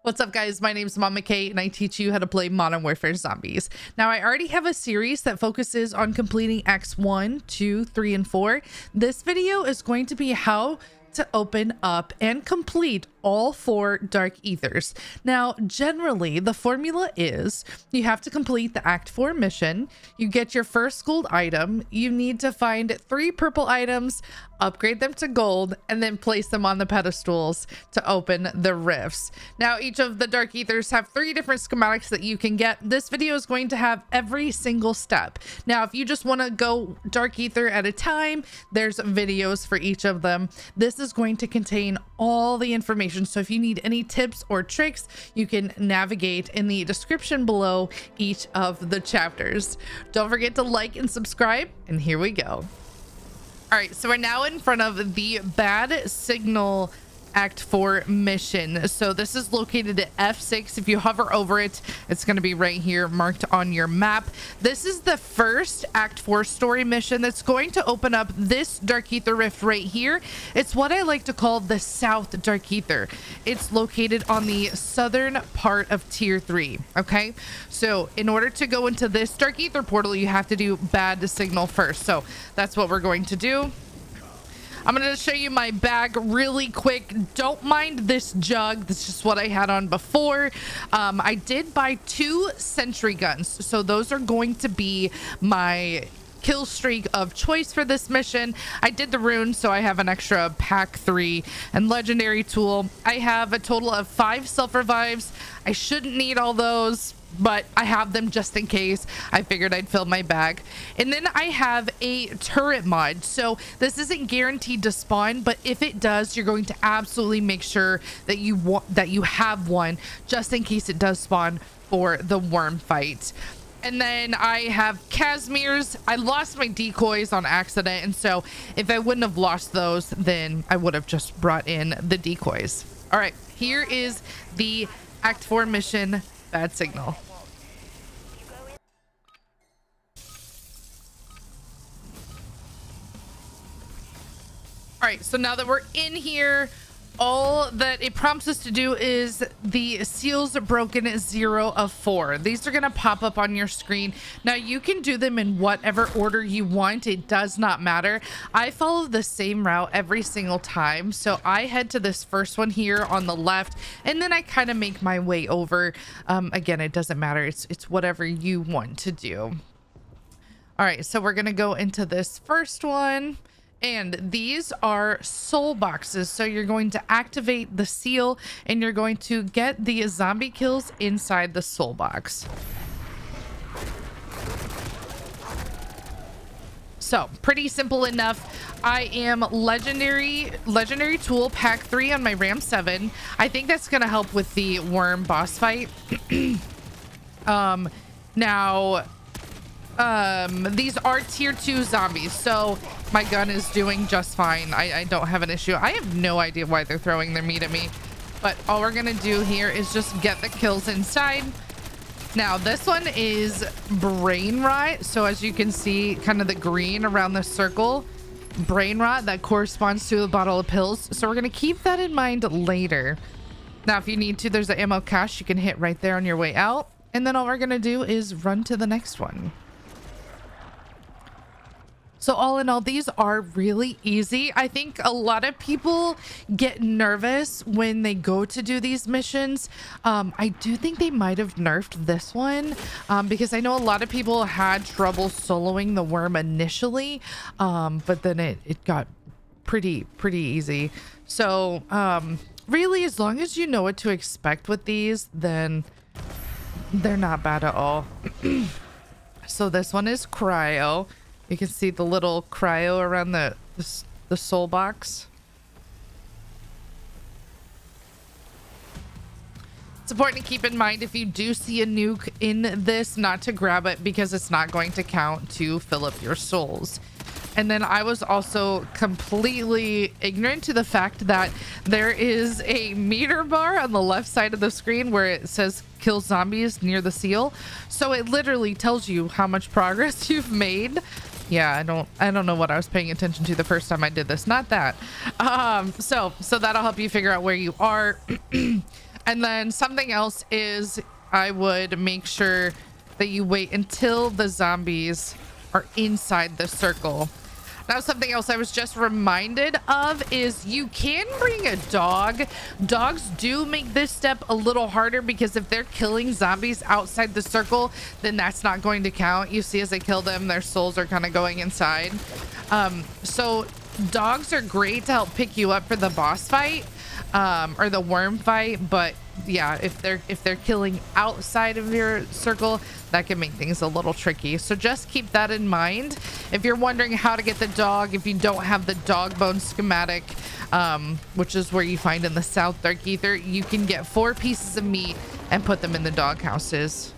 What's up, guys? My name is Mama Kate and I teach you how to play Modern Warfare Zombies. Now, I already have a series that focuses on completing Acts 1, 2, 3, and 4. This video is going to be how to open up and complete all 4 Dark Aethers. Now, generally, the formula is you have to complete the Act 4 mission, you get your first gold item, you need to find 3 purple items, upgrade them to gold, and then place them on the pedestals to open the rifts. Now, each of the Dark Aethers have 3 different schematics that you can get. This video is going to have every single step. Now, if you just want to go Dark Aether at a time, there's videos for each of them. This is going to contain all the information. So if you need any tips or tricks, you can navigate in the description below each of the chapters. Don't forget to like and subscribe, and here we go. All right, so we're now in front of the Bad Signal Act 4 mission. So this is located at F6. If you hover over it, it's going to be right here marked on your map. This is the first Act 4 story mission that's going to open up this Dark Aether rift right here. It's what I like to call the South Dark Aether. It's located on the southern part of Tier 3. Okay, so in order to go into this Dark Aether portal, you have to do Bad Signal first. So that's what we're going to do. I'm going to show you my bag really quick. Don't mind this jug. This is just what I had on before. I did buy 2 sentry guns. So those are going to be my kill streak of choice for this mission. I did the rune, so I have an extra pack 3 and legendary tool. I have a total of 5 self revives. I shouldn't need all those, but I have them just in case. I figured I'd fill my bag. And then I have a turret mod. So this isn't guaranteed to spawn, but if it does, you're going to absolutely make sure that you have one just in case it does spawn for the worm fight. And then I have Casmirs. I lost my decoys on accident, and so if I wouldn't have lost those, then I would have just brought in the decoys. All right, here is the Act 4 mission, Bad Signal. All right, so now that we're in here, all that it prompts us to do is the seals broken 0 of 4. These are going to pop up on your screen. Now, you can do them in whatever order you want. It does not matter. I follow the same route every single time. So I head to this first one here on the left, and then I kind of make my way over. Again, it doesn't matter. It's whatever you want to do. All right, so we're going to go into this first one. And these are soul boxes. So you're going to activate the seal and you're going to get the zombie kills inside the soul box. So pretty simple enough. I am legendary tool pack 3 on my Ram 7. I think that's going to help with the worm boss fight. Now, these are tier 2 zombies, so my gun is doing just fine. I don't have an issue. I have no idea why they're throwing their meat at me, but all we're gonna do here is just get the kills inside. Now this one is brain rot, so as you can see, kind of the green around the circle, brain rot, that corresponds to a bottle of pills, so we're gonna keep that in mind later. Now if you need to, there's an ammo cache you can hit right there on your way out, and then all we're gonna do is run to the next one. So all in all, these are really easy. I think a lot of people get nervous when they go to do these missions. I do think they might have nerfed this one because I know a lot of people had trouble soloing the worm initially, but then it got pretty easy. So really, as long as you know what to expect with these, then they're not bad at all. So this one is cryo. You can see the little cryo around the soul box. It's important to keep in mind if you do see a nuke in this, not to grab it because it's not going to count to fill up your souls. And then I was also completely ignorant to the fact that there is a meter bar on the left side of the screen where it says kill zombies near the seal. So it literally tells you how much progress you've made. Yeah, I don't know what I was paying attention to the first time I did this. Not that. So that'll help you figure out where you are. And And then something else is I would make sure that you wait until the zombies are inside the circle. Now, something else I was just reminded of is you can bring a dog. Dogs do make this step a little harder because if they're killing zombies outside the circle, then that's not going to count. You see, as they kill them, their souls are kind of going inside. So dogs are great to help pick you up for the boss fight, or the worm fight. But yeah, if they're killing outside of your circle, that can make things a little tricky. So just keep that in mind. If you're wondering how to get the dog, if you don't have the dog bone schematic, which is where you find in the South Dark Aether, you can get 4 pieces of meat and put them in the dog houses.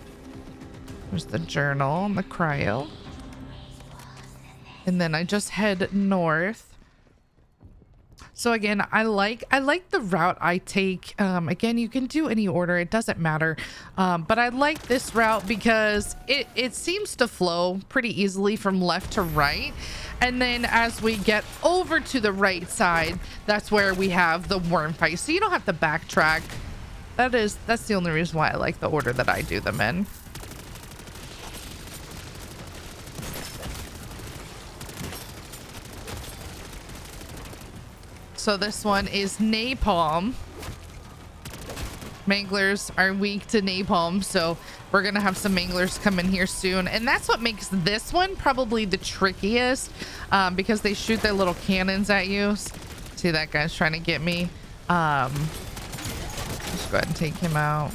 There's the journal and the cryo. And then I just head north. So again, I like the route I take. Again, you can do any order, it doesn't matter. But I like this route because it seems to flow pretty easily from left to right. And then as we get over to the right side, that's where we have the worm fight. So you don't have to backtrack. That's the only reason why I like the order that I do them in. So this one is napalm. Manglers are weak to napalm, so we're gonna have some manglers come in here soon, and that's what makes this one probably the trickiest, because they shoot their little cannons at you. See, that guy's trying to get me. Just go ahead and take him out.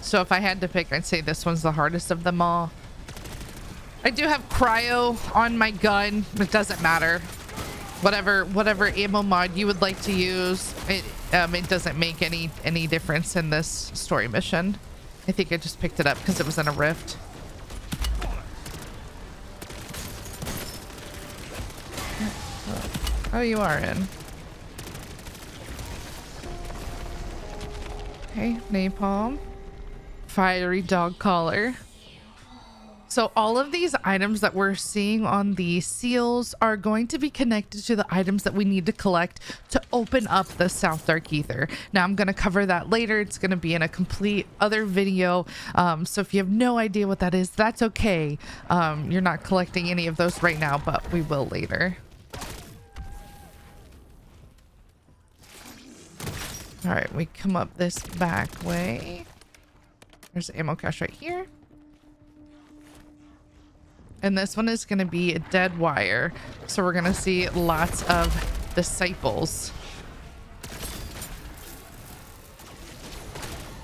So if I had to pick, I'd say this one's the hardest of them all. I do have cryo on my gun. It doesn't matter. Whatever ammo mod you would like to use, it doesn't make any difference in this story mission. I think I just picked it up because it was in a rift. Oh, you are in. Okay, napalm, fiery dog collar. So all of these items that we're seeing on the seals are going to be connected to the items that we need to collect to open up the South Dark Aether. Now I'm going to cover that later. It's going to be in a complete other video. So if you have no idea what that is, that's okay. You're not collecting any of those right now, but we will later. All right, we come up this back way. There's an ammo cache right here. And this one is going to be a Deadwire. So we're going to see lots of disciples.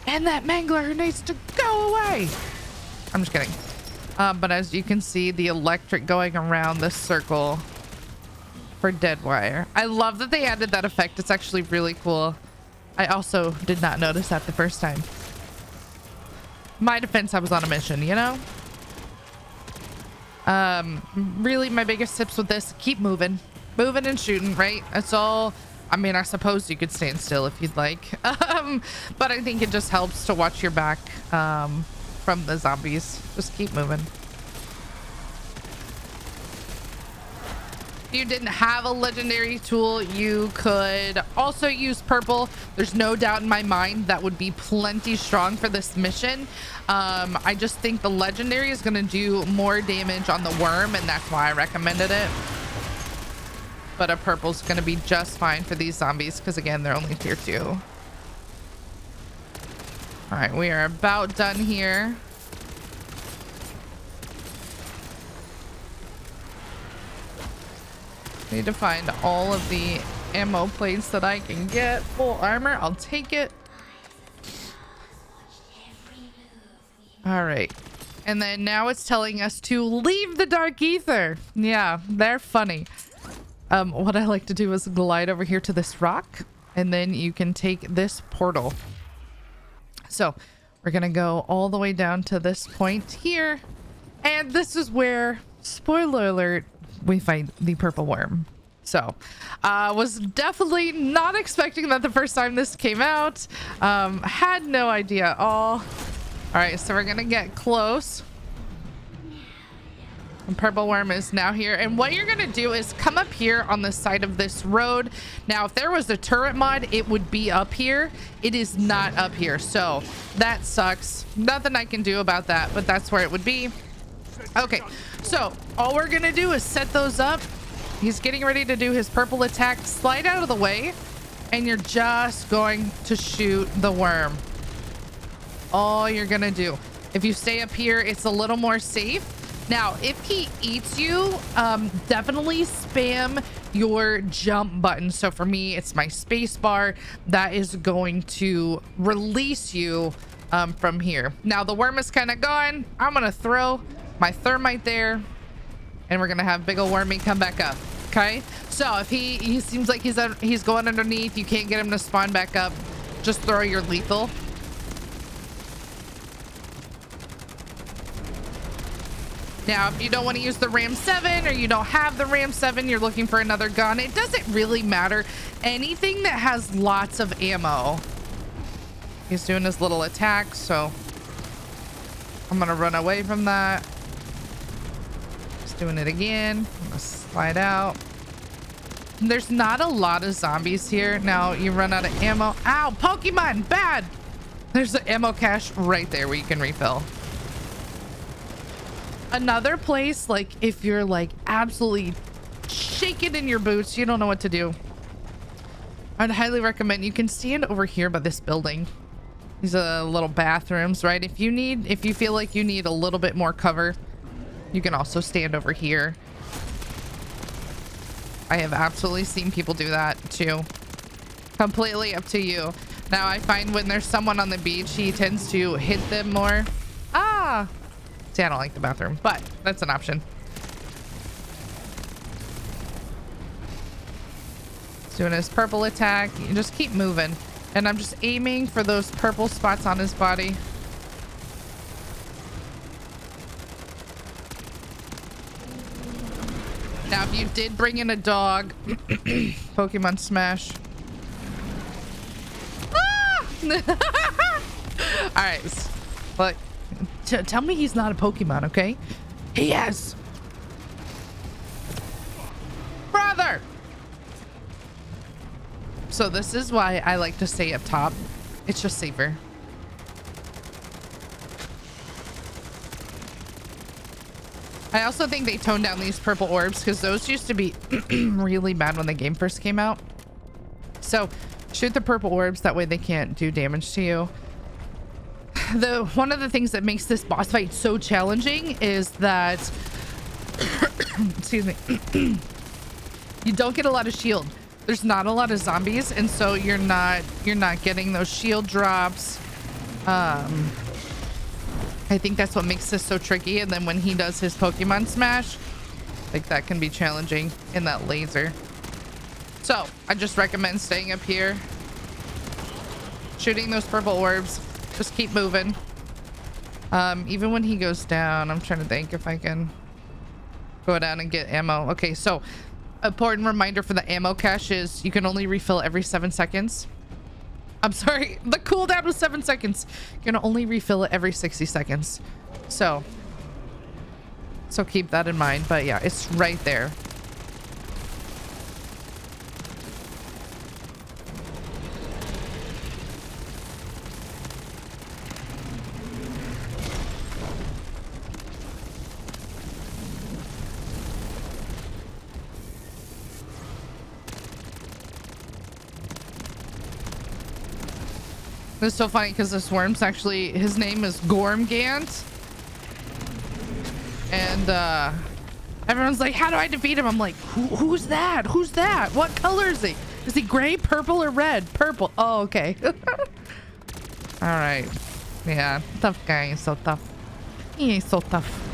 And that mangler needs to go away. I'm just kidding. But as you can see, the electric going around this circle for Deadwire. I love that they added that effect. It's actually really cool. I also did not notice that the first time. My defense, I was on a mission, you know? Really my biggest tips with this, keep moving and shooting, right? That's all. I mean, I suppose you could stand still if you'd like, but I think it just helps to watch your back from the zombies. Just keep moving. If you didn't have a legendary tool, you could also use purple. There's no doubt in my mind that would be plenty strong for this mission. I just think the legendary is going to do more damage on the worm, and that's why I recommended it. But a purple's going to be just fine for these zombies because, again, they're only tier 2. All right, we are about done here. Need to find all of the ammo plates that I can get. Full armor, I'll take it. All right, and then now it's telling us to leave the Dark Aether. Yeah, they're funny. What I like to do is glide over here to this rock, and then you can take this portal. So we're gonna go all the way down to this point here, and this is where, spoiler alert, we find the purple worm. So was definitely not expecting that the first time this came out. Had no idea at all. All right, so we're gonna get close. The purple worm is now here. And what you're going to do is come up here on the side of this road. Now, if there was a turret mod, it would be up here. It is not up here. So that sucks. Nothing I can do about that, but that's where it would be. Okay, so all we're going to do is set those up. He's getting ready to do his purple attack. Slide out of the way, and you're just going to shoot the worm. All you're going to do. If you stay up here, it's a little more safe. Now, if he eats you, definitely spam your jump button. So for me, it's my space bar that is going to release you from here. Now, the worm is kind of gone. I'm going to throw my thermite there, and we're going to have big ol' wormy come back up. Okay, so if he seems like he's going underneath, you can't get him to spawn back up, just throw your lethal. Now, if you don't want to use the Ram 7 or you don't have the Ram 7, you're looking for another gun, it doesn't really matter. Anything that has lots of ammo. He's doing his little attack, so I'm going to run away from that. He's doing it again. I'm going to slide out. There's not a lot of zombies here. Now, you run out of ammo. Ow, Pokemon, bad! There's an ammo cache right there where you can refill. Another place, like if you're like absolutely shaking in your boots, you don't know what to do, I'd highly recommend you can stand over here by this building. These are little bathrooms, right? If you feel like you need a little bit more cover, you can also stand over here. I have absolutely seen people do that too. Completely up to you. Now I find when there's someone on the beach, he tends to hit them more. Ah! See, I don't like the bathroom, but that's an option. He's doing his purple attack. You just keep moving. And I'm just aiming for those purple spots on his body. Now, if you did bring in a dog, Pokemon Smash. Ah! All right. Look. Tell me he's not a Pokemon, okay? He is. Brother! So this is why I like to stay up top. It's just safer. I also think they toned down these purple orbs because those used to be really bad when the game first came out. So shoot the purple orbs. That way they can't do damage to you. One of the things that makes this boss fight so challenging is that excuse me, you don't get a lot of shield. There's not a lot of zombies, and so you're not getting those shield drops. I think that's what makes this so tricky. And then when he does his Pokemon Smash, like that can be challenging in that laser. So I just recommend staying up here, shooting those purple orbs. Just keep moving. Even when he goes down, I'm trying to think if I can go down and get ammo. Okay, so important reminder for the ammo cache is you can only refill every 7 seconds. I'm sorry, the cooldown was 7 seconds. You can only refill it every 60 seconds. So keep that in mind. But yeah, it's right there. It's so funny because this worm's actually, his name is Gormgant. And everyone's like, how do I defeat him? I'm like, who's that? Who's that? What color is he? Is he gray, purple, or red? Purple. Oh, okay. All right. Yeah, tough guy. He's so tough. He ain't so tough.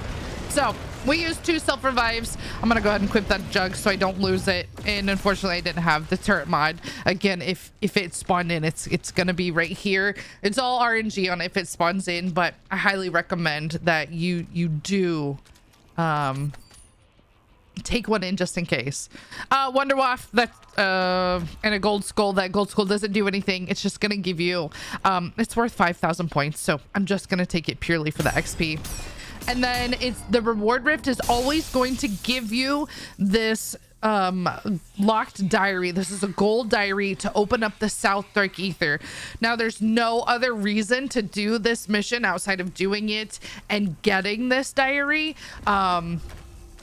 So we used 2 self-revives. I'm gonna go ahead and equip that jug so I don't lose it. And unfortunately I didn't have the turret mod. Again, if it spawned in, it's gonna be right here. It's all RNG on if it spawns in, but I highly recommend that you do take one in just in case. Wonder Waff, that and a gold skull. That gold skull doesn't do anything. It's just gonna give you it's worth 5,000 points, so I'm just gonna take it purely for the XP. And then it's the reward rift is always going to give you this locked diary. This is a gold diary to open up the South Dark Aether. Now there's no other reason to do this mission outside of doing it and getting this diary.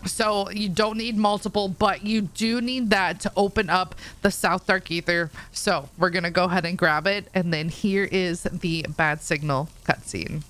So you don't need multiple, but you do need that to open up the South Dark Aether. So we're gonna go ahead and grab it, and then here is the bad signal cutscene.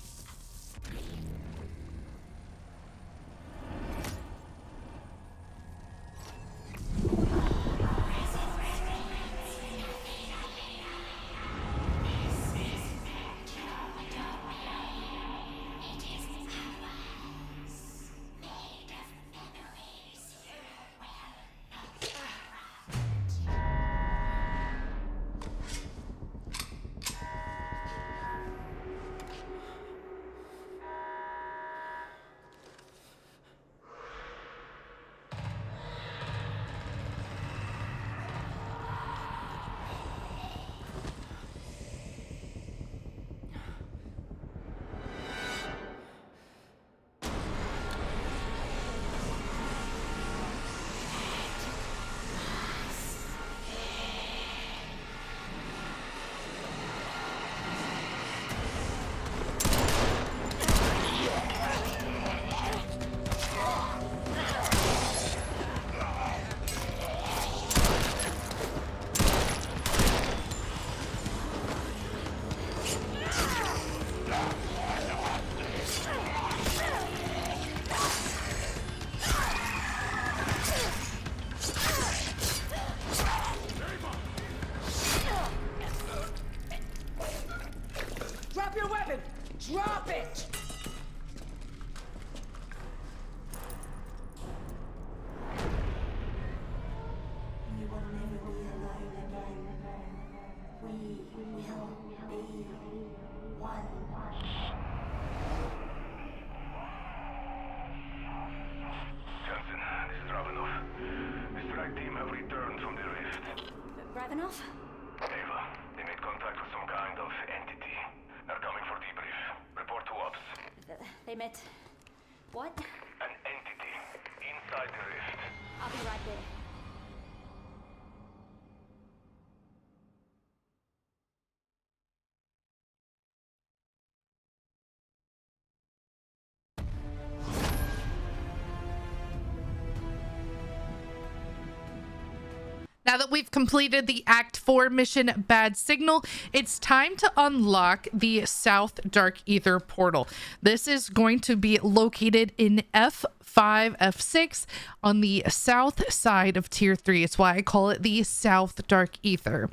Drop it! You will never be alone again. We will be one. Johnson, this is Ravenoff. The strike team have returned from the rift. Ravenoff? Ava, they made contact with some kind of entity. They're coming for debrief. Report to ops. They met... what? An entity inside the rift. I'll be right there. Now that we've completed the Act 4 mission Bad Signal, it's time to unlock the South Dark Aether portal. This is going to be located in F5, F6 on the south side of Tier 3. It's why I call it the South Dark Aether.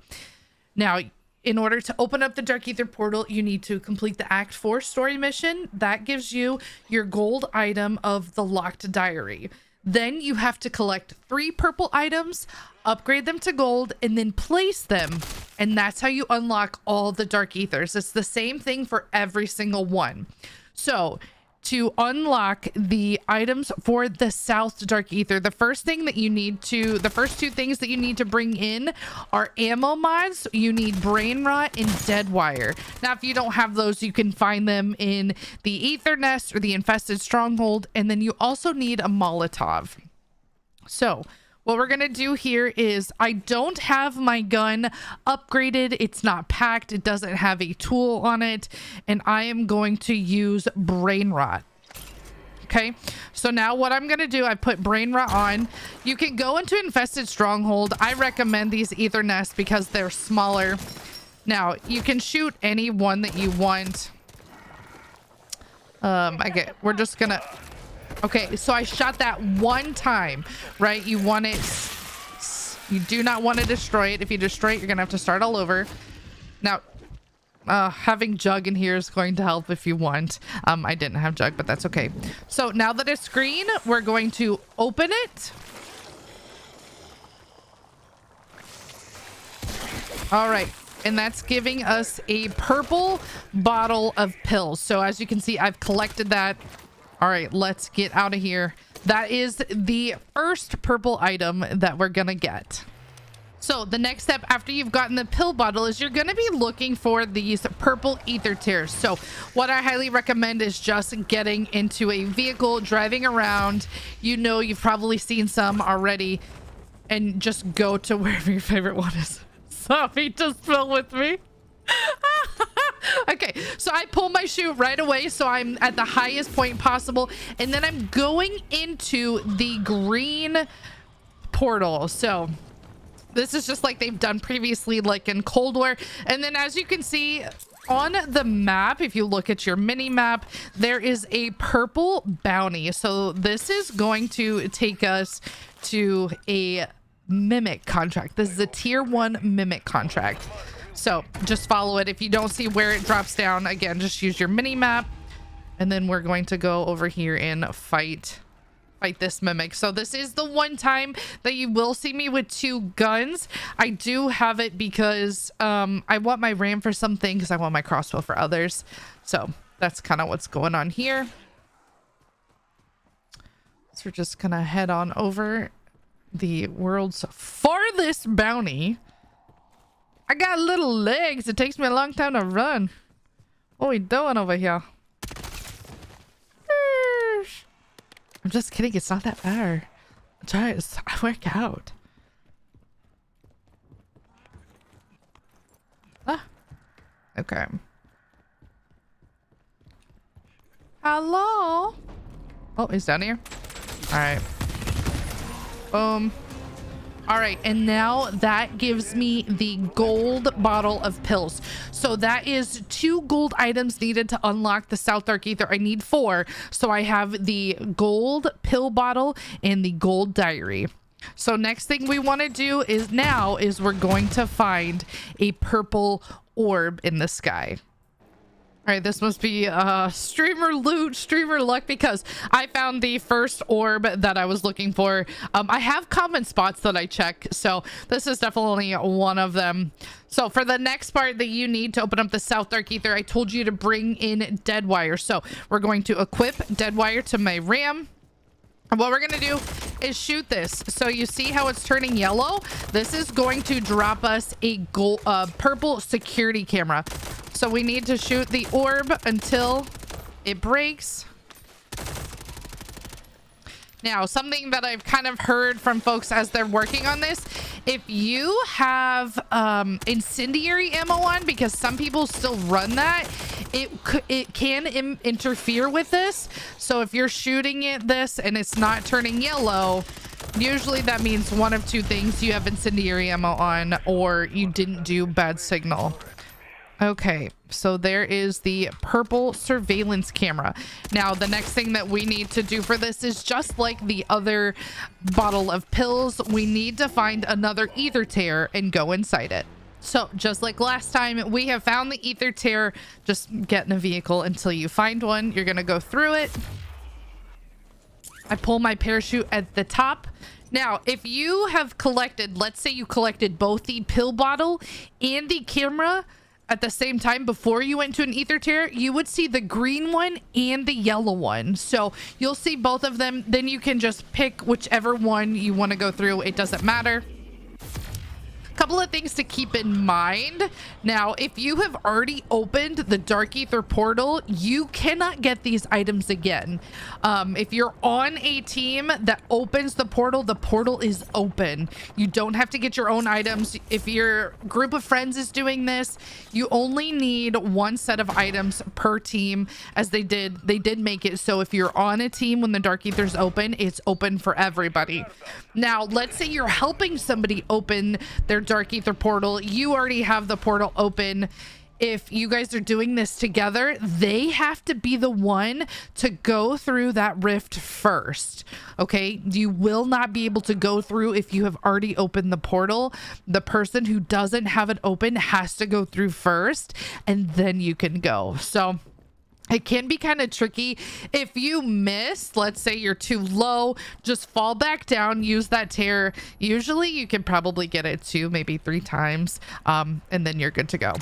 Now, in order to open up the Dark Aether portal, you need to complete the Act 4 story mission. That gives you your gold item of the locked diary. Then you have to collect 3 purple items, upgrade them to gold, and then place them. And that's how you unlock all the Dark Aethers. It's the same thing for every single one. So to unlock the items for the South Dark Aether, the first two things that you need to bring in are ammo mods. You need Brain Rot and Deadwire. Now, if you don't have those, you can find them in the Aether Nest or the Infested Stronghold. And then you also need a Molotov. So what we're going to do here is I don't have my gun upgraded. It's not packed. It doesn't have a tool on it. And I am going to use Brain Rot. Okay, so now what I'm going to do, I put Brain Rot on. You can go into Infested Stronghold. I recommend these Aether Nests because they're smaller. Now, you can shoot any one that you want. We're just going to... Okay, so I shot that one time, right? You want it, you do not want to destroy it. If you destroy it, you're gonna have to start all over. Now, having Jug in here is going to help if you want. I didn't have Jug, but that's okay. So now that it's green, we're going to open it. All right, and that's giving us a purple bottle of pills. So as you can see, I've collected that. All right, let's get out of here. That is the first purple item that we're gonna get. So the next step after you've gotten the pill bottle is you're going to be looking for these purple ether tears. So what I highly recommend is just getting into a vehicle, driving around. You know, you've probably seen some already, and just go to wherever your favorite one is. Sorry, just fell with me. Okay, so I pull my chute right away, so I'm at the highest point possible, and then I'm going into the green portal. So this is just like they've done previously, like in Cold War. And then as you can see on the map, if you look at your mini map, there is a purple bounty. So this is going to take us to a mimic contract. This is a tier 1 mimic contract. So just follow it. If you don't see where it drops down, again, just use your mini map. And then we're going to go over here and fight this mimic. So this is the one time that you will see me with 2 guns. I do have it because I want my ram for some things. I want my crossbow for others. So that's kind of what's going on here. So we're just gonna head on over the world's farthest bounty. I got little legs. It takes me a long time to run. What are we doing over here? I'm just kidding. It's not that far. I work out. Ah. Okay. Hello? Oh, he's down here. All right. Boom. All right, and now that gives me the gold bottle of pills. So that is 2 gold items needed to unlock the South Dark Aether. I need 4. So I have the gold pill bottle and the gold diary. So next thing we want to do is we're going to find a purple orb in the sky. All right, this must be streamer loot, streamer luck, because I found the first orb that I was looking for. I have common spots that I check, so this is definitely one of them. So for the next part that you need to open up the South Dark Aether, I told you to bring in Deadwire. So we're going to equip Deadwire to my ram. And what we're going to do is shoot this. So you see how it's turning yellow? This is going to drop us a purple security camera. So we need to shoot the orb until it breaks. Now, something that I've kind of heard from folks as they're working on this, if you have incendiary ammo on, because some people still run that, it can interfere with this. So if you're shooting this and it's not turning yellow, usually that means one of 2 things: you have incendiary ammo on, or you didn't do bad signal. Okay, so there is the purple surveillance camera. Now, the next thing that we need to do for this is just like the other bottle of pills, we need to find another ether tear and go inside it. So just like last time, we have found the ether tear. Just get in a vehicle until you find one. You're gonna go through it. I pull my parachute at the top. Now, if you have collected, let's say you collected both the pill bottle and the camera at the same time before you went to an ether tear, you would see the green one and the yellow one. So you'll see both of them. Then you can just pick whichever one you want to go through. It doesn't matter. Couple of things to keep in mind. Now, if you have already opened the Dark Aether portal, you cannot get these items again. If you're on a team that opens the portal is open. You don't have to get your own items. If your group of friends is doing this, you only need 1 set of items per team, as they did make it so if you're on a team when the Dark Aether's open, it's open for everybody. Now, let's say you're helping somebody open their Dark Aether portal. You already have the portal open. If you guys are doing this together, they have to be the one to go through that rift first. Okay, you will not be able to go through if you have already opened the portal. The person who doesn't have it open has to go through first, and then you can go. So it can be kind of tricky. If you miss, let's say you're too low, just fall back down, use that tear. Usually you can probably get it 2, maybe 3 times, and then you're good to go.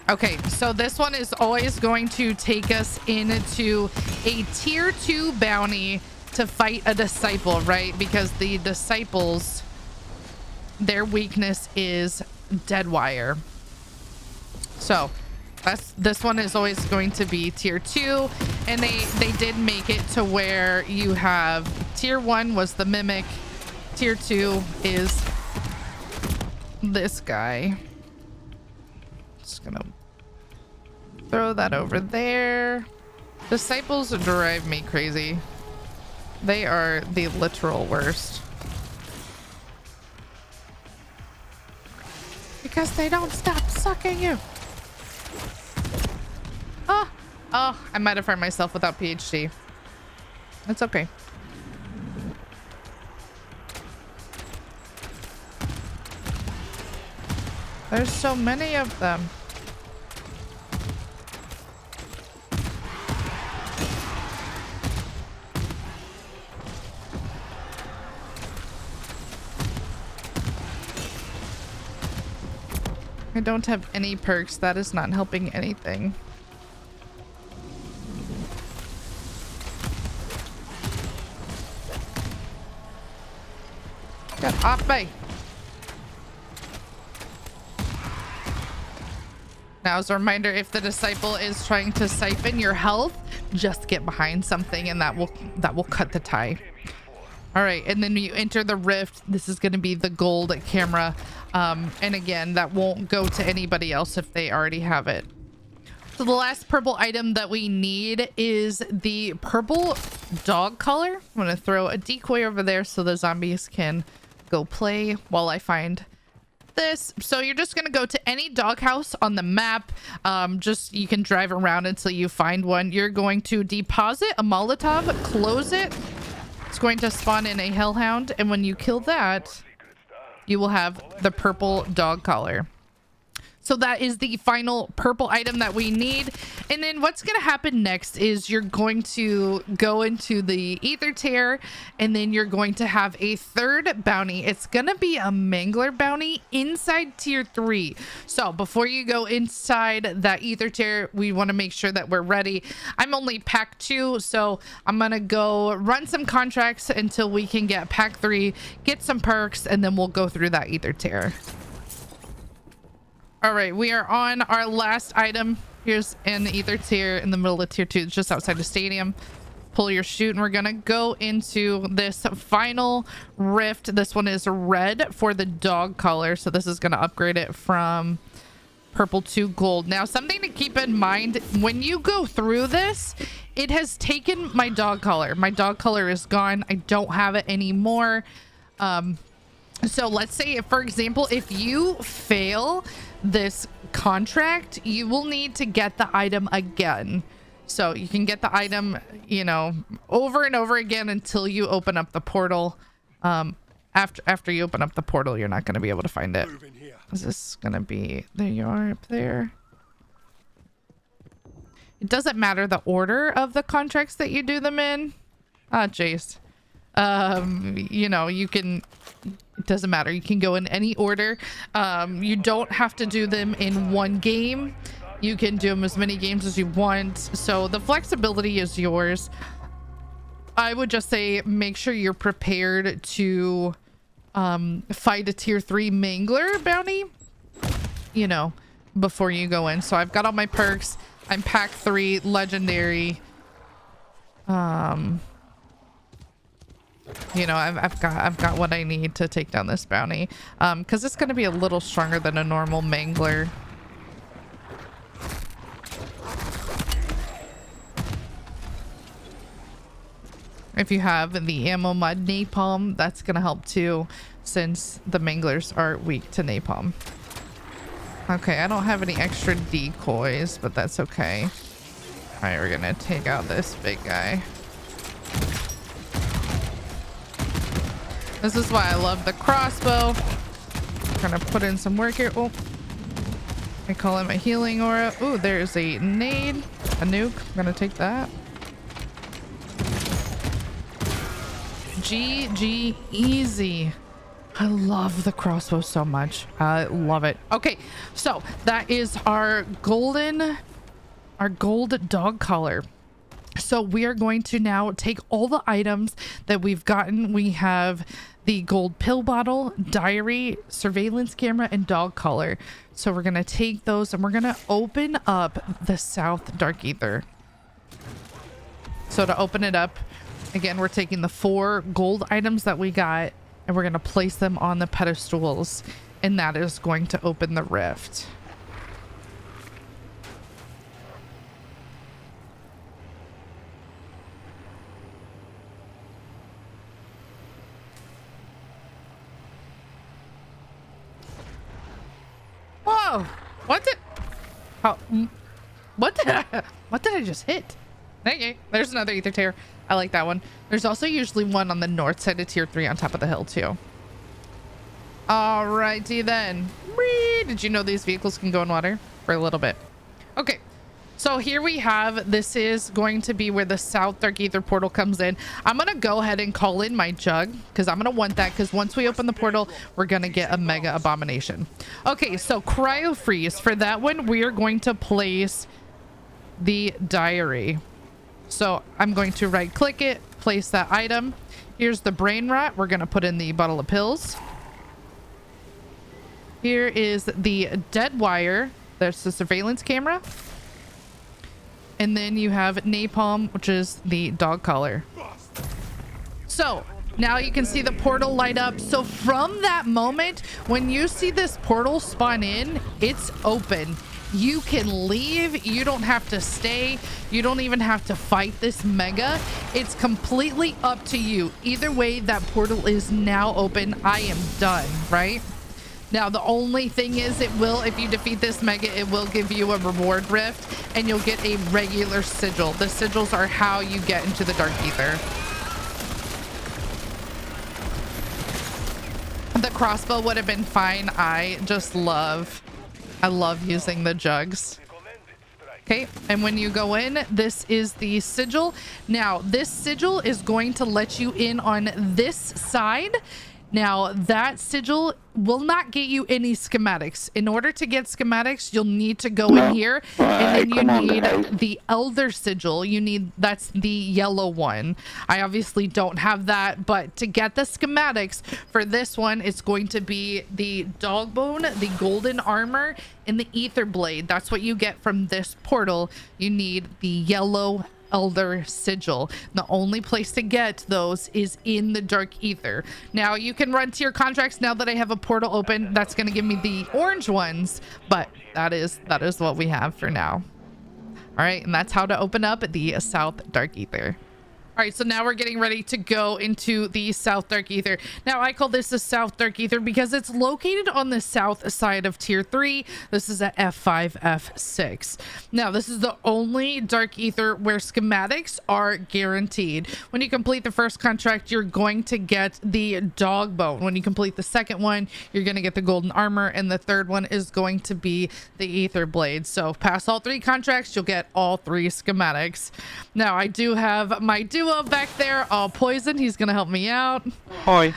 Okay, so this one is always going to take us into a tier 2 bounty to fight a disciple, right? Because the disciples their weakness is Deadwire. So this one is always going to be tier 2, and they did make it to where you have tier 1 was the Mimic, tier 2 is this guy. Just gonna throw that over there. Disciples drive me crazy. They are the literal worst. Because they don't stop sucking you. Oh, I might have hurt myself without PhD. It's okay. There's so many of them. I don't have any perks. That is not helping anything. Get off me. Now, as a reminder, if the disciple is trying to siphon your health, just get behind something and that will cut the tie. All right, and then you enter the rift. This is going to be the gold camera. And again, that won't go to anybody else if they already have it. So the last purple item that we need is the purple dog collar. I'm going to throw a decoy over there so the zombies can go play while I find this. So you're just going to go to any doghouse on the map. Just you can drive around until you find one. You're going to deposit a Molotov, close it. It's going to spawn in a hellhound, and when you kill that, you will have the purple dog collar. So that is the final purple item that we need. And then what's going to happen next is you're going to go into the Aether tier, and then you're going to have a third bounty. It's going to be a Mangler bounty inside tier 3. So before you go inside that Aether tier, we want to make sure that we're ready. I'm only pack 2, so I'm going to go run some contracts until we can get pack 3, get some perks, and then we'll go through that Aether tier. All right, we are on our last item. Here's an Aether tier in the middle of tier 2. It's just outside the stadium. Pull your chute, and we're gonna go into this final rift. This one is red for the dog collar, so this is gonna upgrade it from purple to gold. Now, something to keep in mind, when you go through this, it has taken my dog collar. My dog collar is gone. I don't have it anymore. So let's say, if, for example, if you fail this contract, you will need to get the item again. So you can get the item, you know, over and over again until you open up the portal. After you open up the portal, you're not going to be able to find it. Is this going to be... There you are up there. It doesn't matter the order of the contracts that you do them in. Ah, jeez. You know, you can... It doesn't matter. You can go in any order. You don't have to do them in one game. You can do them as many games as you want. So the flexibility is yours. I would just say make sure you're prepared to fight a tier 3 Mangler bounty, you know, before you go in. So I've got all my perks. I'm pack 3 legendary. You know, I've got what I need to take down this bounty, because it's going to be a little stronger than a normal Mangler. If you have the ammo mod napalm, that's going to help too, since the Manglers are weak to napalm. Okay, I don't have any extra decoys, but that's okay. All right, we're going to take out this big guy. This is why I love the crossbow. Gonna put in some work here. Oh, I call it my healing aura. Oh, there's a nade, a nuke. I'm gonna take that. GG easy. I love the crossbow so much. I love it. Okay, so that is our gold dog collar. So we are going to now take all the items that we've gotten. We have the gold pill bottle, diary, surveillance camera, and dog collar. So we're gonna take those and we're gonna open up the South Dark Aether. So to open it up, again, we're taking the 4 gold items that we got and we're gonna place them on the pedestals, and that is going to open the rift. Whoa! What did? How? What did? What did I just hit? Okay, there's another Aether Tear. I like that one. There's also usually one on the north side of tier 3 on top of the hill too. Alrighty then. Whee! Did you know these vehicles can go in water for a little bit? Okay. So here we have, this is going to be where the South Dark Aether portal comes in. I'm going to go ahead and call in my jug because I'm going to want that, because once we open the portal, we're going to get a mega abomination. Okay, so cryo freeze. For that one, we are going to place the diary. So I'm going to right click it, place that item. Here's the brain rot. We're going to put in the bottle of pills. Here is the Deadwire. There's the surveillance camera. And then you have napalm, which is the dog collar. So now you can see the portal light up. So from that moment, when you see this portal spawn in, it's open. You can leave. You don't have to stay. You don't even have to fight this mega. It's completely up to you. Either way, that portal is now open. I am done, right? Now, the only thing is, it will, if you defeat this mega, it will give you a reward rift and you'll get a regular sigil. The sigils are how you get into the Dark Aether. The crossbow would have been fine. I love using the jugs. Okay, and when you go in, this is the sigil. Now, this sigil is going to let you in on this side. Now, that sigil will not get you any schematics. In order to get schematics, you'll need to go in here, and then you need the Elder sigil. That's the yellow one. I obviously don't have that, but to get the schematics for this one, it's going to be the dog bone, the golden armor, and the ether blade. That's what you get from this portal. You need the yellow Elder sigil. The only place to get those is in the Dark Aether. Now you can run to your contracts. Now that I have a portal open, that's going to give me the orange ones, but that is what we have for now. All right, and that's how to open up the South Dark Aether. All right, so now we're getting ready to go into the South Dark Aether. Now, I call this the South Dark Aether because it's located on the south side of Tier 3. This is at F5, F6. Now, this is the only Dark Aether where schematics are guaranteed. When you complete the first contract, you're going to get the dog bone. When you complete the second one, you're going to get the golden armor, and the third one is going to be the ether blade. So, pass all 3 contracts, you'll get all 3 schematics. Now, I do have my duo back there, all poison. He's gonna help me out. Hi.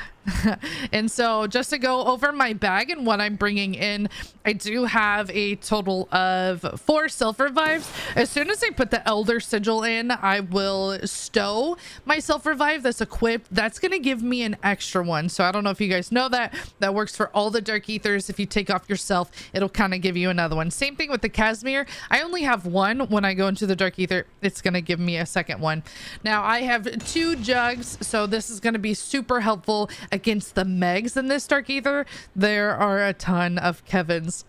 And so just to go over my bag and what I'm bringing in, I do have a total of 4 self revives. As soon as I put the Elder sigil in, I will stow my self revive that's equipped. That's going to give me an extra one. So I don't know if you guys know that. That works for all the Dark Aethers. If you take off yourself, it'll kind of give you another one. Same thing with the Casimir. I only have 1. When I go into the Dark Aether, it's going to give me a second one. Now I have 2 jugs, so this is going to be super helpful against the Megs in this Dark Aether. There are a ton of Kevins.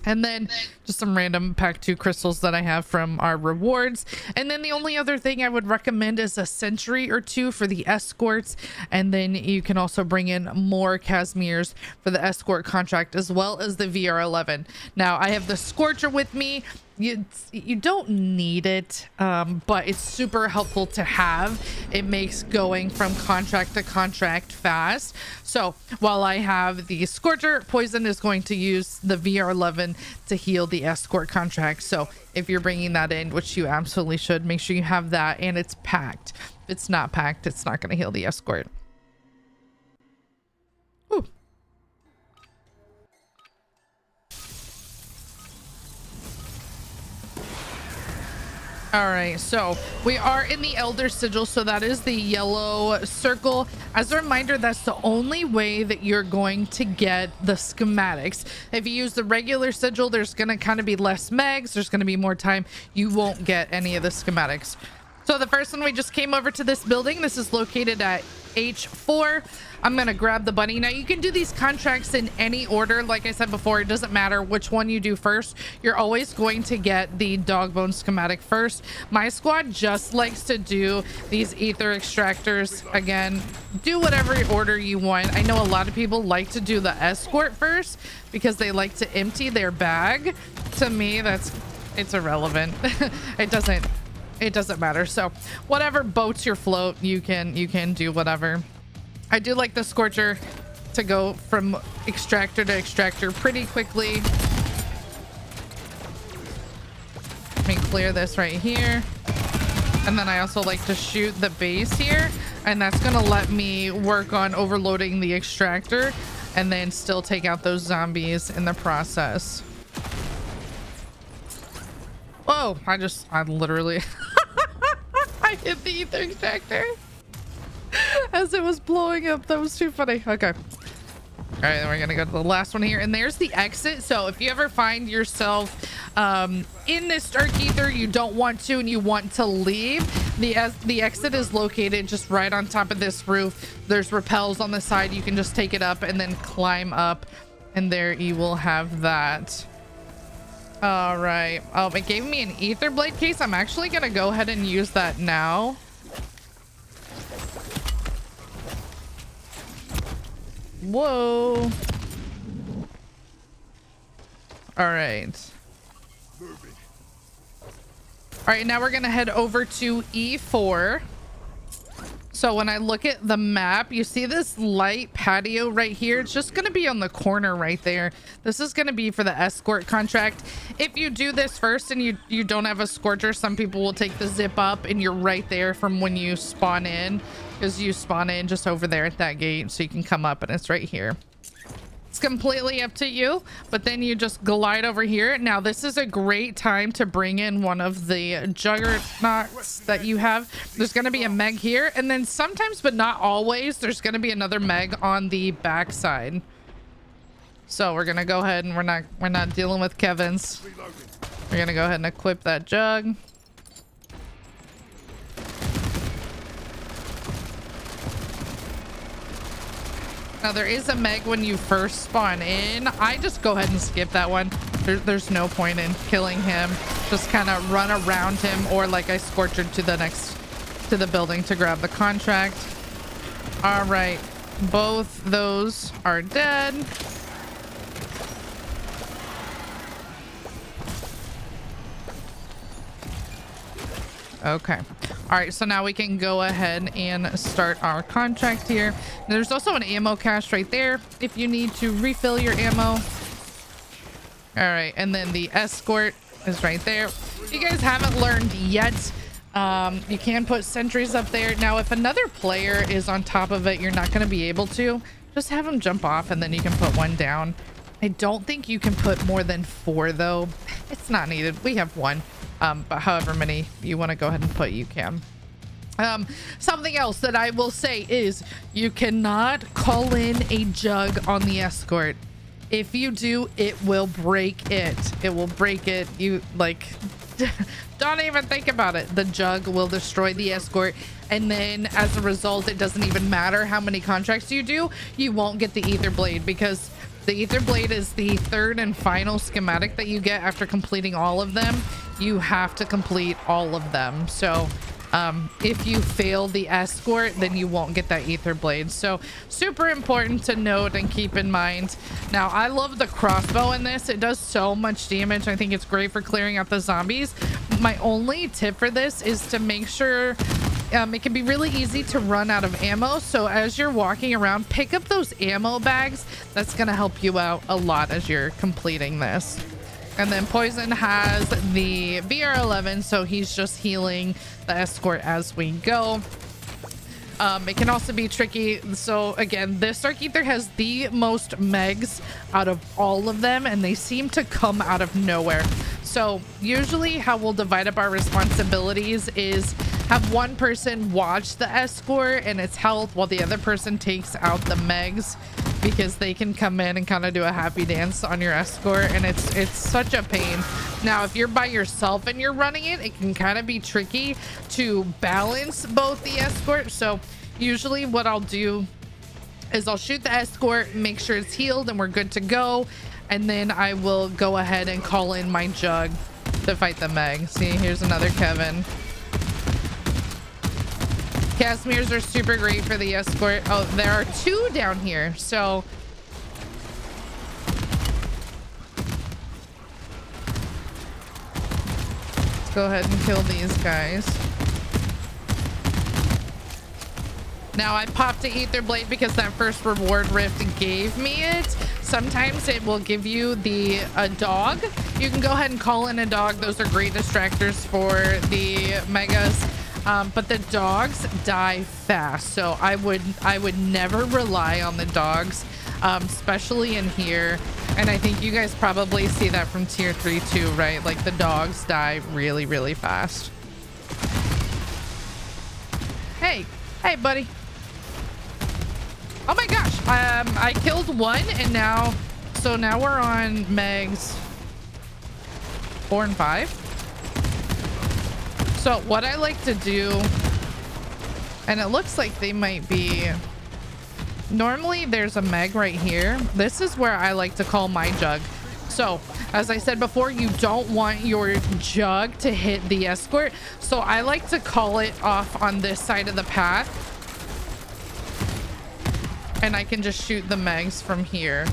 And then just some random pack 2 crystals that I have from our rewards. And then the only other thing I would recommend is a sentry or 2 for the escorts. And then you can also bring in more Casimirs for the escort contract, as well as the VR11. Now I have the Scorcher with me. You don't need it, but it's super helpful to have. It makes going from contract to contract fast. So while I have the Scorcher, Poison is going to use the VR11 to heal the escort contract. So if you're bringing that in, which you absolutely should, make sure you have that and it's packed. If it's not packed, it's not going to heal the escort. Ooh. All right, so we are in the Elder Sigil, so that is the yellow circle. As a reminder, that's the only way that you're going to get the schematics. If you use the regular sigil, there's going to kind of be less megs. There's going to be more time. You won't get any of the schematics. So the first one, we just came over to this building. This is located at H4. I'm gonna grab the bunny. Now you can do these contracts in any order. Like I said before, it doesn't matter which one you do first. You're always going to get the dog bone schematic first. My squad just likes to do these ether extractors. Again, do whatever order you want. I know a lot of people like to do the escort first because they like to empty their bag. To me, it's irrelevant. It doesn't matter. So whatever boats your float, you can do whatever. I do like the Scorcher to go from extractor to extractor pretty quickly. Let me clear this right here. And then I also like to shoot the base here, and that's gonna let me work on overloading the extractor and then still take out those zombies in the process. Whoa, I literally I hit the ether extractor as it was blowing up. That was too funny. Okay. All right, then we're gonna go to the last one here, and there's the exit. So if you ever find yourself in this dark ether, you don't want to and you want to leave, the exit is located just right on top of this roof. There's rappels on the side. You can just take it up and then climb up, and there you will have that. All right. Oh, it gave me an ether blade case. I'm actually gonna go ahead and use that now. Whoa. All right. All right, now we're gonna head over to E4. So when I look at the map, you see this light patio right here. It's just going to be on the corner right there. This is going to be for the escort contract. If you do this first and you don't have a Scorcher, some people will take the zip up and you're right there from when you spawn in, because you spawn in just over there at that gate. So you can come up and it's right here. It's completely up to you, but then you just glide over here. Now this is a great time to bring in one of the juggernauts that you have. There's going to be a meg here, and then sometimes, but not always, there's going to be another meg on the backside. So we're going to go ahead, and we're not dealing with Kevin's. We're going to go ahead and equip that jug. Now there is a meg when you first spawn in. I just go ahead and skip that one. There's no point in killing him. Just kind of run around him, or like I Scorchered to the building to grab the contract. All right, both those are dead. Okay. All right, so now we can go ahead and start our contract here. There's also an ammo cache right there if you need to refill your ammo. All right, and then the escort is right there. If you guys haven't learned yet, you can put sentries up there. Now, if another player is on top of it, you're not going to be able to. Just have them jump off, and then you can put one down. I don't think you can put more than 4, though. It's not needed. We have 1. But however many you want to go ahead and put, you can. Something else that I will say is you cannot call in a jug on the escort. If you do, it will break it. It will break it. You like don't even think about it. The jug will destroy the escort, and then as a result, it doesn't even matter how many contracts you do, you won't get the ether blade, because the ether blade is the 3rd and final schematic that you get after completing all of them. You have to complete all of them. So if you fail the escort, then you won't get that ether blade. So super important to note and keep in mind. Now, I love the crossbow in this. It does so much damage. I think it's great for clearing out the zombies. My only tip for this is to make sure it can be really easy to run out of ammo. So as you're walking around, pick up those ammo bags. That's going to help you out a lot as you're completing this. And then Poison has the BR11, so he's just healing the escort as we go. It can also be tricky. So again, this Dark Aether has the most megs out of all of them, and they seem to come out of nowhere. So usually how we'll divide up our responsibilities is have one person watch the escort and its health while the other person takes out the megs, because they can come in and kind of do a happy dance on your escort, and it's such a pain. Now if you're by yourself and you're running it, it can kind of be tricky to balance both the escort. So usually what I'll do is I'll shoot the escort, make sure it's healed and we're good to go, and then I will go ahead and call in my jug to fight the meg. See, here's another Kevin. Casmears are super great for the escort. Oh, there are 2 down here, so let's go ahead and kill these guys. Now I popped the Aether Blade because that first reward rift gave me it. Sometimes it will give you a dog. You can go ahead and call in a dog. Those are great distractors for the megas. But the dogs die fast, so I would never rely on the dogs, especially in here. And I think you guys probably see that from tier 3 too, right? Like the dogs die really, really fast. Hey, buddy. Oh my gosh, I killed one, and now we're on megs 4 and 5. So what I like to do, and it looks like they might be, normally there's a meg right here. This is where I like to call my jug. So as I said before, you don't want your jug to hit the escort. So I like to call it off on this side of the path, and I can just shoot the megs from here.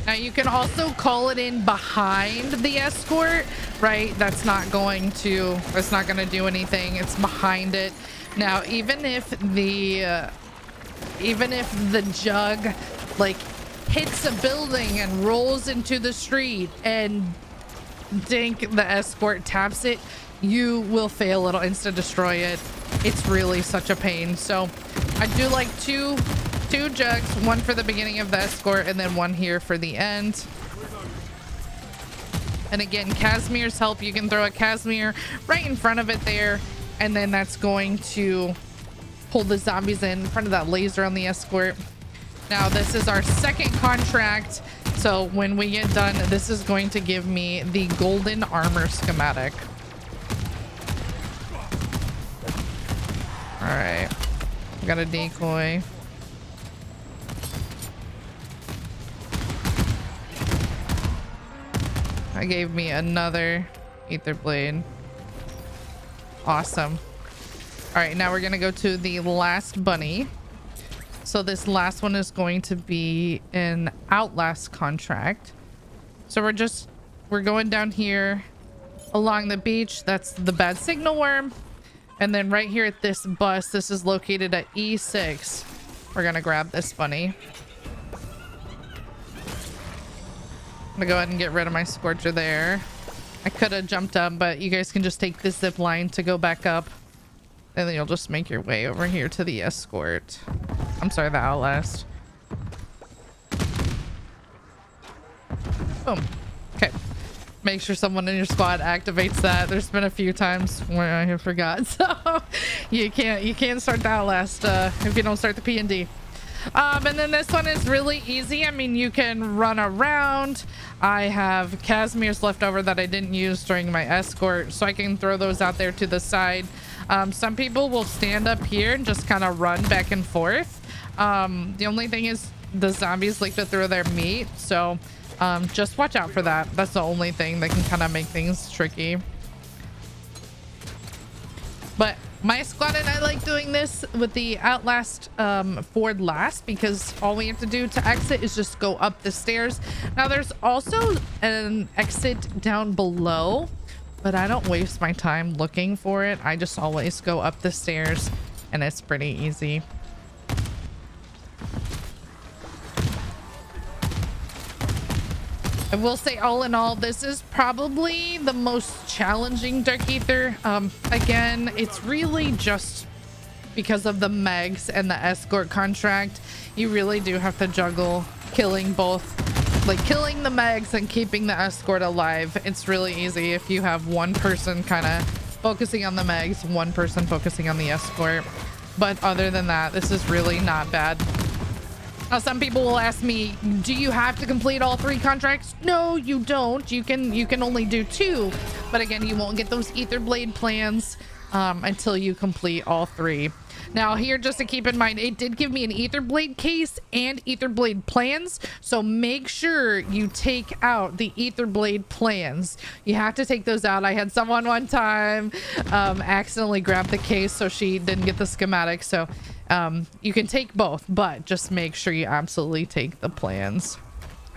Now you can also call it in behind the escort, right? That's not going to do anything. It's behind it. Now, even if the jug like hits a building and rolls into the street and dink, the escort taps it, you will fail. It'll insta destroy it. It's really such a pain. So I do like two jugs, one for the beginning of the escort and then one here for the end. And again, Casmears help. You can throw a Casimir right in front of it there, and then that's going to pull the zombies in front of that laser on the escort. Now this is our second contract, so when we get done, this is going to give me the golden armor schematic. All right, got a decoy. I gave me another Aether Blade. Awesome. All right, now we're gonna go to the last bunny. So this last one is going to be an Outlast contract. So we're going down here along the beach. That's the bad signal worm. And then right here at this bus, this is located at E6. We're gonna grab this bunny. I'm gonna go ahead and get rid of my Scorcher there. I could have jumped up, but you guys can just take this zip line to go back up, and then you'll just make your way over here to the escort. I'm sorry, the Outlast. Boom. Okay. Make sure someone in your squad activates that. There's been a few times where I forgot, so you can't start the Outlast if you don't start the P&D. And then this one is really easy. I mean, you can run around. I have Casimirs left over that I didn't use during my escort, so I can throw those out there to the side. Some people will stand up here and just kind of run back and forth. The only thing is the zombies like to throw their meat, so just watch out for that. That's the only thing that can kind of make things tricky. But my squad and I like doing this with the Outlast forward last, because all we have to do to exit is just go up the stairs. Now there's also an exit down below, but I don't waste my time looking for it. I just always go up the stairs, and it's pretty easy. I will say, all in all, this is probably the most challenging Dark Aether. Again, it's really just because of the megs and the escort contract. You really do have to juggle killing both like killing the megs and keeping the escort alive. It's really easy if you have one person kind of focusing on the megs, one person focusing on the escort. But other than that, this is really not bad. Now, some people will ask me, do you have to complete all 3 contracts? No, you don't. You can only do 2. But again, you won't get those Aether Blade plans until you complete all 3. Now here, just to keep in mind, it did give me an Aether Blade case and Aether Blade plans. So make sure you take out the Aether Blade plans. You have to take those out. I had someone one time accidentally grab the case, so she didn't get the schematic. So you can take both, but just make sure you absolutely take the plans.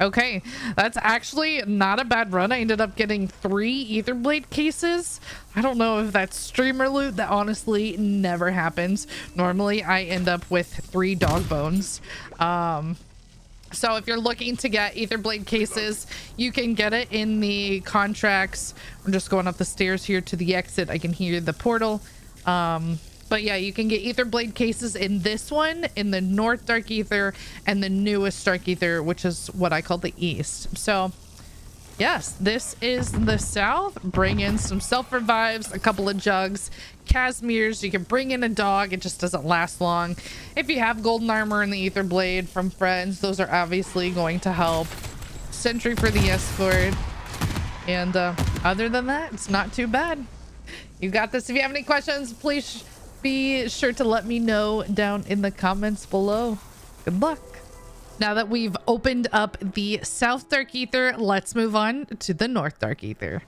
Okay, that's actually not a bad run. I ended up getting 3 Aether Blade cases. I don't know if that's streamer loot. That honestly never happens. Normally I end up with 3 dog bones. So if you're looking to get Aether Blade cases, you can get it in the contracts. I'm just going up the stairs here to the exit. I can hear the portal. But yeah, you can get Aether Blade cases in this one, in the North Dark Aether, and the newest Dark Aether, which is what I call the East. So yes, this is the South. Bring in some self-revives, a couple of jugs, Casmirs. You can bring in a dog. It just doesn't last long. If you have golden armor and the Aether Blade from friends, those are obviously going to help. Sentry for the escort. And other than that, it's not too bad. You got this. If you have any questions, please be sure to let me know down in the comments below. Good luck. Now that we've opened up the South Dark Aether, let's move on to the North Dark Aether.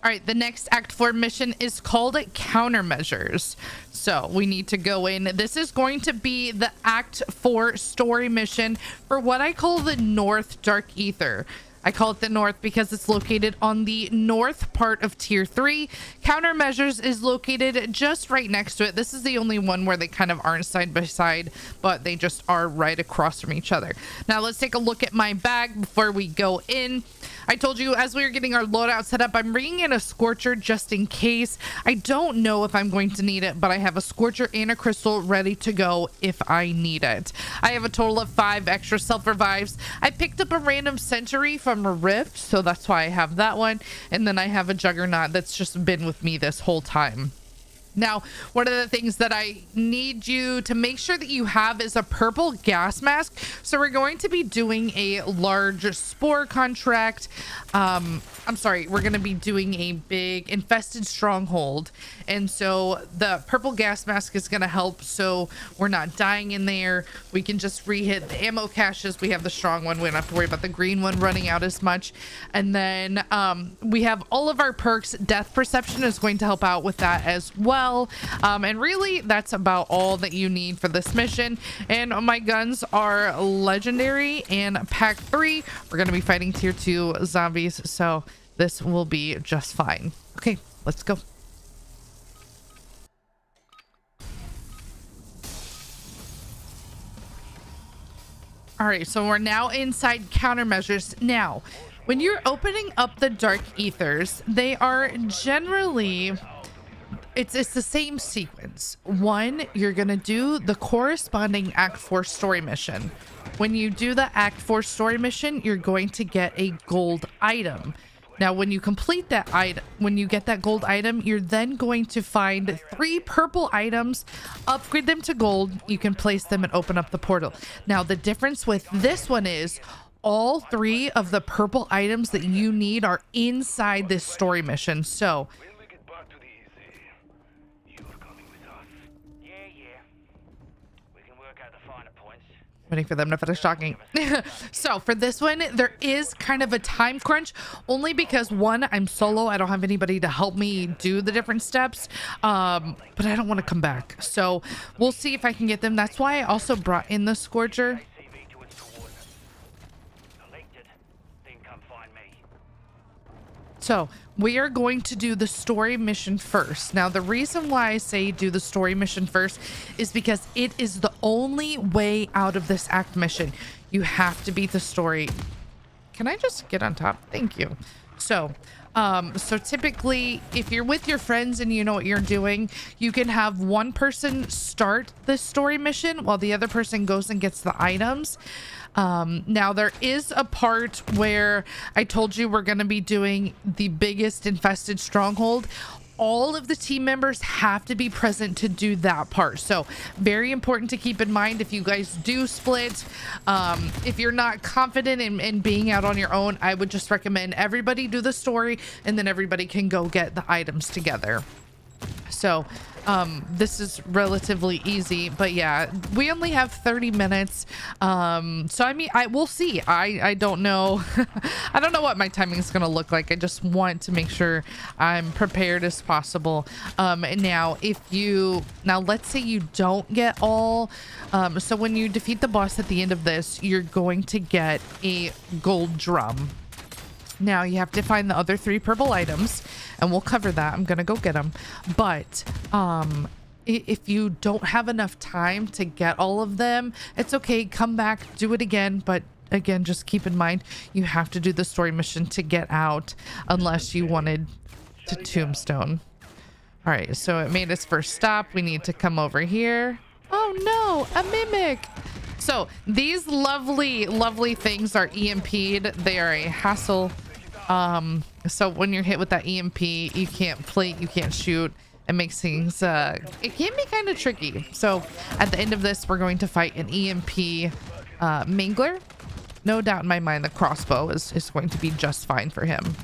All right, the next Act 4 mission is called Countermeasures. So we need to go in. This is going to be the Act 4 story mission for what I call the North Dark Aether. I call it the North because it's located on the north part of Tier 3. Countermeasures is located just right next to it. This is the only one where they kind of aren't side by side, but they just are right across from each other. Now let's take a look at my bag before we go in. I told you as we were getting our loadout set up, I'm bringing in a Scorcher just in case. I don't know if I'm going to need it, but I have a Scorcher and a Crystal ready to go if I need it. I have a total of 5 extra self-revives. I picked up a random Sentry from a Rift, so that's why I have that one. And then I have a Juggernaut that's just been with me this whole time. Now, one of the things that I need you to make sure that you have is a purple gas mask. So we're going to be doing a large spore contract. I'm sorry, we're going to be doing a big infested stronghold. And so the purple gas mask is going to help so we're not dying in there. We can just re-hit the ammo caches. We have the strong one. We don't have to worry about the green one running out as much. And then we have all of our perks. Death perception is going to help out with that as well. And really, that's about all that you need for this mission. And my guns are legendary. And pack 3, we're going to be fighting tier 2 zombies. So this will be just fine. Okay, let's go. All right, so we're now inside Countermeasures. Now, when you're opening up the Dark Aethers, they are generally... It's the same sequence. 1, you're going to do the corresponding Act 4 story mission. When you do the Act 4 story mission, you're going to get a gold item. Now, when you complete that item, when you get that gold item, you're then going to find 3 purple items, upgrade them to gold. You can place them and open up the portal. Now, the difference with this one is all 3 of the purple items that you need are inside this story mission. So waiting for them to finish talking. So for this one, there is kind of a time crunch, only because 1, I'm solo. I don't have anybody to help me do the different steps, but I don't want to come back. So we'll see if I can get them. That's why I also brought in the Scorcher. So we are going to do the story mission first. Now, the reason why I say do the story mission first is because it is the only way out of this act mission. You have to beat the story. Can I just get on top? Thank you. So typically, if you're with your friends and you know what you're doing, you can have one person start the story mission while the other person goes and gets the items. Now there is a part where I told you we're going to be doing the biggest infested stronghold. All of the team members have to be present to do that part. So very important to keep in mind if you guys do split. If you're not confident in being out on your own, I would just recommend everybody do the story and then everybody can go get the items together. So this is relatively easy, but yeah, we only have 30 minutes. So I mean, we'll see. I don't know. I don't know what my timing is going to look like. I just want to make sure I'm prepared as possible. Now, let's say you don't get all, so when you defeat the boss at the end of this, you're going to get a gold drum. Now you have to find the other 3 purple items and we'll cover that. I'm gonna go get them, but if you don't have enough time to get all of them, it's okay, come back, do it again. But again, just keep in mind you have to do the story mission to get out unless you wanted to tombstone. All right, so it made its first stop. We need to come over here. Oh no, a mimic. So these lovely things are EMP'd. They are a hassle. So when you're hit with that EMP, you can't plate, you can't shoot. It makes things, it can be kind of tricky. So at the end of this, we're going to fight an EMP mangler. No doubt in my mind, the crossbow is going to be just fine for him.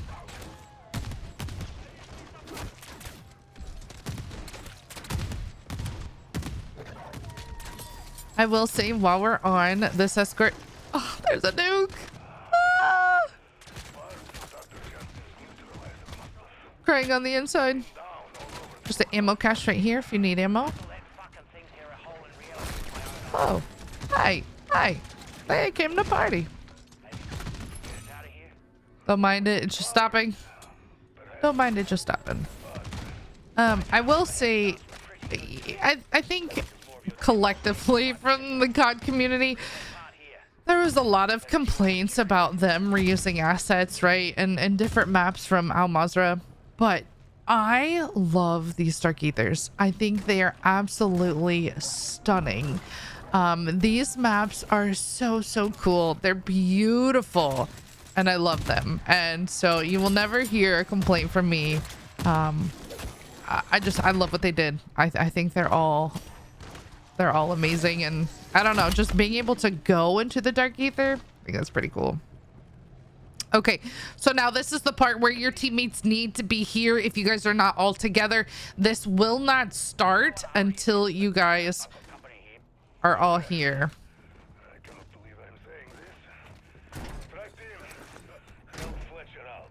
I will say while we're on this escort, oh, there's a nuke. Ah! Crying on the inside. Just an ammo cache right here if you need ammo. Oh, hi. They came to party. Don't mind it, it's just stopping. Don't mind it just stopping. I will say, I think collectively from the COD community, there was a lot of complaints about them reusing assets, right? And different maps from Al Mazrah. But I love these Dark Aethers. I think they are absolutely stunning. These maps are so cool. They're beautiful and I love them. And so you will never hear a complaint from me. I love what they did. I think they're all amazing. And I don't know, just being able to go into the Dark Aether, I think that's pretty cool. Okay, so now this is the part where your teammates need to be here. If you guys are not all together, this will not start until you guys are all here. I cannot believe I'm saying this. Strike team, help Fletcher out.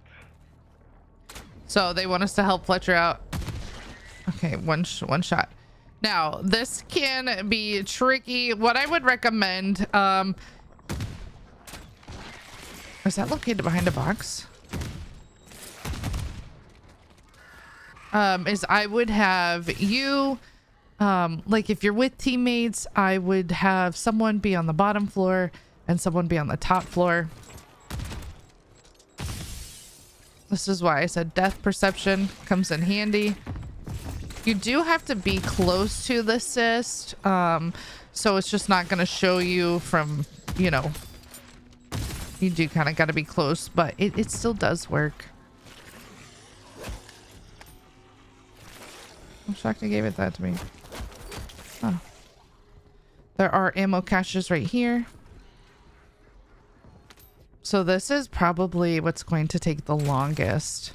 So they want us to help Fletcher out. Okay, one shot. Now, this can be tricky. What I would recommend, is that located behind a box? Is I would have you, like if you're with teammates, I would have someone be on the bottom floor and someone be on the top floor. This is why I said death perception comes in handy. You do have to be close to the cyst, so it's just not going to show you from, you know, you do kind of got to be close, but it still does work. I'm shocked they gave it that to me. Huh. There are ammo caches right here. So this is probably what's going to take the longest,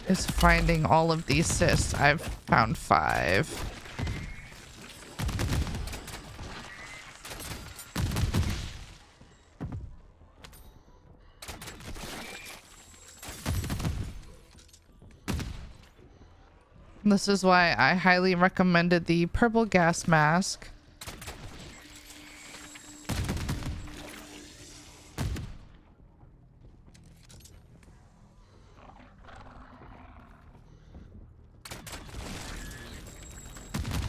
is finding all of these cysts. I've found 5. This is why I highly recommended the purple gas mask.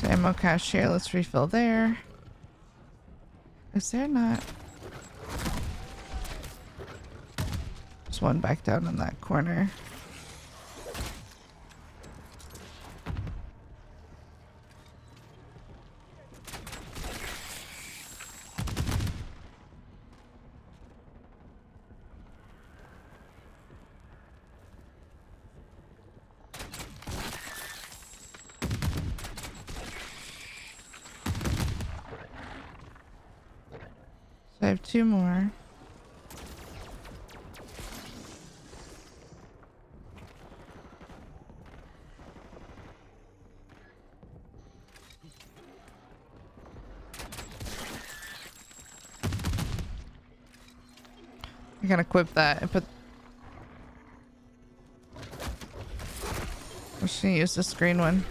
Ammo cache here. Let's refill there. Is there not? There's one back down in that corner. I have 2 more. I can equip that and put... I'm just gonna use this green one.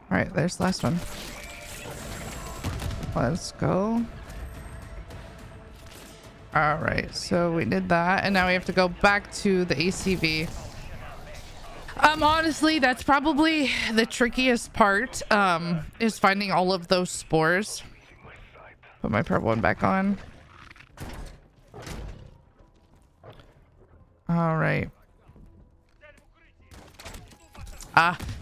Alright, there's the last one. Let's go. Alright, so we did that, and now we have to go back to the ACV. Honestly, that's probably the trickiest part, is finding all of those spores. Put my purple one back on. Alright.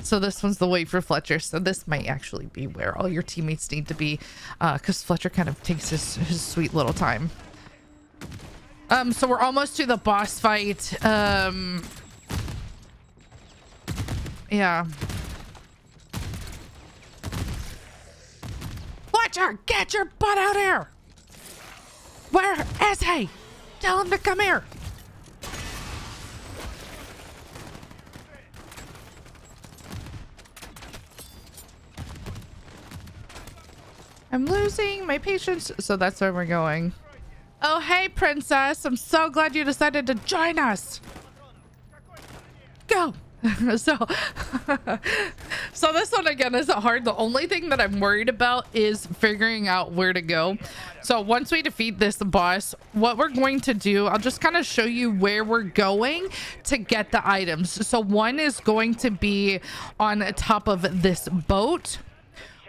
So this one's the wait for Fletcher. So this might actually be where all your teammates need to be, because Fletcher kind of takes his sweet little time. So we're almost to the boss fight. Yeah. Fletcher, get your butt out here! Where is he? Tell him to come here. I'm losing my patience, so that's where we're going. Oh, hey, princess. I'm so glad you decided to join us. Go. So this one again isn't hard. The only thing that I'm worried about is figuring out where to go. So once we defeat this boss, what we're going to do, I'll just kind of show you where we're going to get the items. So one is going to be on top of this boat.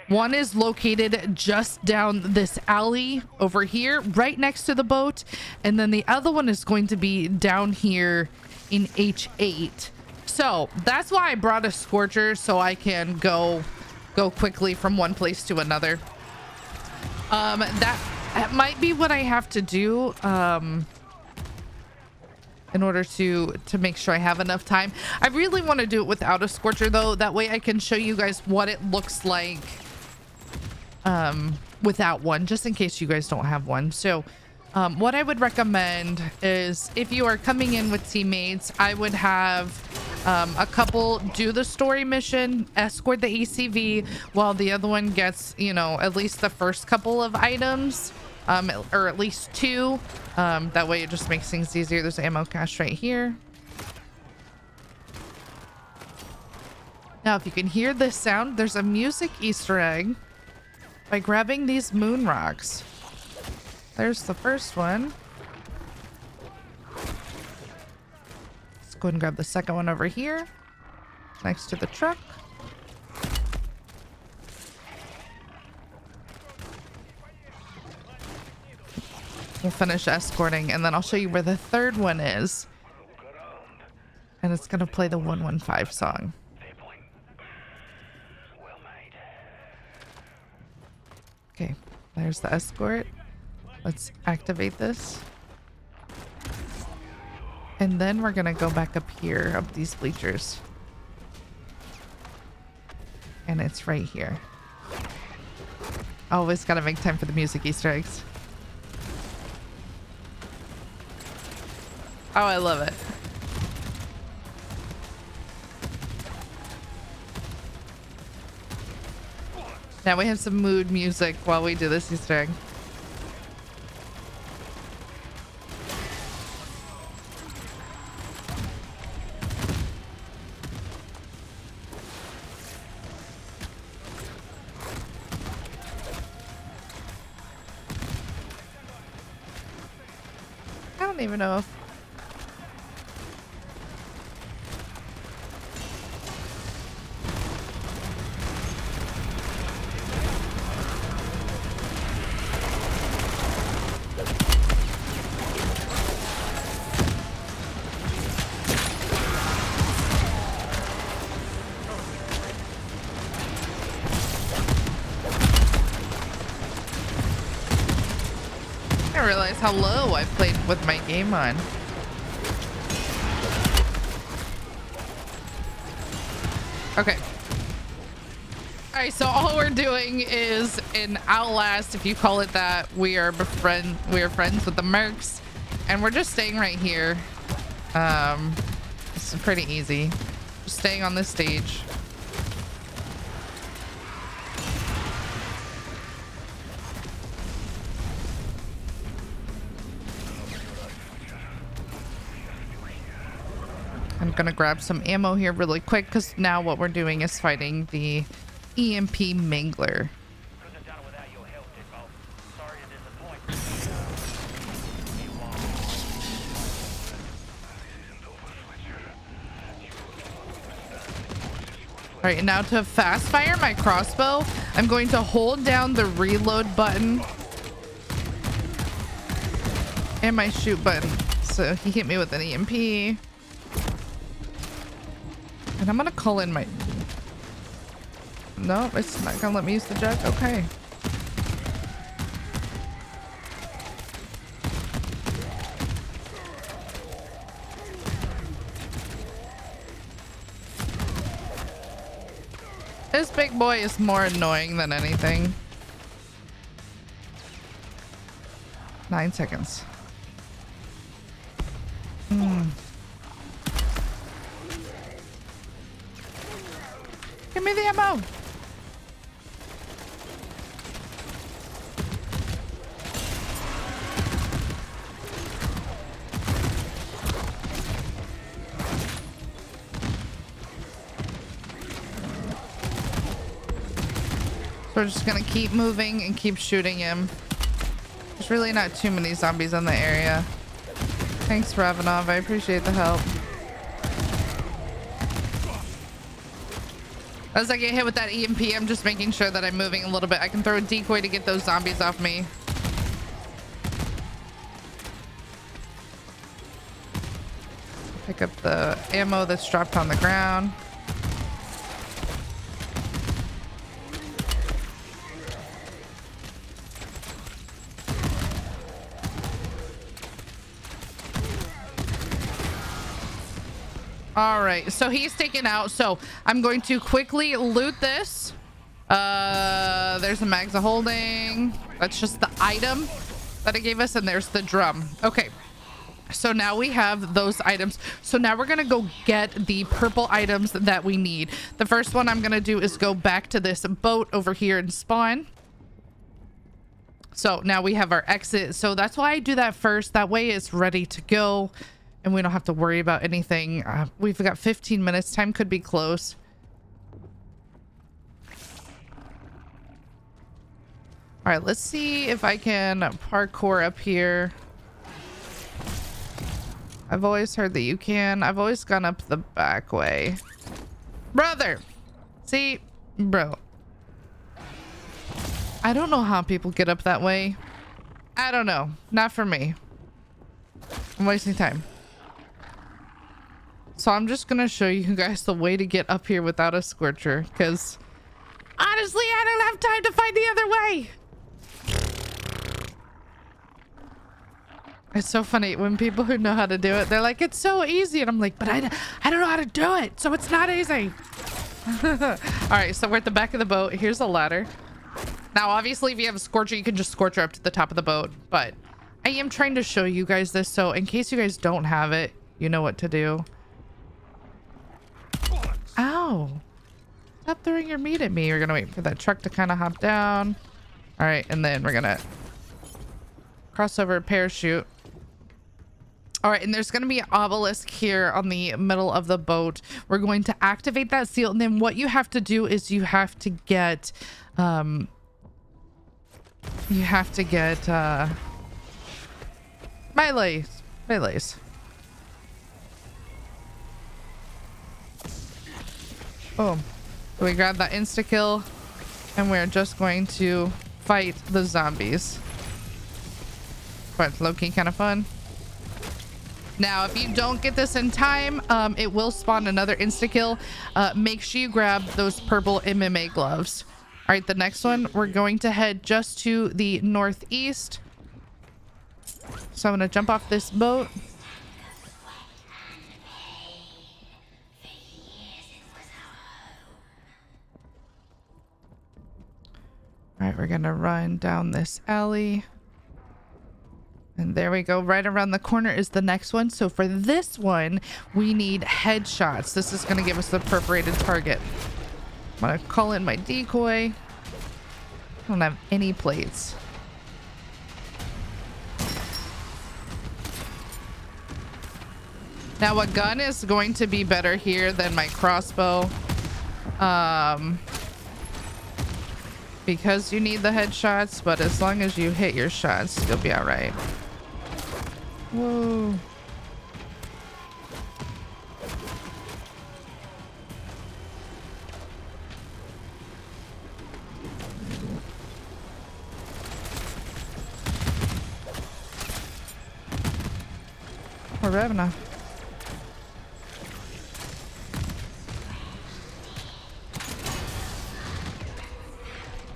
One is located just down this alley over here, right next to the boat. And then the other one is going to be down here in H8. So that's why I brought a Scorcher, so I can go quickly from one place to another. That might be what I have to do in order to make sure I have enough time. I really want to do it without a Scorcher though. That way I can show you guys what it looks like without one, just in case you guys don't have one. So what I would recommend is if you are coming in with teammates, I would have a couple do the story mission, escort the ACV, while the other one gets, you know, at least the first couple of items, or at least 2. That way it just makes things easier. There's ammo cache right here. Now, if you can hear this sound, there's a music Easter egg by grabbing these moon rocks. There's the first one. Let's go ahead and grab the second one over here, next to the truck. We'll finish escorting, and then I'll show you where the third one is. And it's gonna play the 115 song. Okay, there's the escort. Let's activate this. And then we're gonna go back up here, up these bleachers. And it's right here. Always gotta make time for the music Easter eggs. Oh, I love it. Now we have some mood music while we do this Easter egg. I don't even know if... I realize how low I played with my game on. Okay. All right, so all we're doing is in Outlast, if you call it that, we are friends with the mercs, and we're just staying right here. It's pretty easy. Just staying on this stage. I'm gonna grab some ammo here really quick because now what we're doing is fighting the EMP Mangler. All right, and now to fast fire my crossbow, I'm going to hold down the reload button and my shoot button. So he hit me with an EMP. And I'm gonna call in my... No, it's not gonna let me use the JAK. Okay. This big boy is more annoying than anything. 9 seconds. Give me the ammo. So we're just gonna keep moving and keep shooting him. There's really not too many zombies in the area. Thanks, Ravenov. I appreciate the help. As I get hit with that EMP, I'm just making sure that I'm moving a little bit. I can throw a decoy to get those zombies off me. Pick up the ammo that's dropped on the ground. All right, so he's taken out. So I'm going to quickly loot this. There's a mags of holding. That's just the item that it gave us. And there's the drum. Okay, so now we have those items. So now we're gonna go get the purple items that we need. The first one I'm gonna do is go back to this boat over here and spawn. So now we have our exit. So that's why I do that first. That way it's ready to go. And we don't have to worry about anything. We've got 15 minutes. Time could be close. All right, let's see if I can parkour up here. I've always heard that you can. I've always gone up the back way. Brother! See? Bro. I don't know how people get up that way. I don't know. Not for me. I'm wasting time. So I'm just gonna show you guys the way to get up here without a scorcher, because honestly I don't have time to find the other way. It's so funny when people who know how to do it, they're like, it's so easy, and I'm like, but I don't know how to do it, so it's not easy. All right, so we're at the back of the boat. Here's a ladder. Now obviously if you have a scorcher, you can just scorcher up to the top of the boat, but I am trying to show you guys this, so in case you guys don't have it, you know what to do. Ow. Stop throwing your meat at me. We're gonna wait for that truck to kind of hop down. All right, and then we're gonna cross over a parachute. All right, and there's gonna be an obelisk here on the middle of the boat. We're going to activate that seal, and then what you have to do is you have to get melees. Boom. So we grab that insta kill, and we're just going to fight the zombies. But low-key kind of fun. Now if you don't get this in time, it will spawn another insta kill. Make sure you grab those purple MMA gloves. All right, the next one, we're going to head just to the northeast. So I'm gonna jump off this boat. right, we're gonna run down this alley. And there we go. Right around the corner is the next one. So for this one, we need headshots. This is gonna give us the perforated target. I'm gonna call in my decoy. I don't have any plates. Now a gun is going to be better here than my crossbow. Because you need the headshots, but as long as you hit your shots, you'll be all right. Whoa. We're revving now.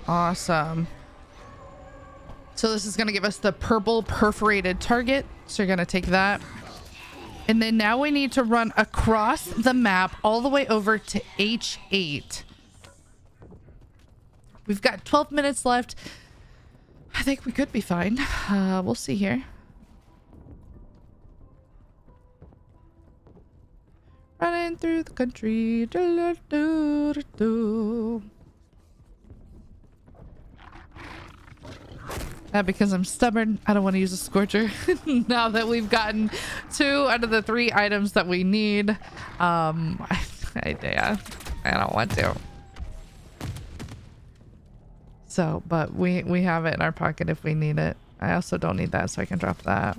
Awesome. So this is going to give us the purple perforated target. So you're going to take that. And then now we need to run across the map all the way over to H8. We've got 12 minutes left. I think we could be fine. We'll see here. Running through the country. Because I'm stubborn, I don't want to use a scorcher. Now that we've gotten 2 out of the 3 items that we need, yeah, I don't want to. So, but we have it in our pocket if we need it. I also don't need that, so I can drop that.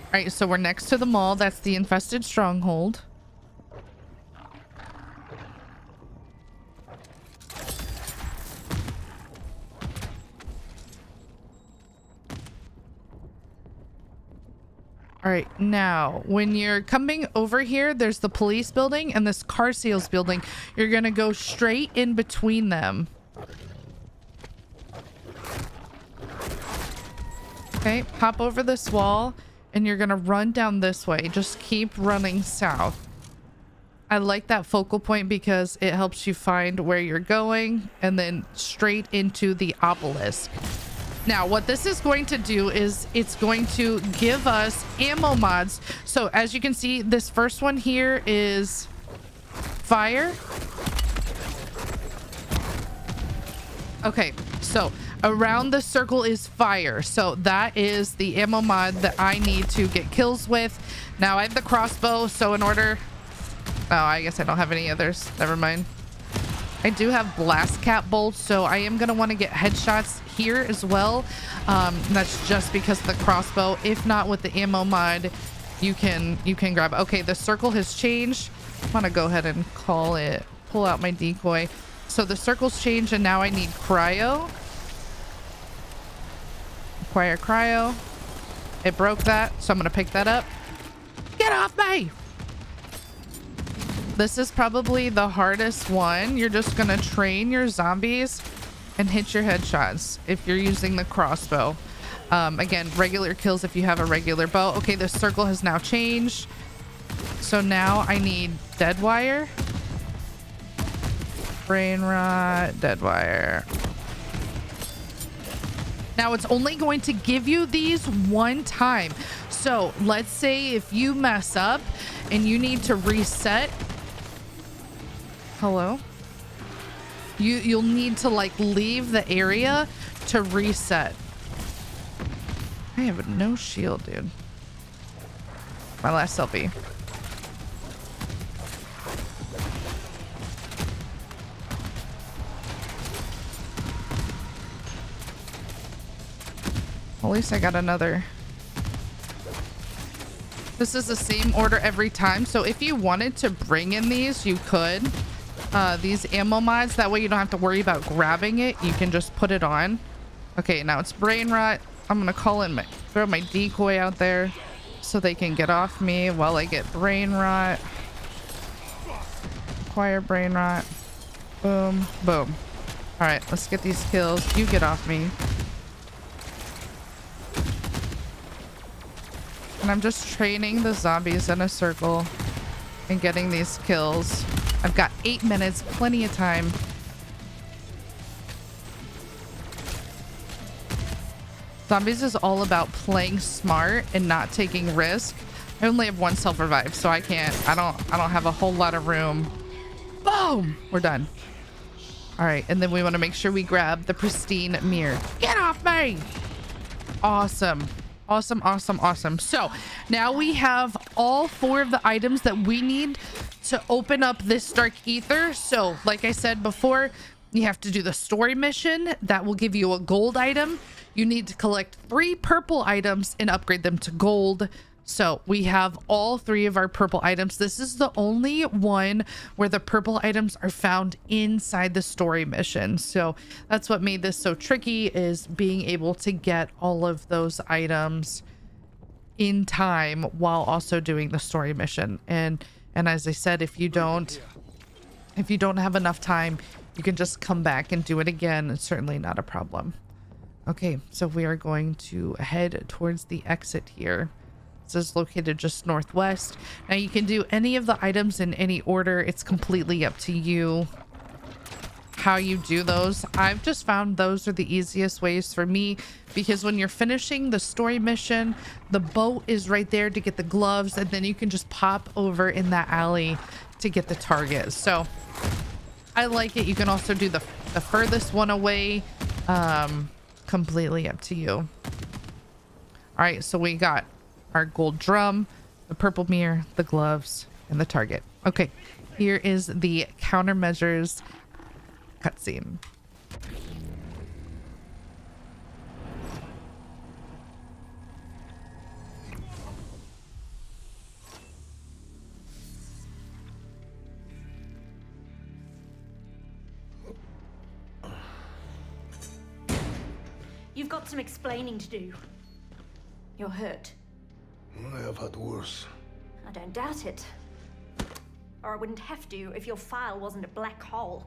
All right, so we're next to the mall. That's the infested stronghold. All right, now when you're coming over here, there's the police building and this car sales building. You're gonna go straight in between them. Okay, hop over this wall and you're gonna run down this way. Just keep running south. I like that focal point because it helps you find where you're going and then straight into the obelisk. Now, what this is going to do is it's going to give us ammo mods. So as you can see, this first one here is fire. Okay, so around the circle is fire. So that is the ammo mod that I need to get kills with. Now I have the crossbow, so in order... Oh, I guess I don't have any others. Never mind. I do have blast cap bolts, so I am going to want to get headshots here as well. That's just because of the crossbow. If not, with the ammo mod, you can grab. Okay, the circle has changed. I'm going to go ahead and pull out my decoy. So the circle's changed, and now I need cryo. Acquire cryo. It broke that, so I'm going to pick that up. Get off me! This is probably the hardest one. You're just gonna train your zombies and hit your headshots if you're using the crossbow. Again, regular kills if you have a regular bow. Okay, the circle has now changed. So now I need Deadwire. Brain rot, Deadwire. Now it's only going to give you these one time. So let's say if you mess up and you need to reset. Hello? You'll need to like leave the area to reset. I have no shield, dude. My last selfie. At least I got another. This is the same order every time. So if you wanted to bring in these, you could. These ammo mods, that way you don't have to worry about grabbing it. You can just put it on. Okay, now it's brain rot. I'm gonna throw my decoy out there so they can get off me while I get brain rot. Acquire brain rot. Boom, boom. All right, let's get these kills. You get off me. And I'm just training the zombies in a circle and getting these kills. I've got 8 minutes, plenty of time. Zombies is all about playing smart and not taking risk. I only have 1 self-revive, so I don't have a whole lot of room. Boom! We're done. All right, and then we want to make sure we grab the pristine mirror. Get off me! Awesome. Awesome, awesome, awesome. So now we have all 4 of the items that we need to open up this dark ether. So like I said before, you have to do the story mission. That will give you a gold item. You need to collect 3 purple items and upgrade them to gold. So we have all 3 of our purple items. This is the only one where the purple items are found inside the story mission. So that's what made this so tricky, is being able to get all of those items in time while also doing the story mission. And as I said, if you don't have enough time, you can just come back and do it again. It's certainly not a problem. Okay, so we are going to head towards the exit here. This is located just northwest. Now you can do any of the items in any order. It's completely up to you how you do those. I've just found those are the easiest ways for me, because when you're finishing the story mission, the boat is right there to get the gloves, and then you can just pop over in that alley to get the target. So I like it. You can also do the furthest one away. Completely up to you. All right, so we got our gold drum, the purple mirror, the gloves, and the target. Okay, here is the countermeasures cutscene. You've got some explaining to do. You're hurt. I have had worse. I don't doubt it. Or I wouldn't have to if your file wasn't a black hole.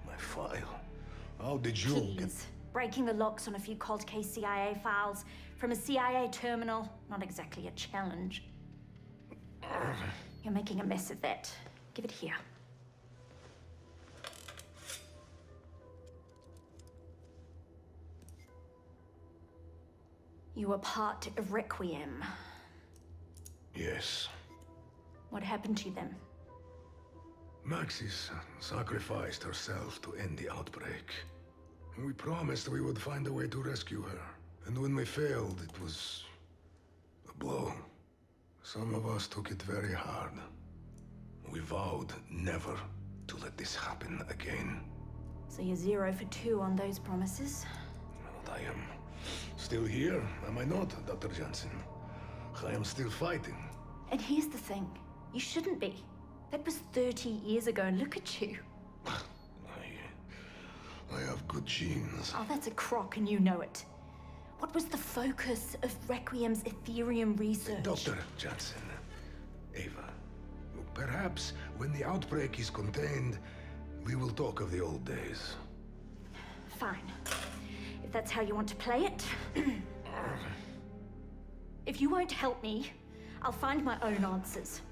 My file? How did you get... Keys. Breaking the locks on a few cold case CIA files from a CIA terminal. Not exactly a challenge. You're making a mess of that. Give it here. You were part of Requiem. Yes. What happened to them? Maxis sacrificed herself to end the outbreak. We promised we would find a way to rescue her. And when we failed, it was a blow. Some of us took it very hard. We vowed never to let this happen again. So you're 0 for 2 on those promises? But I am still here, am I not, Dr. Jansen? I am still fighting. And here's the thing. You shouldn't be. That was 30 years ago, and look at you. I have good genes. Oh, that's a crock, and you know it. What was the focus of Requiem's Ethereum research? Dr. Jansen, Ava, perhaps when the outbreak is contained, we will talk of the old days. Fine. If that's how you want to play it. If you won't help me, I'll find my own answers.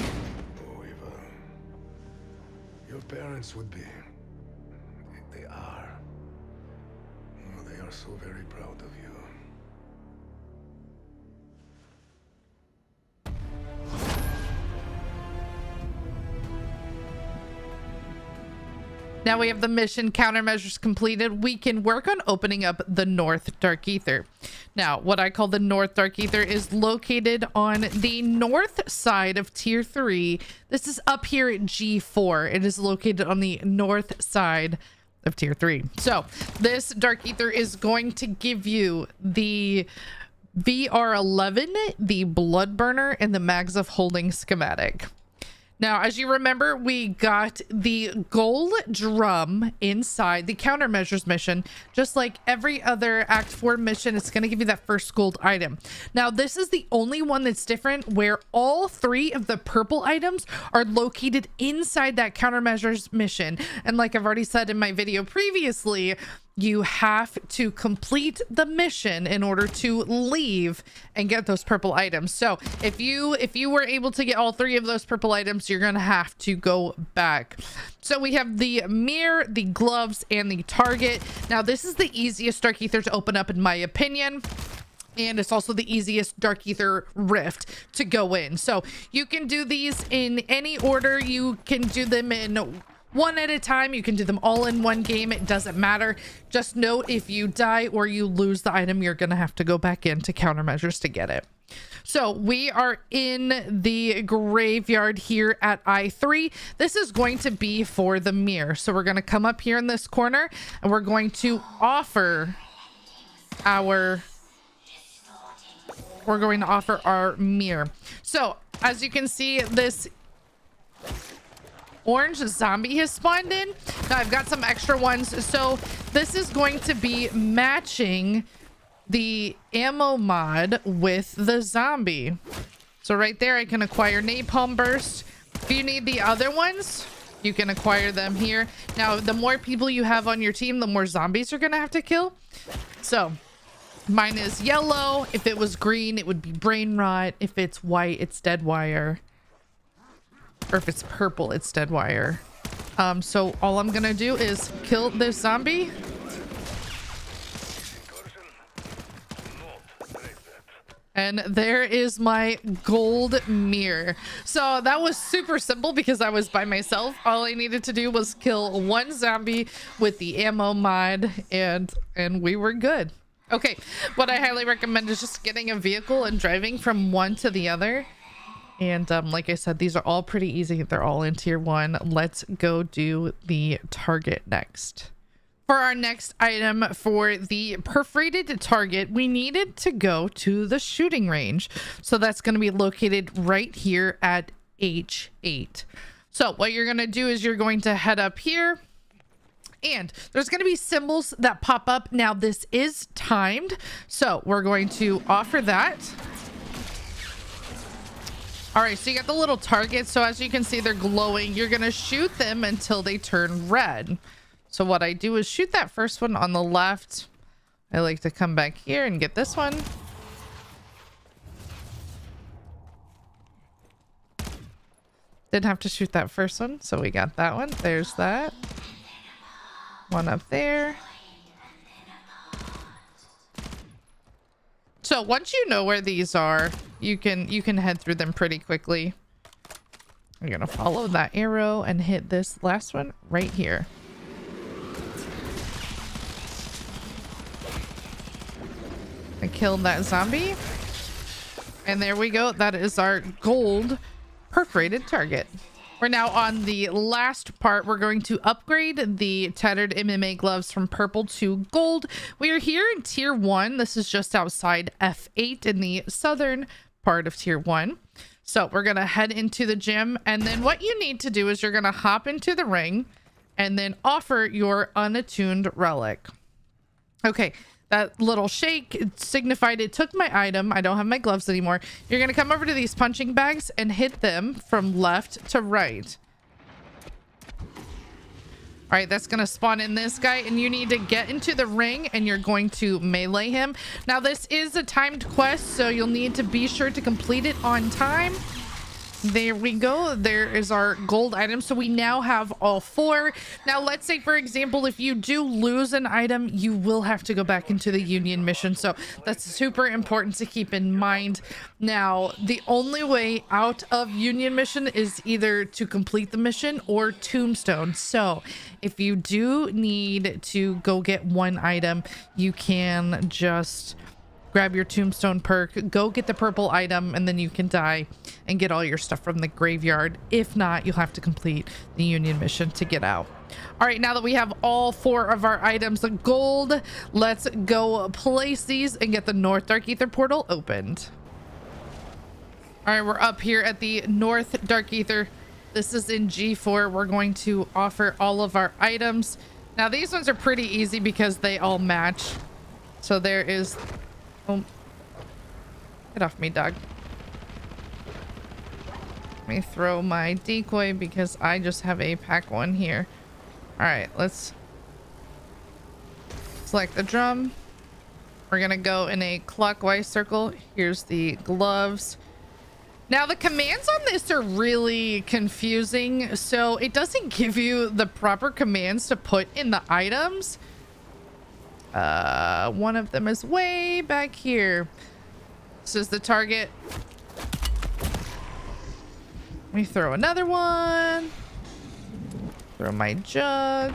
Oh, Eva. Your parents would be... They are. Oh, they are so very proud of you. Now we have the mission countermeasures completed. We can work on opening up the North Dark Ether. Now, what I call the North Dark Ether is located on the north side of Tier 3. This is up here at G4. It is located on the north side of Tier 3. So this Dark Ether is going to give you the VR11, the Blood Burner, and the Mags of Holding schematic. Now, as you remember, we got the gold drum inside the countermeasures mission. Just like every other Act 4 mission, it's going to give you that first gold item. Now, this is the only one that's different, where all 3 of the purple items are located inside that countermeasures mission. And like I've already said in my video previously, you have to complete the mission in order to leave and get those purple items. So if you were able to get all 3 of those purple items, you're gonna have to go back. So we have the mirror, the gloves, and the target. Now this is the easiest Dark Aether to open up in my opinion, and it's also the easiest Dark Aether rift to go in. So you can do these in any order. You can do them in one at a time. You can do them all in one game. It doesn't matter. Just note, if you die or you lose the item, you're gonna have to go back into countermeasures to get it. So we are in the graveyard here at I3. This is going to be for the mirror. So we're going to come up here in this corner and we're going to offer our mirror. So as you can see, this orange zombie has spawned in. Now I've got some extra ones. So this is going to be matching the ammo mod with the zombie. So right there I can acquire napalm burst. If you need the other ones, you can acquire them here. Now the more people you have on your team, the more zombies you're gonna have to kill. So mine is yellow. If it was green, it would be brain rot. If it's white, it's Deadwire. Or if it's purple, it's Deadwire. So all I'm gonna do is kill this zombie. And there is my gold mirror. So that was super simple because I was by myself. All I needed to do was kill one zombie with the ammo mod, and we were good. Okay, what I highly recommend is just getting a vehicle and driving from one to the other. And like I said, these are all pretty easy. They're all in tier 1. Let's go do the target next. For our next item for the perforated target, we needed to go to the shooting range. So that's going to be located right here at H8. So what you're going to do is you're going to head up here, and there's going to be symbols that pop up. Now this is timed, so we're going to offer that. All right, so you got the little targets. So as you can see, they're glowing. You're going to shoot them until they turn red. So what I do is shoot that first one on the left. I like to come back here and get this one. Didn't have to shoot that first one, so we got that one. There's that. One up there. So once you know where these are, you can head through them pretty quickly. You're gonna follow that arrow and hit this last one right here. I killed that zombie. And there we go. That is our gold perforated target. We're now on the last part. We're going to upgrade the tattered MMA gloves from purple to gold. We are here in tier 1. This is just outside F8 in the southern part of tier 1. So we're going to head into the gym. And then what you need to do is you're going to hop into the ring and then offer your unattuned relic. Okay. That little shake signified it took my item. I don't have my gloves anymore. You're going to come over to these punching bags and hit them from left to right. All right, that's going to spawn in this guy, and you need to get into the ring and you're going to melee him. Now, this is a timed quest, so you'll need to be sure to complete it on time. There we go. There is our gold item. So we now have all 4. Now, let's say, for example, if you do lose an item, you will have to go back into the union mission. So that's super important to keep in mind. Now, the only way out of union mission is either to complete the mission or tombstone. So if you do need to go get one item, you can just grab your tombstone perk, go get the purple item, and then you can die and get all your stuff from the graveyard. If not, you'll have to complete the union mission to get out. All right, now that we have all 4 of our items of gold, let's go place these and get the North Dark Aether portal opened. All right, we're up here at the North Dark Aether. This is in G4. We're going to offer all of our items. Now, these ones are pretty easy because they all match. So there is... Oh, get off me, dog. Let me throw my decoy because I just have a pack one here. All right, let's select the drum. We're gonna go in a clockwise circle. Here's the gloves. Now the commands on this are really confusing, so it doesn't give you the proper commands to put in the items. One of them is way back here. This is the target. Let me throw another one. Throw my jug.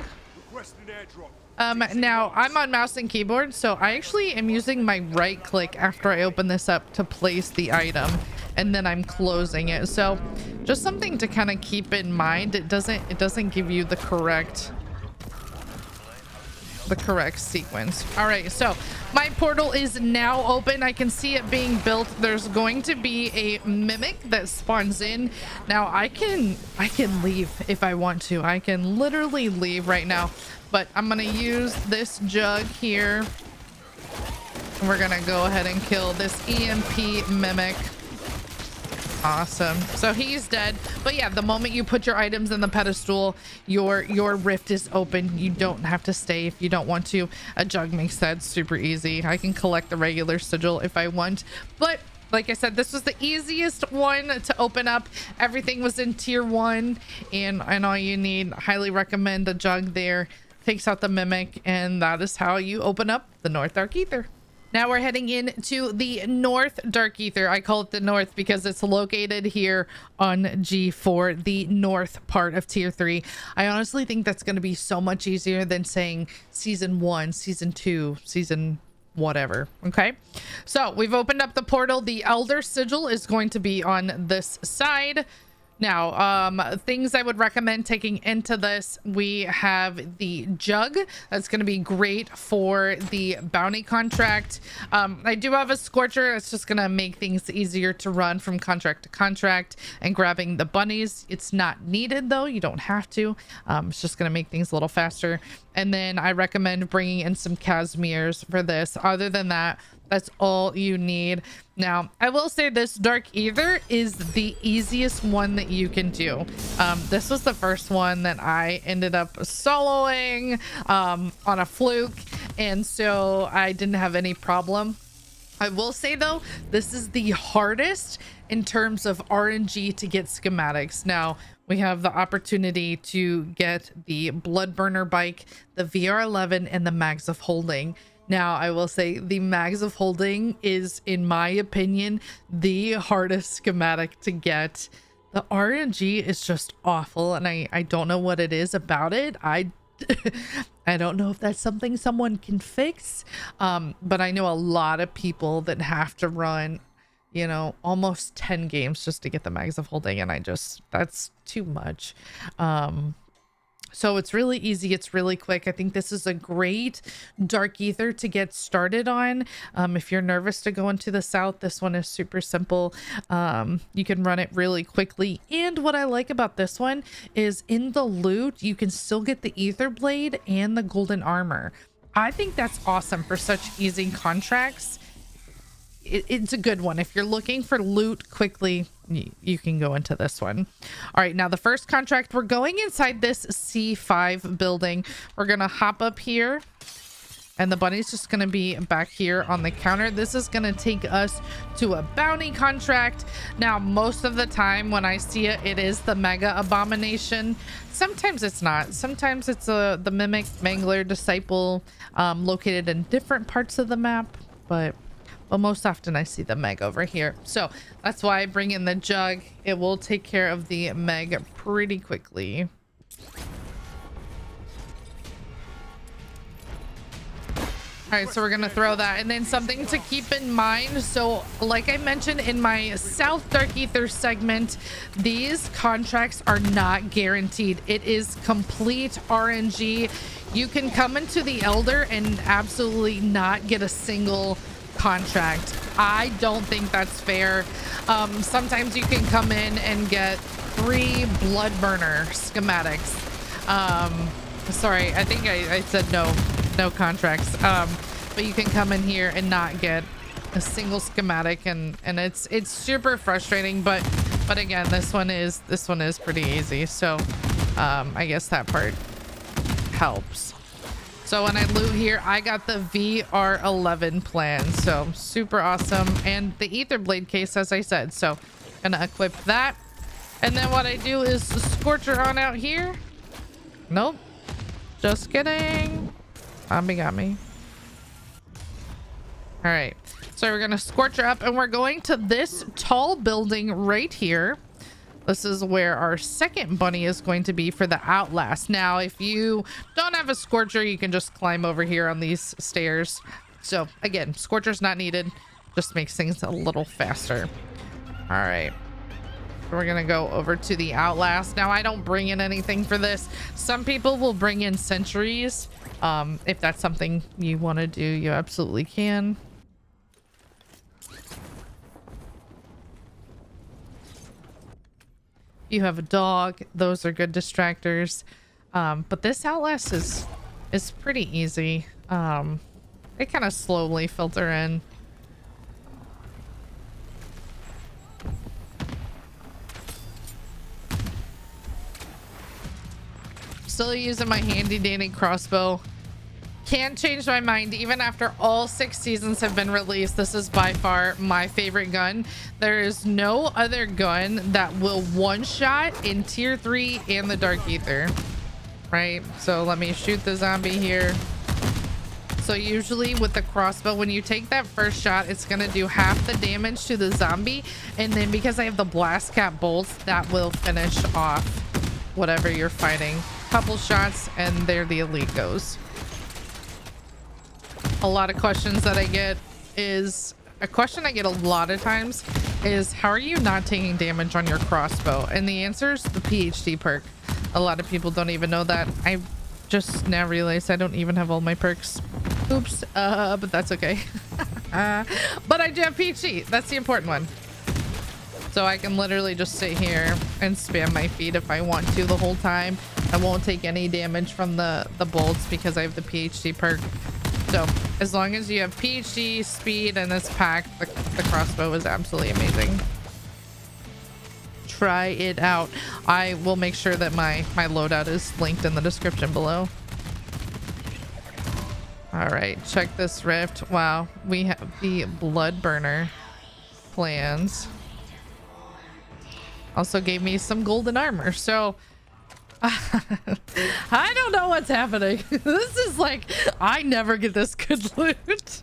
Now I'm on mouse and keyboard, so I actually am using my right click after I open this up to place the item, and then I'm closing it. So just something to kind of keep in mind. It doesn't give you the correct sequence. All right, so my portal is now open. I can see it being built. There's going to be a mimic that spawns in. Now I can leave if I want to. I can literally leave right now, but I'm gonna use this jug here, and we're gonna go ahead and kill this EMP mimic. Awesome. So he's dead. But yeah, the moment you put your items in the pedestal, your rift is open. You don't have to stay if you don't want to. A jug makes that super easy. I can collect the regular sigil if I want, but like I said, this was the easiest one to open up. Everything was in tier 1, and all you need, highly recommend the jug there. Takes out the mimic, and that is how you open up the North Dark Aether. Now we're heading into the North Dark Aether. I call it the North because it's located here on G4, the north part of tier 3. I honestly think that's going to be so much easier than saying season 1, season 2, season whatever. Okay, so we've opened up the portal. The Elder Sigil is going to be on this side. Now, things I would recommend taking into this, we have the jug. That's going to be great for the bounty contract. I do have a scorcher. It's just going to make things easier to run from contract to contract and grabbing the bunnies. It's not needed though. You don't have to. It's just going to make things a little faster. And then I recommend bringing in some Casmiers for this. Other than that, that's all you need. Now, I will say this Dark Aether is the easiest one that you can do. This was the first one that I ended up soloing on a fluke, and so I didn't have any problem. I will say though, this is the hardest in terms of RNG to get schematics. Now, we have the opportunity to get the Bloodburner bike, the VR11, and the Mags of Holding. Now, I will say the Mags of Holding is, in my opinion, the hardest schematic to get. The RNG is just awful, and I don't know what it is about it. I don't know if that's something someone can fix, but I know a lot of people that have to run, you know, almost 10 games just to get the Mags of Holding, and that's too much. So it's really easy. It's really quick. I think this is a great Dark Aether to get started on. If you're nervous to go into the south, this one is super simple. You can run it really quickly. And what I like about this one is in the loot, you can still get the Aether Blade and the golden armor. I think that's awesome for such easy contracts. It's a good one. If you're looking for loot quickly, you can go into this one. All right, now the first contract, we're going inside this C5 building. We're gonna hop up here, and the bunny's just gonna be back here on the counter. This is gonna take us to a bounty contract. Now, most of the time when I see it, it is the Mega Abomination. Sometimes it's not. Sometimes it's the Mimic Mangler Disciple, located in different parts of the map, but most often I see the Meg over here. So that's why I bring in the jug. It will take care of the Meg pretty quickly. All right, so we're gonna throw that. And then something to keep in mind. So like I mentioned in my South Dark Aether segment, these contracts are not guaranteed. It is complete RNG. You can come into the Elder and absolutely not get a single contract. I don't think that's fair. Sometimes you can come in and get 3 Bloodburner schematics. Sorry, I think I said no contracts. But you can come in here and not get a single schematic, and it's super frustrating. But again, this one is pretty easy. So I guess that part helps. So when I loot here, I got the VR11 plan. So super awesome. And the Aether blade case, as I said. So gonna equip that. And then what I do is Scorcher on out here. Nope. Just kidding. Zombie got me. All right. So we're going to Scorcher up and we're going to this tall building right here. This is where our second bunny is going to be for the Outlast. Now, if you don't have a Scorcher, you can just climb over here on these stairs. So again, Scorcher's not needed. Just makes things a little faster. All right. We're gonna go over to the Outlast. Now, I don't bring in anything for this. Some people will bring in sentries. If that's something you want to do, you absolutely can. You have a dog, those are good distractors. But this Outlast is pretty easy. They kind of slowly filter in. Still using my handy dandy crossbow. Can't change my mind even after all 6 seasons have been released. This is by far my favorite gun. There is no other gun that will one-shot in tier 3 and the Dark Aether, right? So let me shoot the zombie here. So usually with the crossbow, when you take that first shot, it's gonna do half the damage to the zombie, and then because I have the blast cap bolts, that will finish off whatever you're fighting. Couple shots and there the elite goes. A lot of questions that I get is a question I get a lot of times is, how are you not taking damage on your crossbow? And the answer is the PhD perk. A lot of people don't even know that. I just now realized I don't even have all my perks. Oops. But that's okay. But I do have PhD. That's the important one. So I can literally just sit here and spam my feet if I want to the whole time. I won't take any damage from the bolts because I have the PhD perk. So as long as you have PhD, speed, and this pack, the crossbow is absolutely amazing. Try it out. I will make sure that my loadout is linked in the description below. All right, check this rift. Wow, we have the blood burner plans. Also gave me some golden armor, so I don't know what's happening. This is like, I never get this good loot.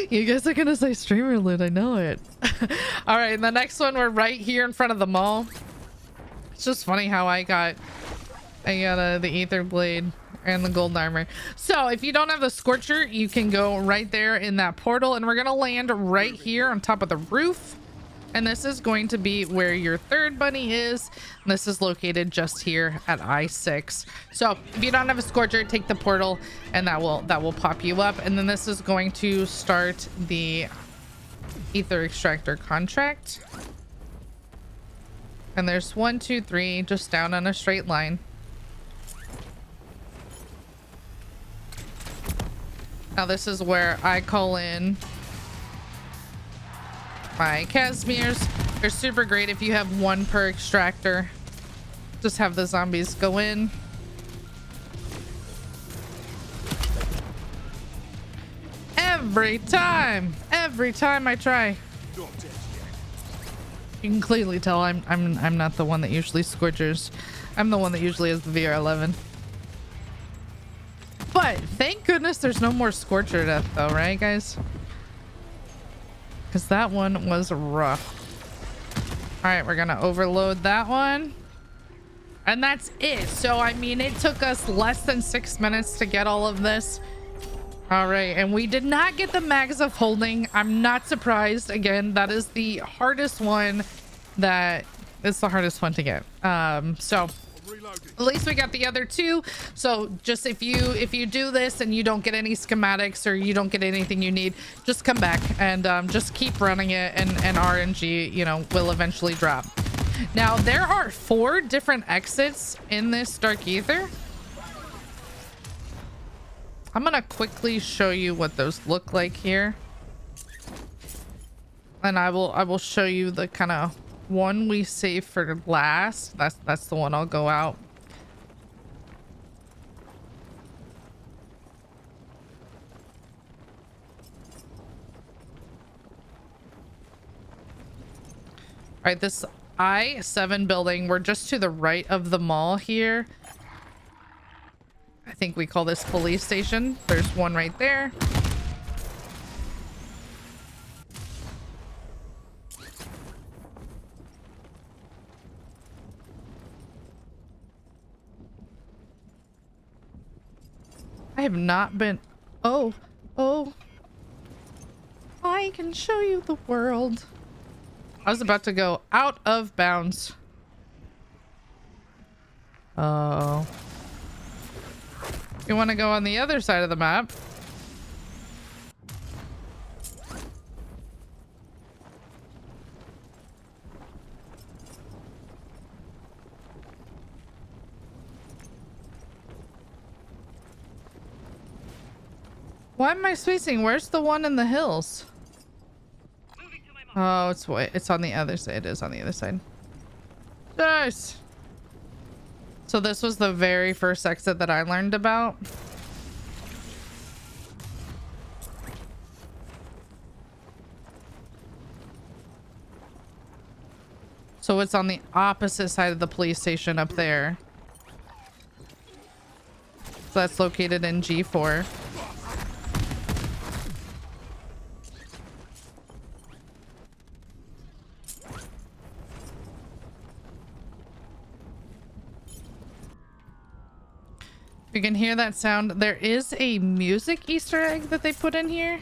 You guys are gonna say streamer loot, I know it. All right, and the next one, we're right here in front of the mall. It's just funny how I got the Aether blade and the gold armor. So if you don't have the Scorcher, you can go right there in that portal, and we're gonna land right here on top of the roof. And this is going to be where your third bunny is. And this is located just here at I-6. So if you don't have a Scorcher, take the portal and that will pop you up. And then this is going to start the Aether extractor contract. And there's 1, 2, 3 just down on a straight line. Now this is where I call in my Casmeers. They're super great if you have 1 per extractor. Just have the zombies go in. Every time I try. You can clearly tell I'm not the one that usually scorchers. I'm the one that usually has the VR11. But thank goodness there's no more Scorcher death though, right guys? Because that one was rough. All right, we're gonna overload that one. And that's it. So, I mean, it took us less than 6 minutes to get all of this. All right, and we did not get the Mags of Holding. I'm not surprised. Again, that is the hardest one it's the hardest one to get. So at least we got the other 2. So just if you do this and you don't get any schematics or you don't get anything you need, just come back and just keep running it, and RNG, you know, will eventually drop. Now there are 4 different exits in this Dark Aether. I'm gonna quickly show you what those look like here, and I will show you the kind of one we save for last. That's the one I'll go out. right, this I-7 building, we're just to the right of the mall here. I think we call this police station. There's one right there. I have not been... Oh, I can show you the world. I was about to go out of bounds. Oh. You want to go on the other side of the map? Why am I spacing? Where's the one in the hills? Oh, it's on the other side. It is on the other side. Nice. So this was the very first exit that I learned about. So it's on the opposite side of the police station up there. So that's located in G4. You can hear that sound. There is a music Easter egg that they put in here.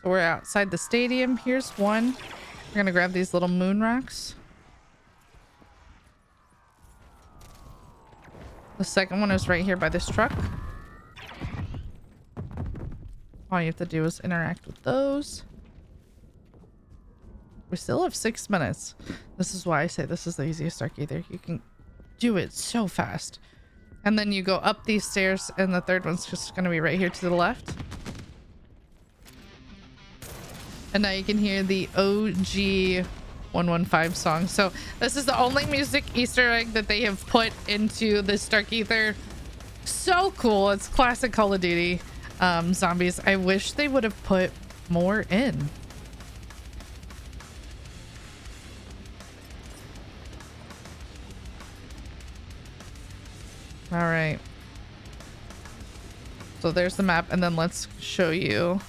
So we're outside the stadium. Here's one. We're gonna grab these little moon rocks. The second one is right here by this truck. All you have to do is interact with those. We still have 6 minutes. This is why I say this is the easiest Dark Aether. You can do it so fast. And then you go up these stairs, and the third one's just going to be right here to the left. And now you can hear the OG 115 song. So this is the only music Easter egg that they have put into this Dark Aether. So cool. It's classic Call of Duty zombies. I wish they would have put more in. All right. So there's the map, and then let's show you.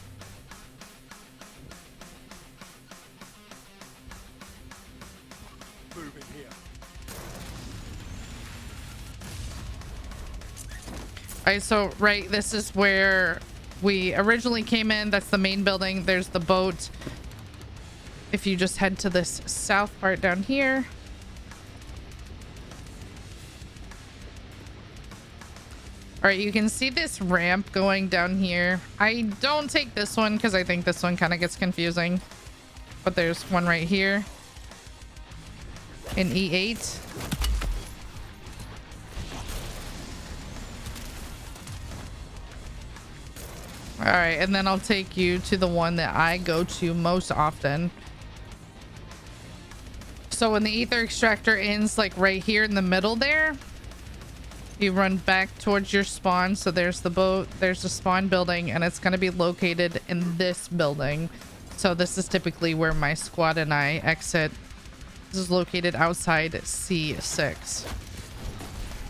Moving here. All right, so this is where we originally came in. That's the main building. There's the boat. If you just head to this south part down here. All right, you can see this ramp going down here. I don't take this one because I think this one kind of gets confusing. But there's one right here in E8. All right, and then I'll take you to the one that I go to most often. So when the Aether extractor ends like right here in the middle there, you run back towards your spawn. So there's the boat, there's the spawn building, and it's going to be located in this building. So this is typically where my squad and I exit. This is located outside C6.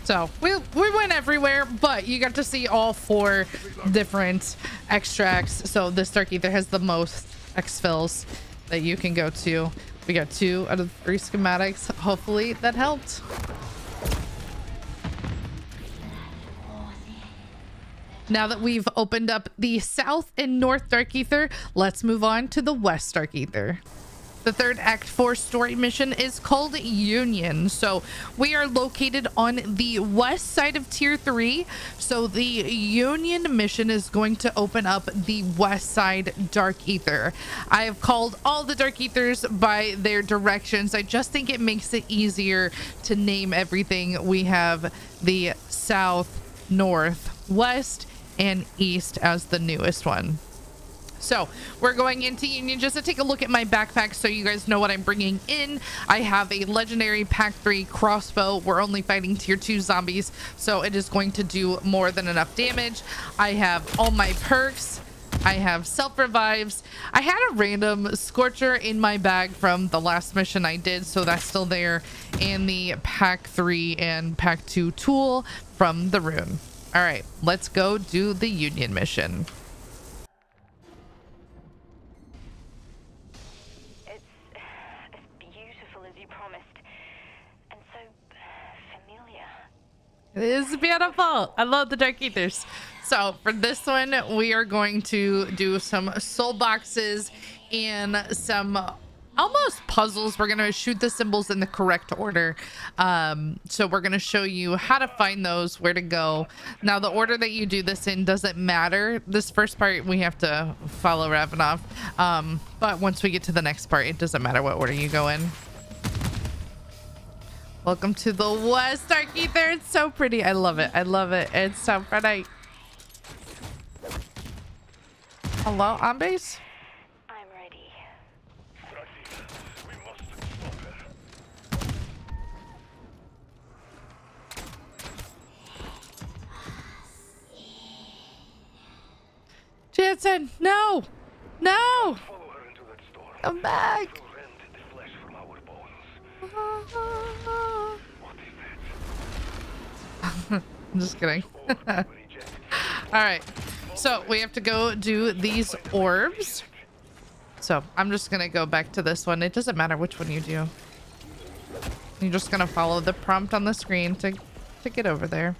So we went everywhere, but you got to see all 4 different extracts. So this Dark Aether has the most exfils that you can go to. We got 2 out of 3 schematics. Hopefully that helped. Now that we've opened up the South and North Dark Aether, let's move on to the West Dark Aether. The third Act 4 story mission is called Union. So we are located on the west side of Tier 3. So the Union mission is going to open up the west side Dark Aether. I have called all the Dark Aethers by their directions. I just think it makes it easier to name everything. We have the South, North, West, and East as the newest one. So we're going into Union just to take a look at my backpack so you guys know what I'm bringing in. I have a legendary Pack 3 crossbow. We're only fighting Tier 2 zombies, so it is going to do more than enough damage. I have all my perks. I have self revives. I had a random scorcher in my bag from the last mission I did, so that's still there, and the pack 3 and pack 2 tool from the rune. All right, let's go do the Union mission. It's as beautiful as you promised, and so familiar. It is beautiful. I love the Dark Aethers. So for this one, we are going to do some soul boxes and some almost puzzles. We're going to shoot the symbols in the correct order. So we're going to show you how to find those, where to go. Now, the order that you do this in doesn't matter. This first part, we have to follow Ravenov. But once we get to the next part, it doesn't matter what order you go in. Welcome to the West, Dark Aether. It's so pretty. I love it. I love it. It's so pretty. Hello, on base? I'm ready. We must stop her. Jansen, no! No! Follow her into that storm. Come back! It will rend the flesh from our bones. I'm What if just kidding. it's reject? All right, so we have to go do these orbs. So I'm just gonna go back to this one. It doesn't matter which one you do. You're just gonna follow the prompt on the screen to get over there.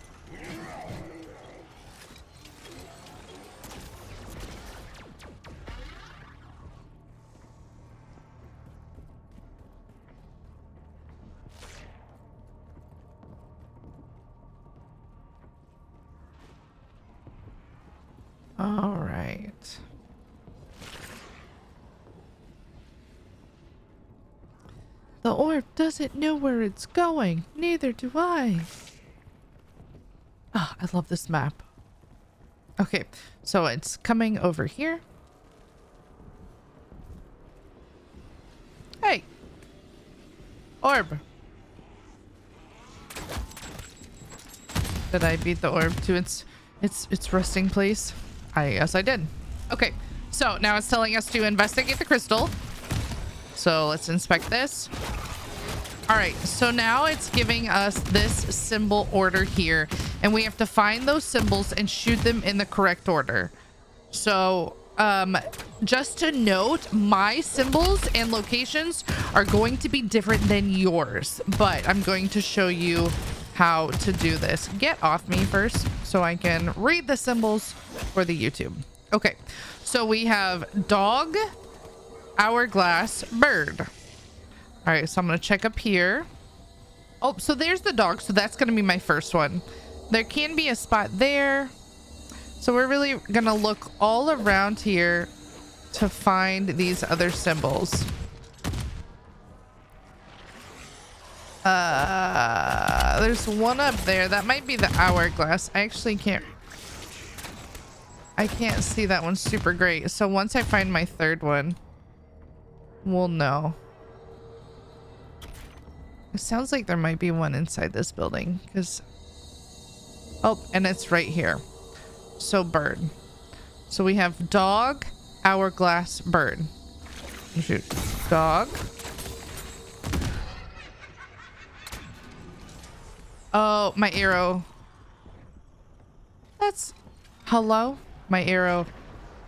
All right. The orb doesn't know where it's going. Neither do I. Ah, I love this map. Okay, so it's coming over here. Hey. Orb. Did I beat the orb to its resting place? Yes, I did. Okay, so now it's telling us to investigate the crystal. So let's inspect this. All right, so now it's giving us this symbol order here, and we have to find those symbols and shoot them in the correct order. So just to note, my symbols and locations are going to be different than yours, but I'm going to show you how to do this. Get off me first so I can read the symbols for the YouTube. Okay, so we have dog, hourglass, bird. All right, so I'm gonna check up here. Oh, so there's the dog, so that's gonna be my first one. There can be a spot there, so we're really gonna look all around here to find these other symbols. There's one up there. That might be the hourglass. I actually can't see that one super great. So once I find my third one, we'll know. It sounds like there might be one inside this building because, oh, and it's right here. So bird. So we have dog, hourglass, bird. Shoot. Dog. Oh, my arrow. That's... Hello? My arrow.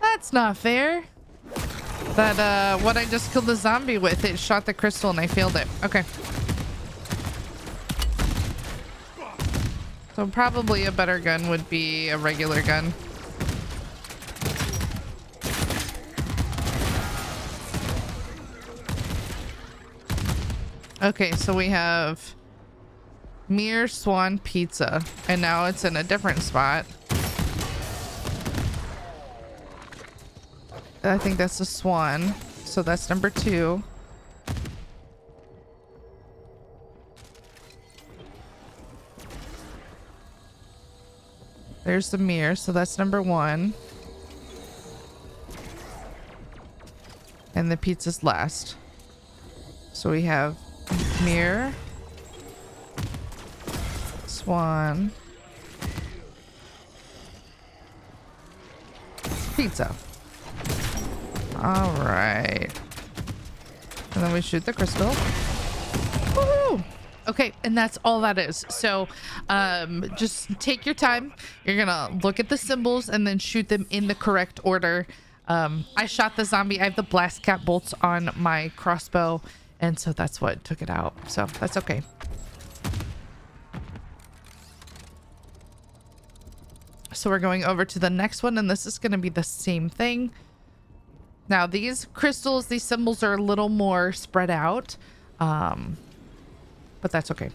That's not fair. That, what I just killed the zombie with, it shot the crystal and I failed it. Okay. So probably a better gun would be a regular gun. Okay, so we have Mere Swan Pizza, and now it's in a different spot. I think that's a swan, so that's number 2. There's the mirror, so that's number 1. And the pizza's last. So we have mirror, swan, pizza. All right. And then we shoot the crystal. Woohoo! Okay, and that's all that is. So just take your time. You're gonna look at the symbols and then shoot them in the correct order. I shot the zombie. I have the blast cap bolts on my crossbow, and so that's what took it out. So that's okay. So we're going over to the next one, and this is going to be the same thing. Now these crystals, these symbols are a little more spread out, but that's okay.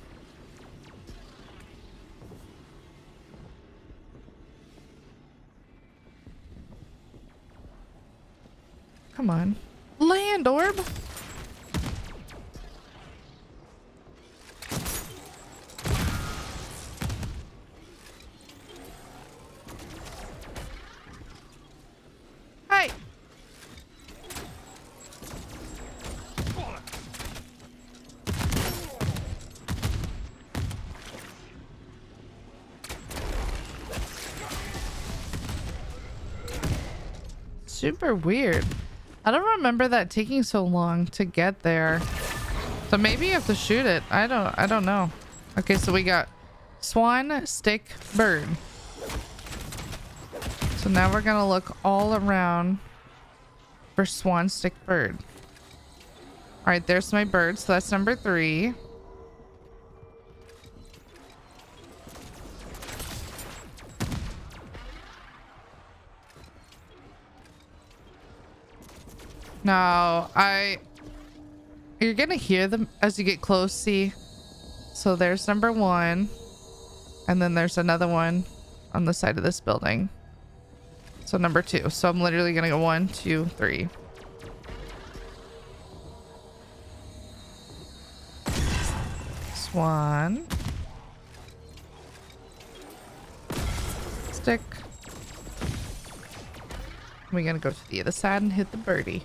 Come on. Land orb. Hey. Super weird. I don't remember that taking so long to get there. So maybe you have to shoot it. I don't know. Okay, so we got swan, stick, bird. So now we're gonna look all around for swan, stick, bird. All right, there's my bird. So that's number 3. Now, you're gonna hear them as you get close, see? So there's number 1, and then there's another one on the side of this building. So number 2. So I'm literally gonna go 1, 2, 3. Swan. Stick. We're gonna go to the other side and hit the birdie.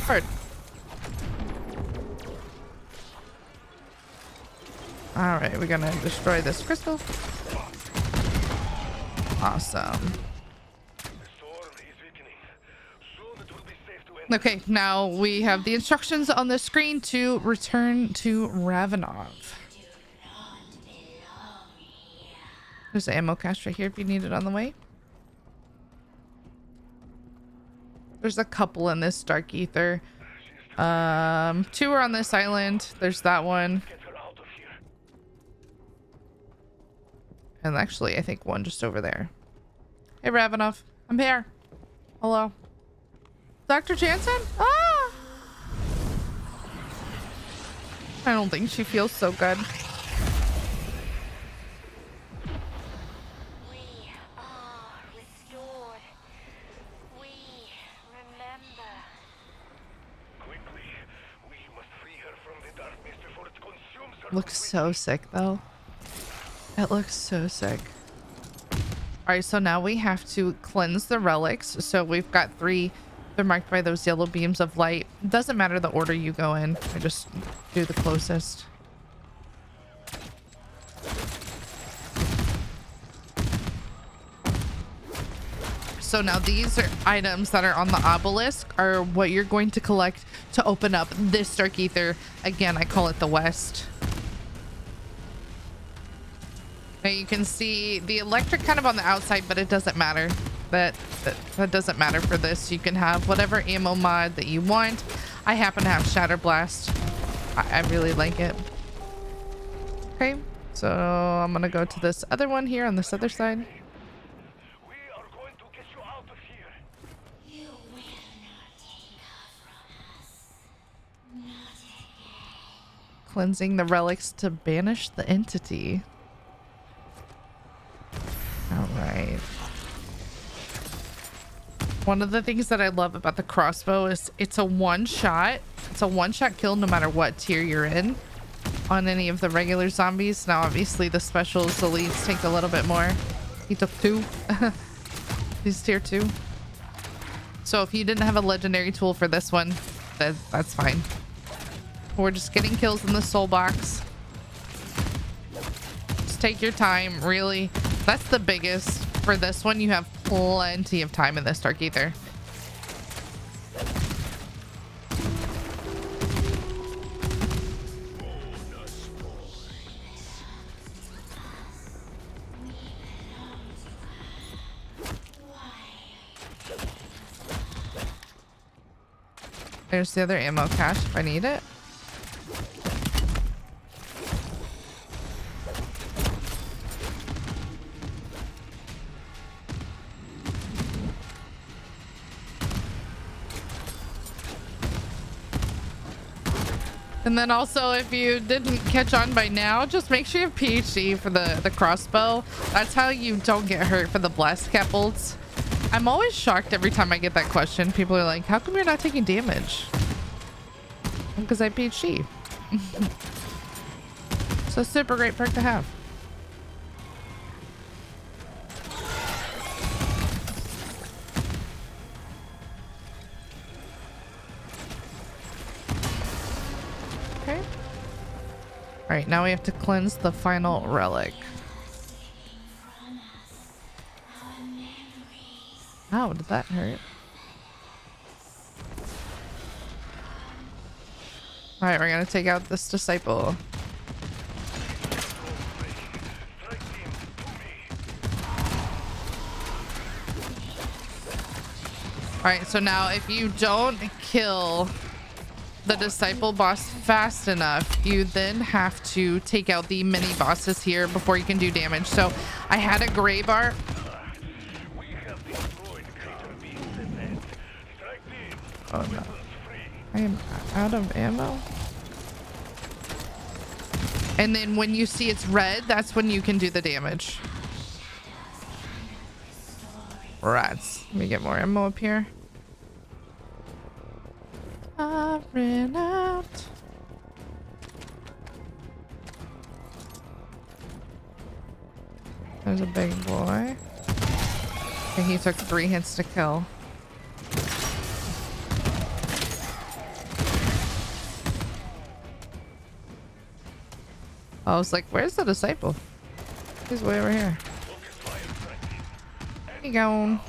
Bird. All right, we're gonna destroy this crystal. Awesome. Okay, now we have the instructions on the screen to return to Ravenov. There's an ammo cache right here if you need it on the way. There's a couple in this dark ether. 2 are on this island. There's that one. And actually, I think 1 just over there. Hey, Ravenov. I'm here. Hello. Dr. Jansen? Ah! I don't think she feels so good. Looks so sick though. It looks so sick. All right, so now we have to cleanse the relics. So we've got 3. They're marked by those yellow beams of light. Doesn't matter the order you go in. I just do the closest. So now these are items that are on the obelisk are what you're going to collect to open up this dark ether. Again, I call it the West. Now you can see the electric kind of on the outside, but it doesn't matter. That doesn't matter for this. You can have whatever ammo mod that you want. I happen to have Shatter Blast. I really like it. Okay, so I'm gonna go to this other one here on this other side. Cleansing the relics to banish the entity. All right. One of the things that I love about the crossbow is it's a one-shot. It's a one-shot kill no matter what tier you're in on any of the regular zombies. Now, obviously, the specials, the elites take a little bit more. He took 2. He's tier 2. So if you didn't have a legendary tool for this one, that's fine. We're just getting kills in the soul box. Just take your time, really. That's the biggest. For this one, you have plenty of time in this Dark Aether. There's the other ammo cache if I need it. And then also, if you didn't catch on by now, just make sure you have PhD for the crossbow. That's how you don't get hurt for the blast cap bolts. I'm always shocked every time I get that question. People are like, how come you're not taking damage? Because I PhD. It's a super great perk to have. Okay. All right, now we have to cleanse the final relic. Ow, did that hurt? All right, we're gonna take out this disciple. All right, so now if you don't kill the disciple boss fast enough, you then have to take out the mini bosses here before you can do damage. So I had a gray bar. Oh no. I am out of ammo. And then when you see it's red, that's when you can do the damage. Rats. Let me get more ammo up here. I ran out. There's a big boy. Okay, he took 3 hits to kill. I was like, where's the disciple? He's way over here. There you go.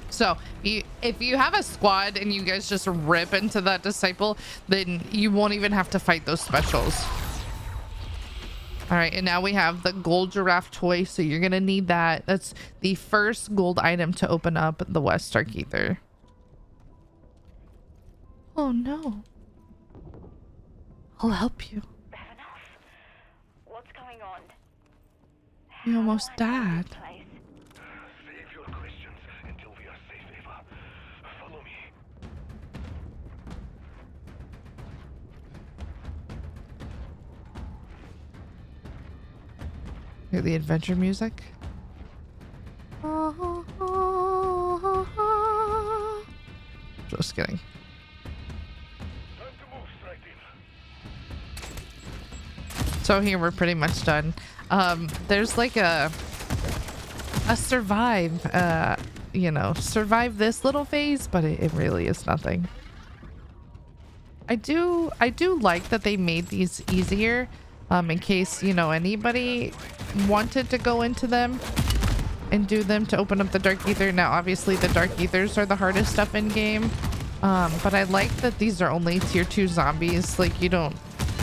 So if you have a squad and you guys just rip into that disciple, then you won't even have to fight those specials. All right, and now we have the gold giraffe toy, so you're gonna need that. That's the first gold item to open up the West Dark Aether. Oh no. I'll help you. Fair enough. What's going on? You almost died. Save your questions until we are safe, Eva. Follow me. Hear the adventure music? Just kidding. So here we're pretty much done. There's like a survive, you know, survive this little phase, but it really is nothing. I do like that they made these easier, in case, you know, anybody wanted to go into them and do them to open up the Dark Aether. Now, obviously the Dark Aethers are the hardest stuff in game. But I like that these are only tier 2 zombies. Like you don't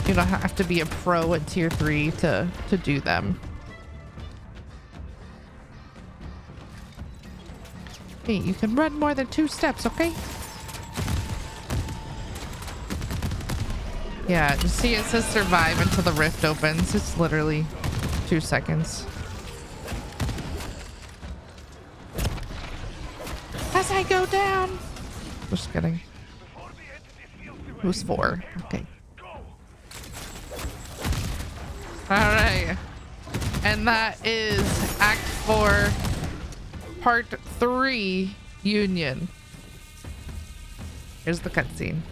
have to be a pro at tier 3 to do them. Hey, you can run more than 2 steps, okay? Yeah, see it says survive until the rift opens. It's literally 2 seconds. As I go down. Just kidding. It was 4. Okay. All right, and that is Act 4, Part 3, Union. Here's the cutscene.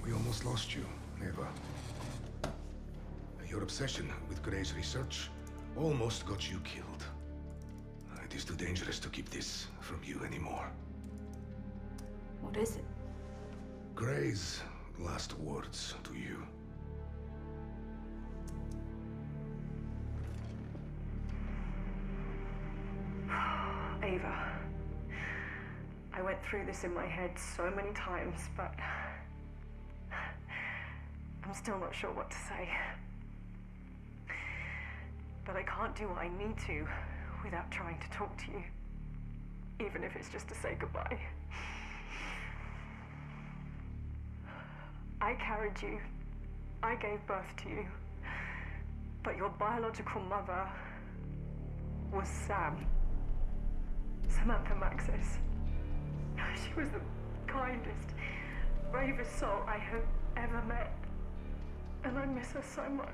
We almost lost you, Eva. Your obsession with Gray's research almost got you killed. It is too dangerous to keep this from you anymore. What is it? I went through this in my head so many times, but I'm still not sure what to say. But I can't do what I need to without trying to talk to you, even if it's just to say goodbye. I carried you. I gave birth to you. But your biological mother was Sam. Samantha Maxis. She was the kindest, bravest soul I have ever met. And I miss her so much.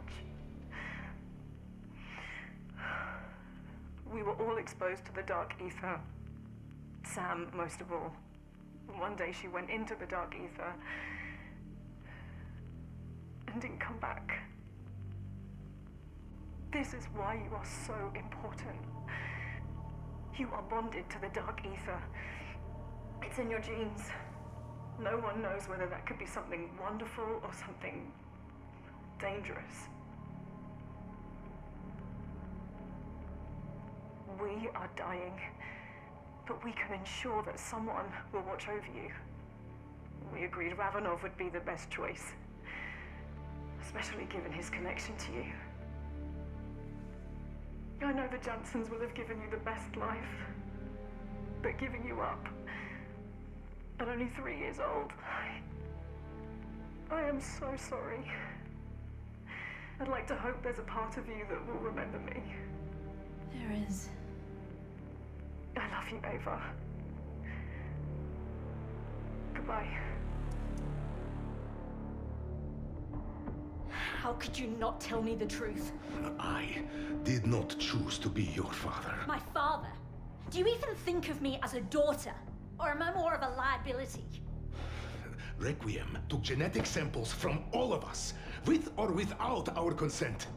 We were all exposed to the dark ether. Sam, most of all. One day she went into the dark ether and didn't come back. This is why you are so important. You are bonded to the dark ether. It's in your genes. No one knows whether that could be something wonderful or something dangerous. We are dying, but we can ensure that someone will watch over you. We agreed Ravenov would be the best choice, especially given his connection to you. I know the Johnsons will have given you the best life, but giving you up at only 3 years old, I am so sorry. I'd like to hope there's a part of you that will remember me. There is. I love you, Ava. Goodbye. How could you not tell me the truth? I did not choose to be your father. My father? Do you even think of me as a daughter? Or am I more of a liability? Requiem took genetic samples from all of us, with or without our consent.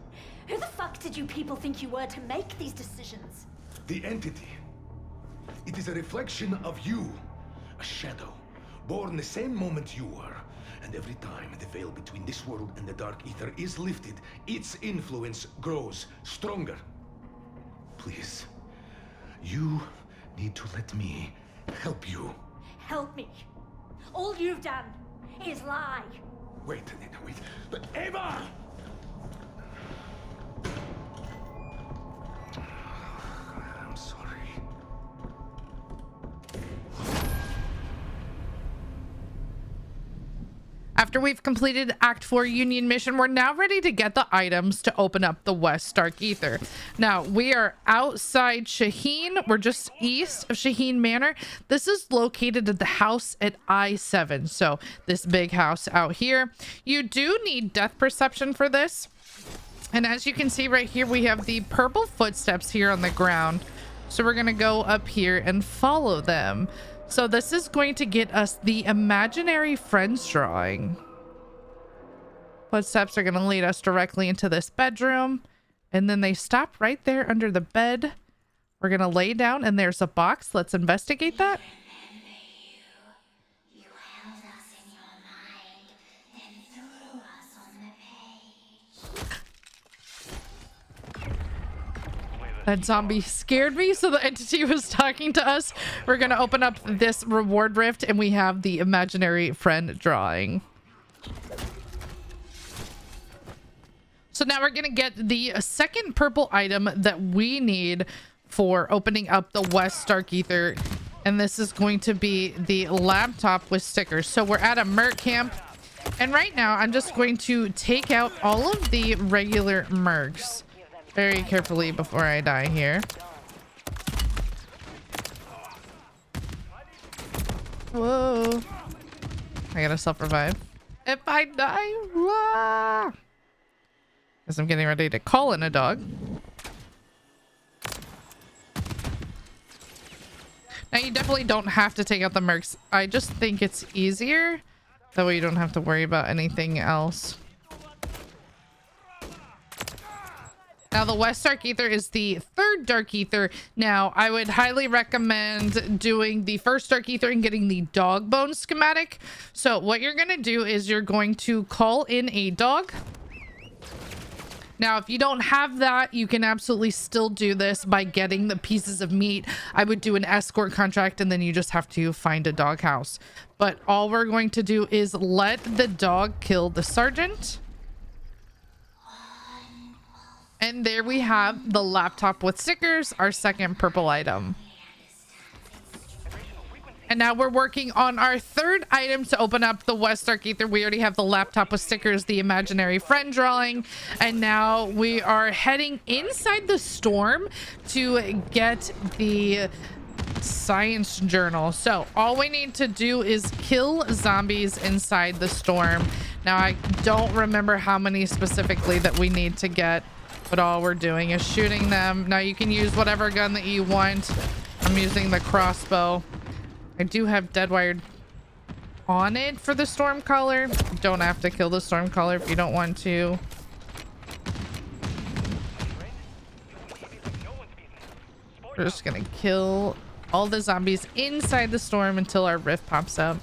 Who the fuck did you people think you were to make these decisions? The entity. It is a reflection of you. A shadow, born the same moment you were. And every time the veil between this world and the dark ether is lifted, its influence grows stronger. Please, you need to let me help you. Help me. All you've done is lie. Wait, but Ava! I'm sorry. After we've completed Act 4 Union mission, we're now ready to get the items to open up the West Dark Ether. Now, we are outside Shaheen. We're just east of Shaheen Manor. This is located at the house at I-7. So this big house out here. You do need depth perception for this. And as you can see right here, we have the purple footsteps here on the ground. So we're going to go up here and follow them. So this is going to get us the imaginary friends drawing. Footsteps are going to lead us directly into this bedroom. And then they stop right there under the bed. We're going to lay down and there's a box. Let's investigate that. You held us in your mind, then threw us on the page. That zombie scared me, so the entity was talking to us. We're going to open up this reward rift, and we have the imaginary friend drawing. So now we're going to get the second purple item that we need for opening up the West Dark Ether. And this is going to be the laptop with stickers. So we're at a merc camp. And right now, I'm just going to take out all of the regular mercs very carefully before I die here. Whoa. I gotta self-revive. If I die, because I'm getting ready to call in a dog. Now, you definitely don't have to take out the mercs. I just think it's easier. That way you don't have to worry about anything else. Now, the West Dark Ether is the third Dark Ether. Now, I would highly recommend doing the first Dark Ether and getting the dog bone schematic. So what you're going to do is you're going to call in a dog. Now, if you don't have that, you can absolutely still do this by getting the pieces of meat. I would do an escort contract, and then you just have to find a doghouse. But all we're going to do is let the dog kill the sergeant. And there we have the laptop with stickers, our second purple item. And now we're working on our third item to open up the West Dark Aether. We already have the laptop with stickers, the imaginary friend drawing, and now we are heading inside the storm to get the science journal. So all we need to do is kill zombies inside the storm. Now I don't remember how many specifically that we need to get, but all we're doing is shooting them. Now you can use whatever gun that you want. I'm using the crossbow. I do have Deadwire on it for the Stormcaller. You don't have to kill the Stormcaller if you don't want to. We're just gonna kill all the zombies inside the storm until our rift pops up.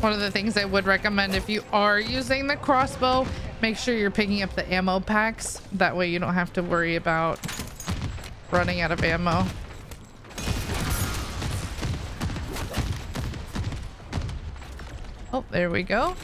One of the things I would recommend if you are using the crossbow, make sure you're picking up the ammo packs. That way you don't have to worry about running out of ammo. Oh, there we go.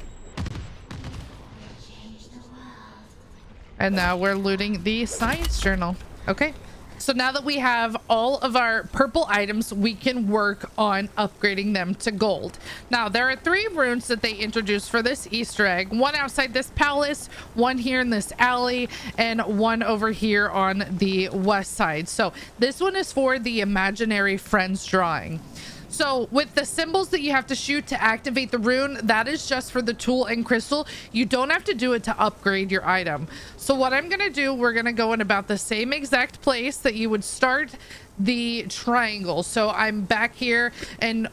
And now we're looting the science journal. Okay. So now that we have all of our purple items, we can work on upgrading them to gold. Now, there are 3 runes that they introduced for this Easter egg. One outside this palace, one here in this alley, and one over here on the west side. So this one is for the imaginary friends drawing. So with the symbols that you have to shoot to activate the rune, that is just for the tool and crystal. You don't have to do it to upgrade your item. So what I'm going to do, we're going to go in about the same exact place that you would start the triangle. So I'm back here, and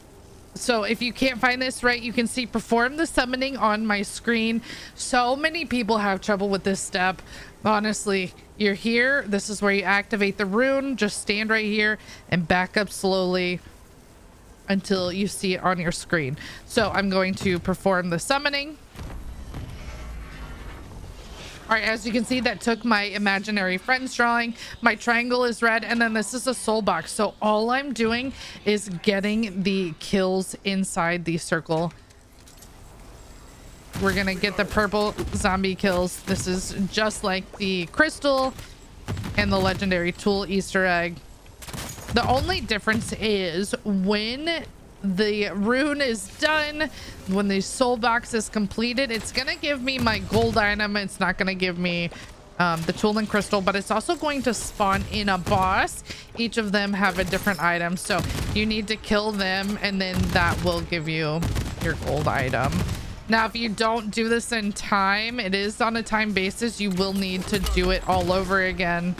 so if you can't find this right, you can see perform the summoning on my screen. So many people have trouble with this step. Honestly, you're here. This is where you activate the rune. Just stand right here and back up slowly until you see it on your screen. So I'm going to perform the summoning. All right, as you can see, that took my imaginary friends drawing. My triangle is red, and then this is a soul box. So all I'm doing is getting the kills inside the circle. We're gonna get the purple zombie kills. This is just like the crystal and the legendary tool Easter egg. The only difference is when the rune is done, when the soul box is completed, it's gonna give me my gold item. It's not gonna give me the tool and crystal, but it's also going to spawn in a boss. Each of them have a different item, so you need to kill them, and then that will give you your gold item. Now, if you don't do this in time, it is on a time basis, you will need to do it all over again.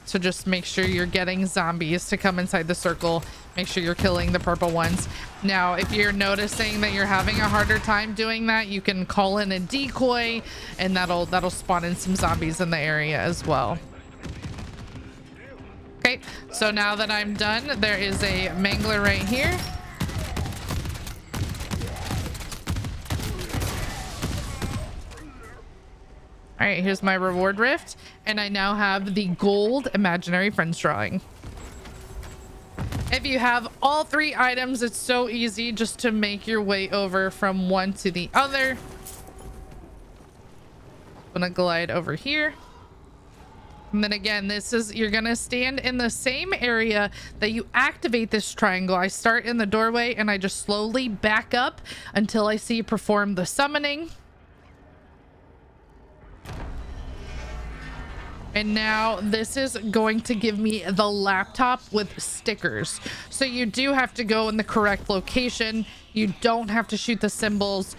So just make sure you're getting zombies to come inside the circle. Make sure you're killing the purple ones. Now, if you're noticing that you're having a harder time doing that, you can call in a decoy, and that'll spawn in some zombies in the area as well. Okay, so now that I'm done, there is a mangler right here. All right, here's my reward rift, and I now have the gold imaginary friends drawing. If you have all 3 items, it's so easy just to make your way over from one to the other. I'm gonna glide over here. And then again, this is, you're gonna stand in the same area that you activate this triangle. I start in the doorway and I just slowly back up until I see you perform the summoning. And now this is going to give me the laptop with stickers. So you do have to go in the correct location. You don't have to shoot the symbols.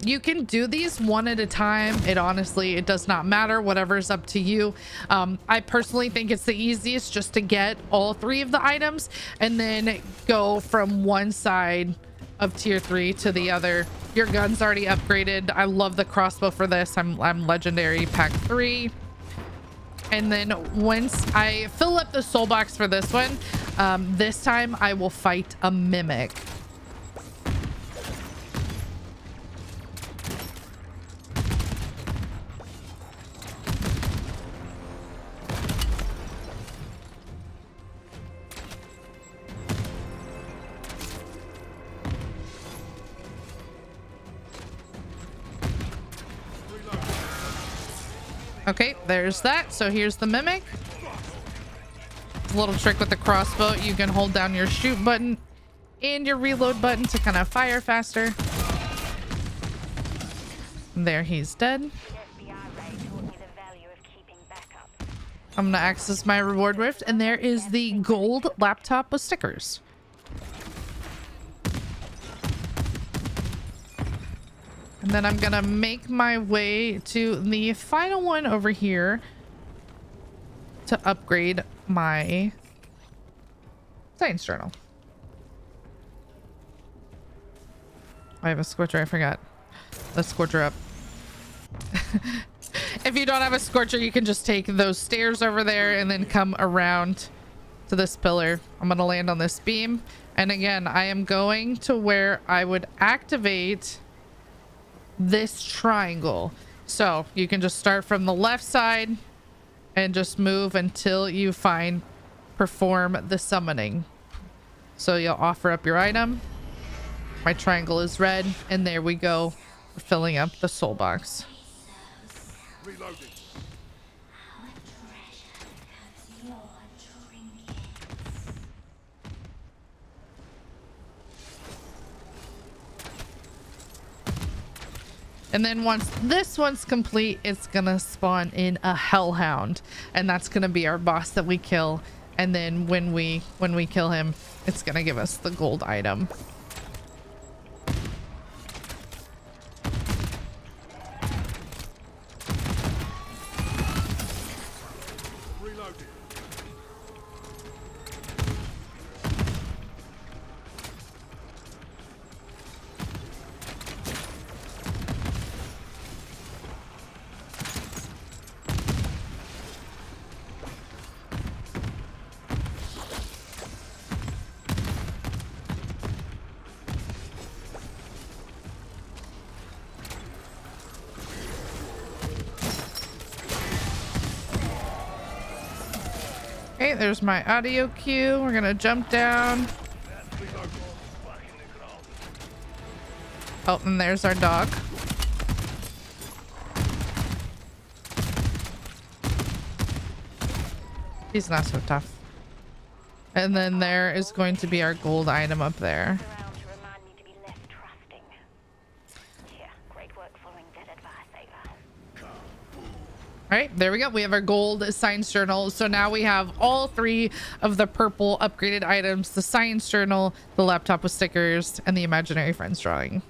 You can do these one at a time. It does not matter. Whatever's up to you. I personally think it's the easiest just to get all 3 of the items and then go from one side of tier 3 to the other. Your gun's already upgraded. I love the crossbow for this. I'm legendary pack 3. And then once I fill up the soul box for this one, this time I will fight a mimic. Okay, there's that. So here's the mimic. A little trick with the crossbow. You can hold down your shoot button and your reload button to kind of fire faster. There, he's dead. I'm gonna access my reward rift, and there is the gold laptop with stickers. And then I'm gonna make my way to the final one over here to upgrade my science journal. I have a scorcher, I forgot. Let's scorcher up. If you don't have a scorcher, you can just take those stairs over there and then come around to this pillar. I'm gonna land on this beam. And again, I am going to where I would activate this triangle. So you can just start from the left side and just move until you find perform the summoning. So you'll offer up your item. My triangle is red, and there we go. We're filling up the soul box. Reloading. And then once this one's complete, it's gonna spawn in a hellhound, and that's gonna be our boss that we kill. And then when we kill him, it's gonna give us the gold item. Okay, there's my audio cue. We're gonna jump down. Oh, and there's our dog. He's not so tough. And then there is going to be our gold item up there. All right, there we go. We have our gold science journal. So now we have all 3 of the purple upgraded items: the science journal, the laptop with stickers, and the imaginary friends drawing. All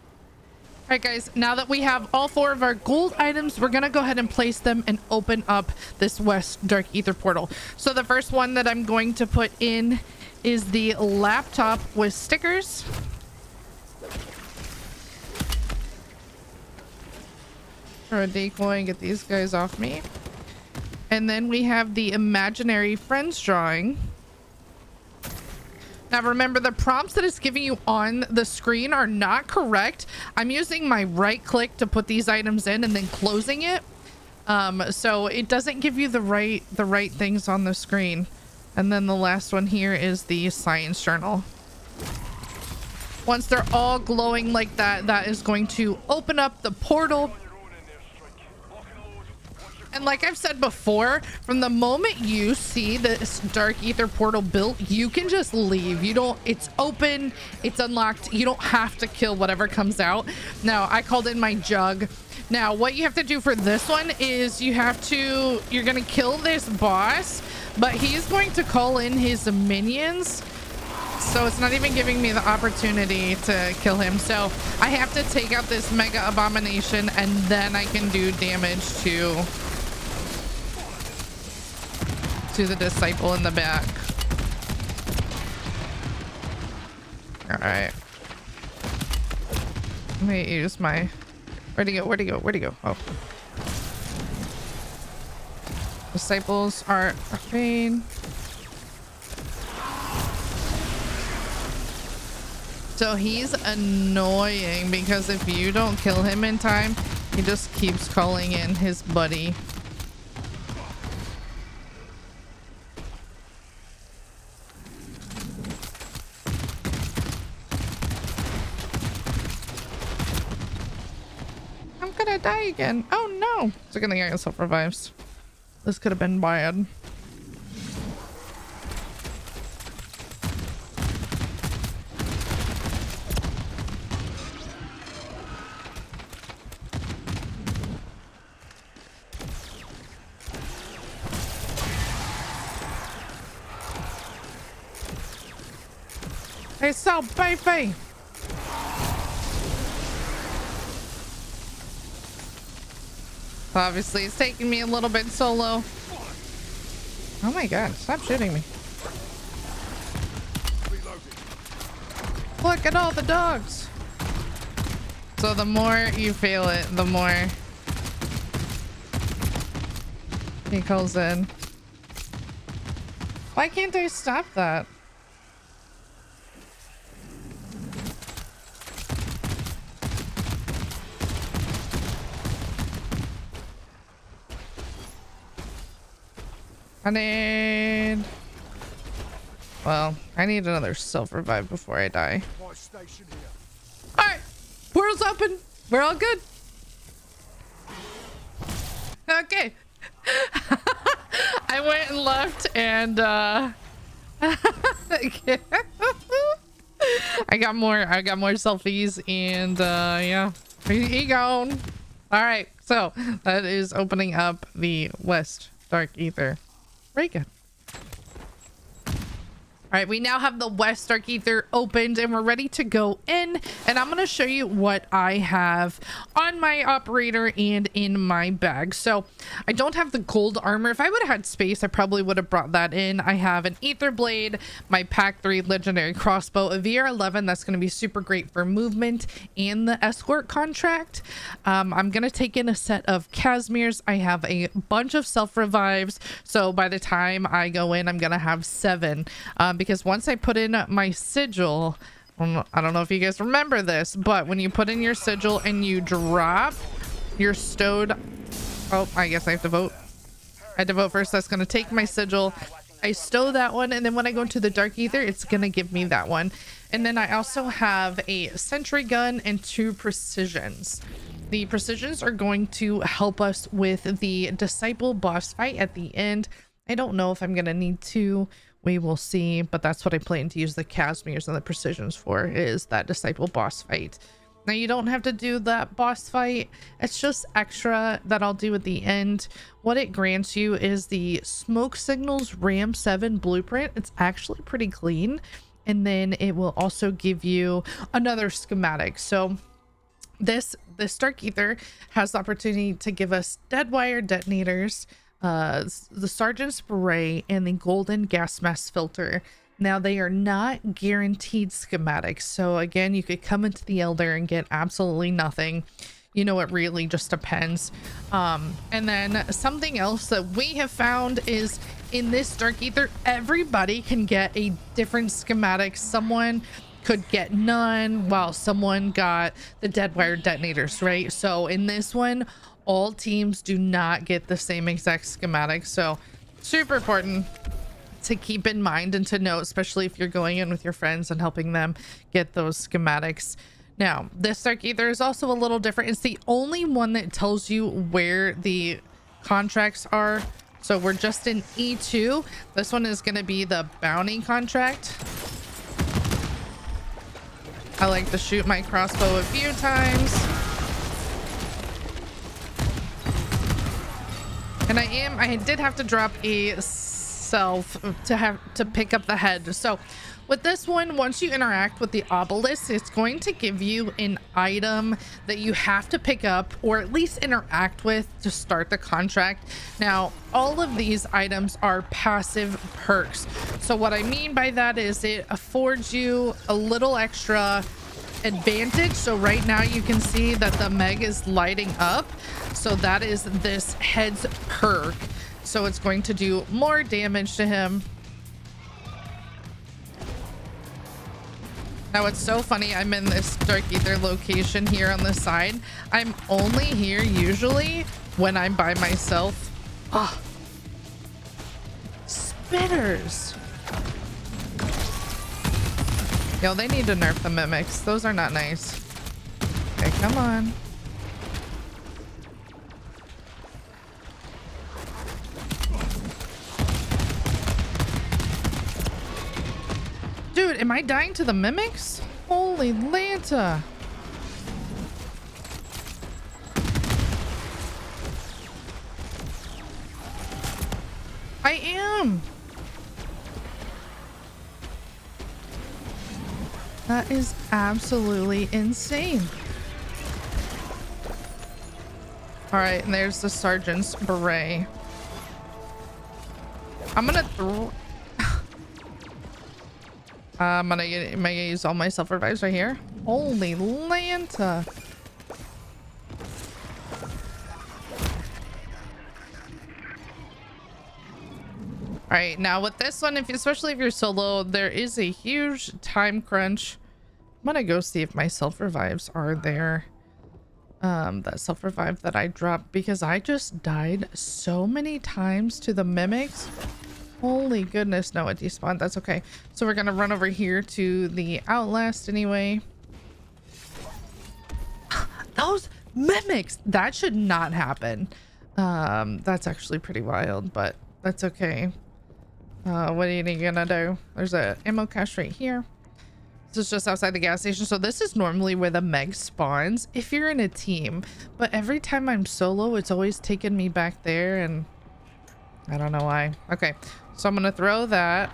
right, guys, now that we have all 4 of our gold items, we're gonna go ahead and place them and open up this West Dark Aether portal. So the first one that I'm going to put in is the laptop with stickers. Throw a decoy and get these guys off me. And then we have the imaginary friends drawing. Now remember, the prompts that it's giving you on the screen are not correct. I'm using my right click to put these items in and then closing it. So it doesn't give you the right things on the screen. And then the last one here is the science journal. Once they're all glowing like that, that is going to open up the portal. And like I've said before, from the moment you see this Dark Aether portal built, you can just leave. You don't, it's open, it's unlocked. You don't have to kill whatever comes out. Now, I called in my jug. Now, what you have to do for this one is you're gonna kill this boss, but he's going to call in his minions. So it's not even giving me the opportunity to kill him. So I have to take out this mega abomination, and then I can do damage to the disciple in the back. All right. Let me use my... Where'd he go? Where'd he go? Where'd he go? Oh. Disciples are afraid. So he's annoying because if you don't kill him in time, he just keeps calling in his buddy. I'm gonna die again. Oh no. So gonna get yourself revives. This could have been bad. It's so beefy. Obviously, it's taking me a little bit solo. Oh my god, stop shooting me. Look at all the dogs. So the more you fail it, the more he calls in. Why can't I stop that? Well, I need another self-revive before I die. Alright, portal's open. We're all good. Okay. I went and left and I got more selfies and yeah, he gone. Alright, so that is opening up the West Dark Aether. Very good. All right, we now have the West Dark Aether opened and we're ready to go in. And I'm going to show you what I have on my operator and in my bag. So I don't have the gold armor. If I would have had space, I probably would have brought that in. I have an Aether Blade, my Pack 3 Legendary Crossbow, a VR11 that's going to be super great for movement and the escort contract. I'm going to take in a set of Casimers. I have a bunch of self-revives. So by the time I go in, I'm going to have 7. Because once I put in my sigil, I don't know if you guys remember this, but when you put in your sigil and you drop your stowed... Oh, I guess I have to vote. I have to vote first. That's going to take my sigil. I stow that one, and then when I go into the Dark Aether, it's going to give me that one. And then I also have a sentry gun and 2 precisions. The precisions are going to help us with the Disciple boss fight at the end. I don't know if I'm going to need to. We will see, but that's what I plan to use the Casimers and the precisions for, is that Disciple boss fight. Now you don't have to do that boss fight. It's just extra that I'll do at the end. What it grants you is the Smoke Signals Ram 7 blueprint. It's actually pretty clean. And then it will also give you another schematic. So this Dark Aether has the opportunity to give us Deadwire detonators, the Sergeant's Beret, and the golden gas mask filter. Now they are not guaranteed schematics, so again, you could come into the Elder and get absolutely nothing. You know, it really just depends. And then something else that we have found is in this Dark Aether, everybody can get a different schematic. Someone could get none while someone got the Deadwire detonators, right? So in this one, all teams do not get the same exact schematic. So super important to keep in mind and to know, especially if you're going in with your friends and helping them get those schematics. Now, this Dark Aether is also a little different. It's the only one that tells you where the contracts are. So we're just in E2. This one is going to be the bounty contract. I like to shoot my crossbow a few times. And I did have to drop a self to pick up the head. So with this one, once you interact with the obelisk, it's going to give you an item that you have to pick up or at least interact with to start the contract. Now, all of these items are passive perks. So what I mean by that is it affords you a little extra advantage. So right now you can see that the Meg is lighting up. So that is this head's perk. So it's going to do more damage to him. Now it's so funny, I'm in this Dark Aether location here on the side. I'm only here usually when I'm by myself. Oh, spitters. Yo, they need to nerf the mimics. Those are not nice. Okay, come on. Dude, am I dying to the mimics? Holy Lanta. I am. That is absolutely insane. All right, and there's the sergeant's beret. I'm gonna throw... am I gonna use all my self-revives right here? Holy Lanta. All right, now with this one, especially if you're solo, there is a huge time crunch. I'm gonna go see if my self-revives are there. That self-revive that I dropped, because I just died so many times to the mimics. Holy goodness. No, it despawned. That's okay. So we're gonna run over here to the Outlast anyway. Those mimics, that should not happen. That's actually pretty wild, but that's okay. What are you gonna do? There's a ammo cache right here. This is just outside the gas station. So this is normally where the Meg spawns if you're in a team, but every time I'm solo, it's always taken me back there, and I don't know why. Okay, so I'm gonna throw that.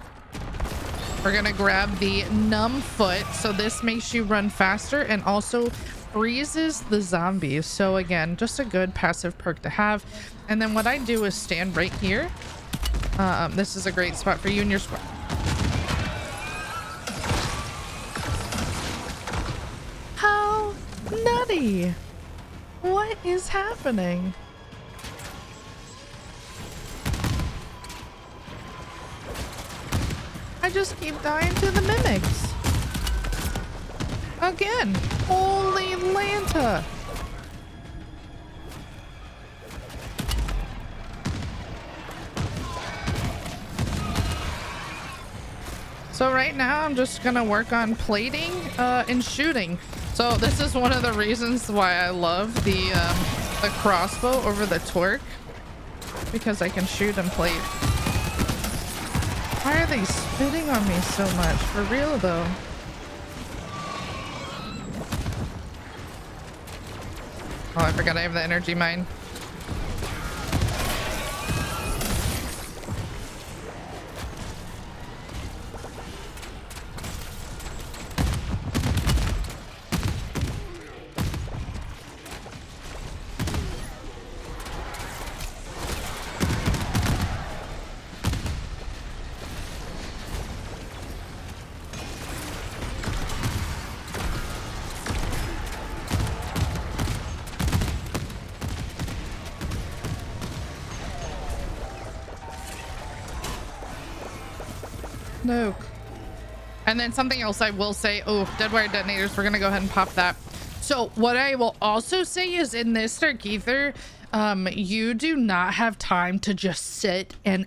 We're gonna grab the numb foot. So this makes you run faster and also freezes the zombies. So again, just a good passive perk to have. And then what I do is stand right here. This is a great spot for you and your squad. How nutty. What is happening? I just keep dying to the mimics. Again. Holy Lanta. So right now I'm just gonna work on plating and shooting. So this is one of the reasons why I love the crossbow over the torque, because I can shoot and plate. Why are they spitting on me so much? For real though. Oh, I forgot I have the energy mine. No. And then something else I will say, oh, Deadwire detonators, we're gonna go ahead and pop that. So what I will also say is in this Dark Aether, you do not have time to just sit and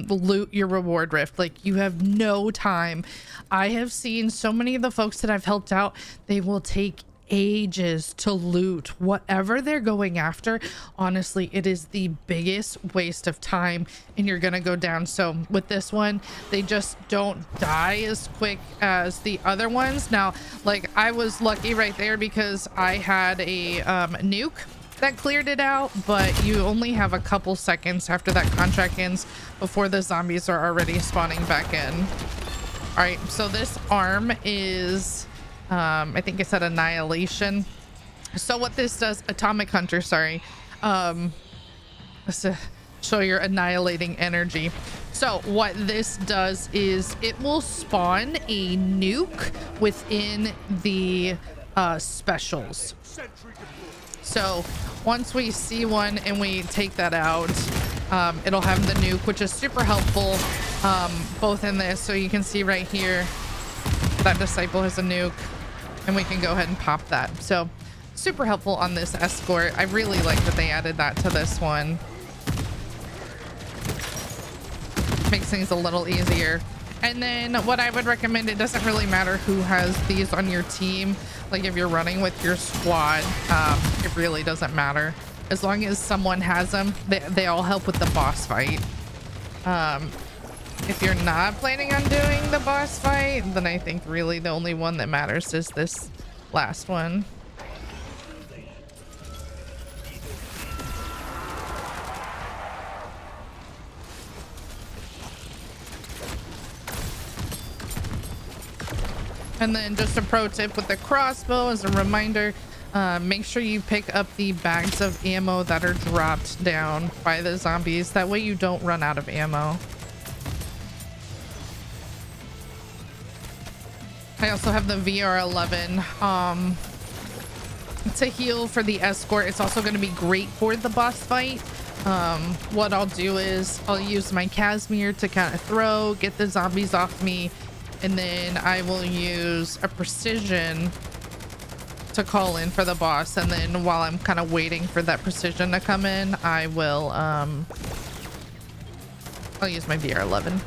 loot your reward rift. Like, you have no time. I have seen so many of the folks that I've helped out, they will take ages to loot whatever they're going after. Honestly, it is the biggest waste of time, and you're gonna go down. So with this one, they just don't die as quick as the other ones. Now, like, I was lucky right there because I had a nuke that cleared it out, but you only have a couple seconds after that contract ends before the zombies are already spawning back in. All right, so this arm is I think it said Annihilation. So what this does, Atomic Hunter, sorry, to show your annihilating energy. So what this does is it will spawn a nuke within the specials. So once we see one and we take that out, it'll have the nuke, which is super helpful, both in this. So you can see right here that disciple has a nuke, and we can go ahead and pop that. So super helpful on this escort. I really like that they added that to this one. Makes things a little easier. And then what I would recommend, it doesn't really matter who has these on your team. Like if you're running with your squad, it really doesn't matter. As long as someone has them, they all help with the boss fight. If you're not planning on doing the boss fight, then I think really the only one that matters is this last one. And then just a pro tip with the crossbow as a reminder, make sure you pick up the bags of ammo that are dropped down by the zombies. That way you don't run out of ammo. I also have the VR11 to heal for the escort. It's also going to be great for the boss fight. What I'll do is I'll use my Casimir to kind of throw, get the zombies off me, and then I will use a precision to call in for the boss. And then while I'm kind of waiting for that precision to come in, I will I'll use my VR11.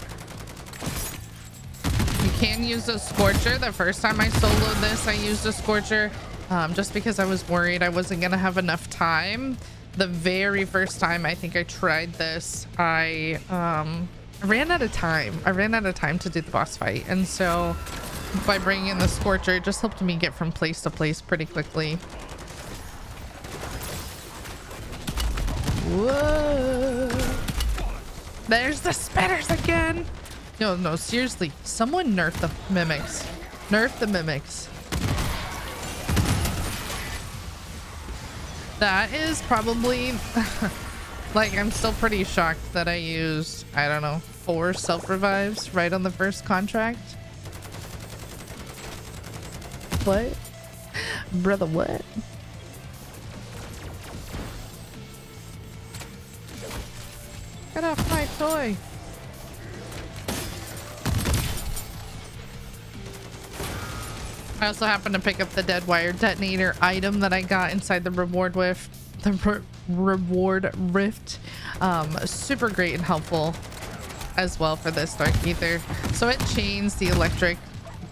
You can use a Scorcher. The first time I soloed this, I used a Scorcher just because I was worried I wasn't gonna have enough time. The very first time I think I tried this, I ran out of time. I ran out of time to do the boss fight, and so by bringing in the Scorcher, it just helped me get from place to place pretty quickly. Whoa! There's the spitters again. No, seriously, someone nerf the mimics. Nerf the mimics. That is probably like, I'm still pretty shocked that I used, I don't know, 4 self-revives right on the first contract. What? Brother, what? Get off my toy. I also happened to pick up the Deadwire detonator item that I got inside the reward rift. Super great and helpful as well for this Dark Aether. So it chains the electric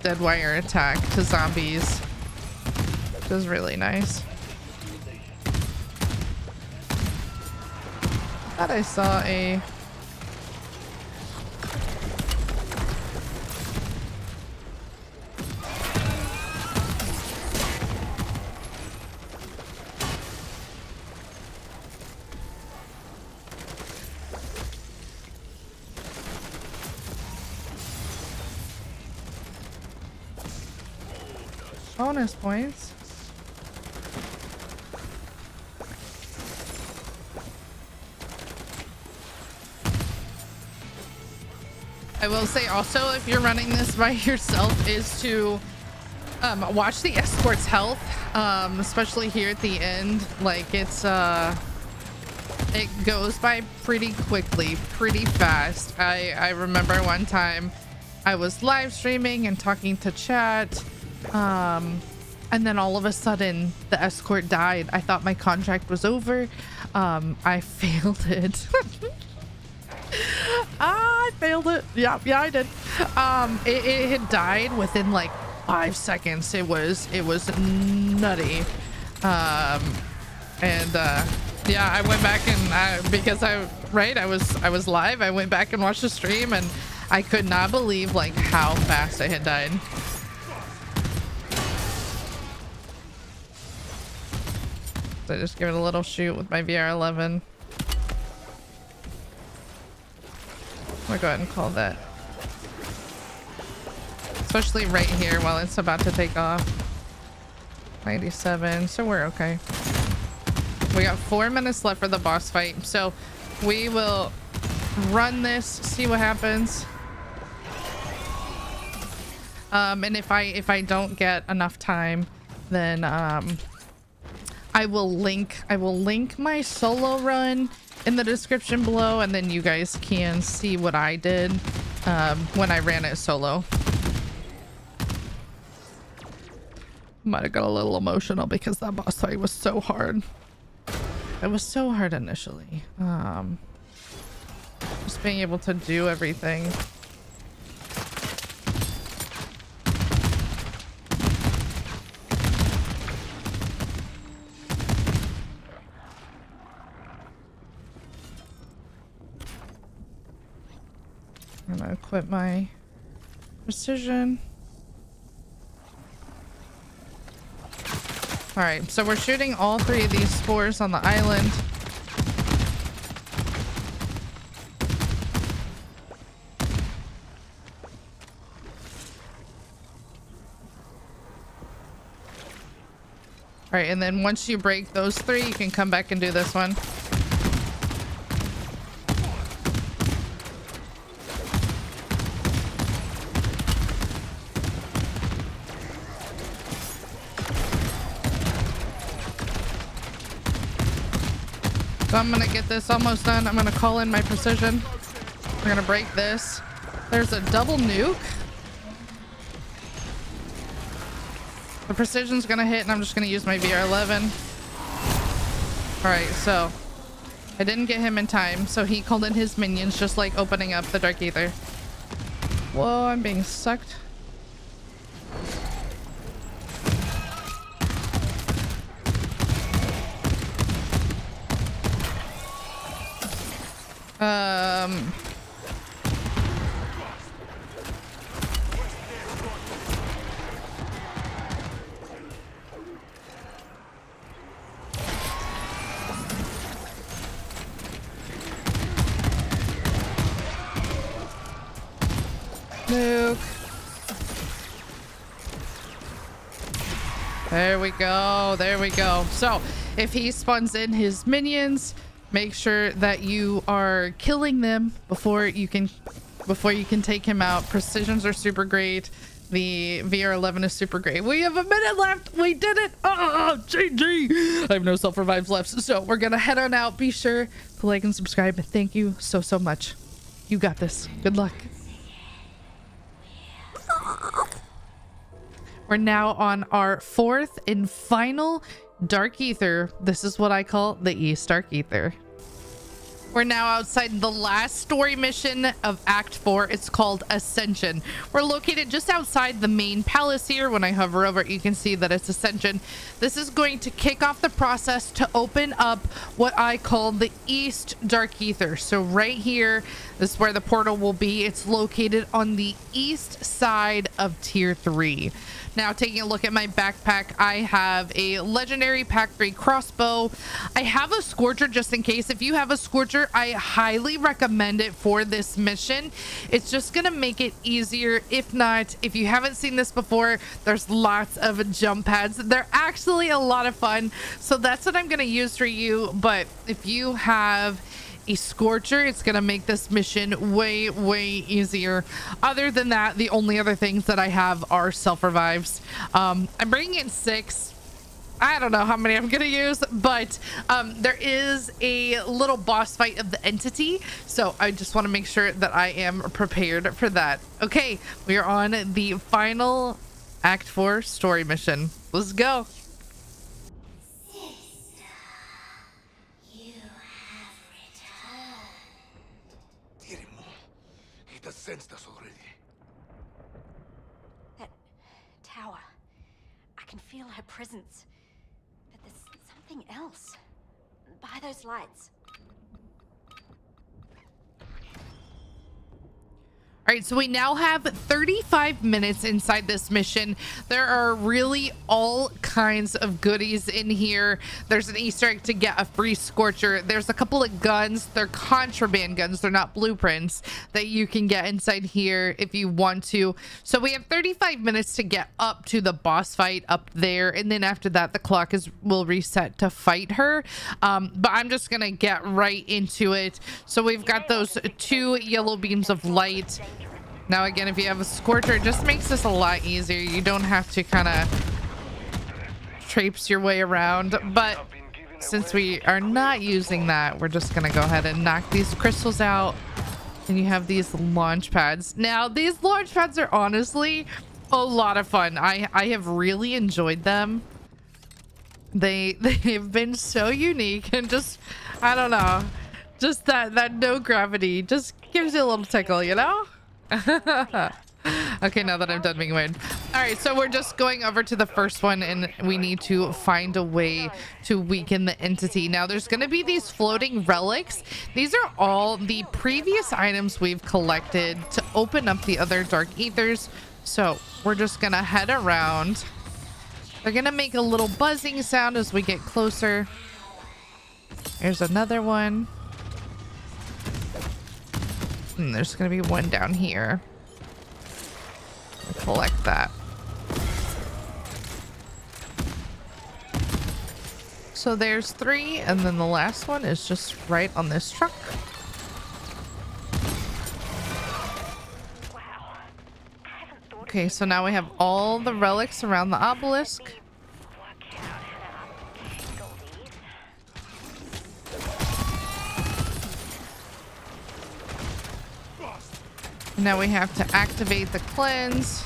Deadwire attack to zombies, which is really nice. Thought I saw a bonus points. I will say also, if you're running this by yourself, is to watch the escort's health, especially here at the end. Like, it's it goes by pretty quickly, pretty fast. I remember one time I was live streaming and talking to chat, and then all of a sudden the escort died. I thought my contract was over. I failed it. I failed it. Yeah, I did. It had died within like 5 seconds. It was nutty. Yeah, I went back and because I was live. I went back and watched the stream, and I could not believe like how fast I had died. So I just give it a little shoot with my VR11. I'll go ahead and call that. Especially right here while it's about to take off. 97, so we're okay. We got 4 minutes left for the boss fight, so we will run this, see what happens. And if I don't get enough time, then I will link my solo run in the description below, and then you guys can see what I did when I ran it solo. Might have got a little emotional because that boss fight was so hard. It was so hard initially. Just being able to do everything. I'm gonna equip my precision. All right, so we're shooting all 3 of these spores on the island. All right, and then once you break those 3, you can come back and do this one. So I'm gonna get this almost done. I'm gonna call in my precision. We're gonna break this. There's a double nuke. The precision's gonna hit, and I'm just gonna use my VR11. All right, so I didn't get him in time, so he called in his minions, just like opening up the Dark Aether. Whoa, I'm being sucked. Nuke. There we go. There we go. So if he spawns in his minions, make sure that you are killing them before you can take him out. Precisions are super great. The VR11 is super great. We have a minute left. We did it. Oh, GG. I have no self-revives left. So we're going to head on out. Be sure to like and subscribe. Thank you so, so much. You got this. Good luck. We're now on our 4th and final Dark Aether. This is what I call the East Dark Aether. We're now outside the last story mission of Act 4. It's called Ascension. We're located just outside the main palace here. When I hover over it, you can see that it's Ascension. This is going to kick off the process to open up what I call the East Dark Aether. So right here, this is where the portal will be. It's located on the east side of Tier 3. Now, taking a look at my backpack, I have a legendary pack 3 crossbow. I have a Scorcher just in case. If you have a Scorcher, I highly recommend it for this mission. It's just gonna make it easier. If not, if you haven't seen this before, there's lots of jump pads. They're actually a lot of fun, so that's what I'm gonna use for you. But if you have a Scorcher, it's gonna make this mission way easier. Other than that, the only other things that I have are self-revives. I'm bringing in 6. I don't know how many I'm gonna use, but there is a little boss fight of the entity, so I just want to make sure that I am prepared for that. Okay, we are on the final Act 4 story mission. Let's go. Sensed us already. That tower. I can feel her presence. But there's something else. By those lights. All right, so we now have 35 minutes inside this mission. There are really all kinds of goodies in here. There's an Easter egg to get a free Scorcher. There's a couple of guns. They're contraband guns. They're not blueprints that you can get inside here if you want to. So we have 35 minutes to get up to the boss fight up there. And then after that, the clock will reset to fight her. But I'm just going to get right into it. So we've got those 2 yellow beams of light. Now again, if you have a Scorcher, it just makes this a lot easier. You don't have to kind of traipse your way around. But since we are not using that, we're just gonna go ahead and knock these crystals out. And you have these launch pads. Now these launch pads are honestly a lot of fun. I have really enjoyed them. They've been so unique, and just, I don't know, just that no gravity just gives you a little tickle, you know? Okay, now that I'm done being weird. All right, so we're just going over to the first one, and we need to find a way to weaken the entity. Now there's going to be these floating relics. These are all the previous items we've collected to open up the other dark ethers. So we're just gonna head around. They're gonna make a little buzzing sound as we get closer. There's another one. And there's gonna be one down here. Collect that. So there's 3, and then the last one is just right on this truck. Okay, so now we have all the relics around the obelisk. Now we have to activate the cleanse.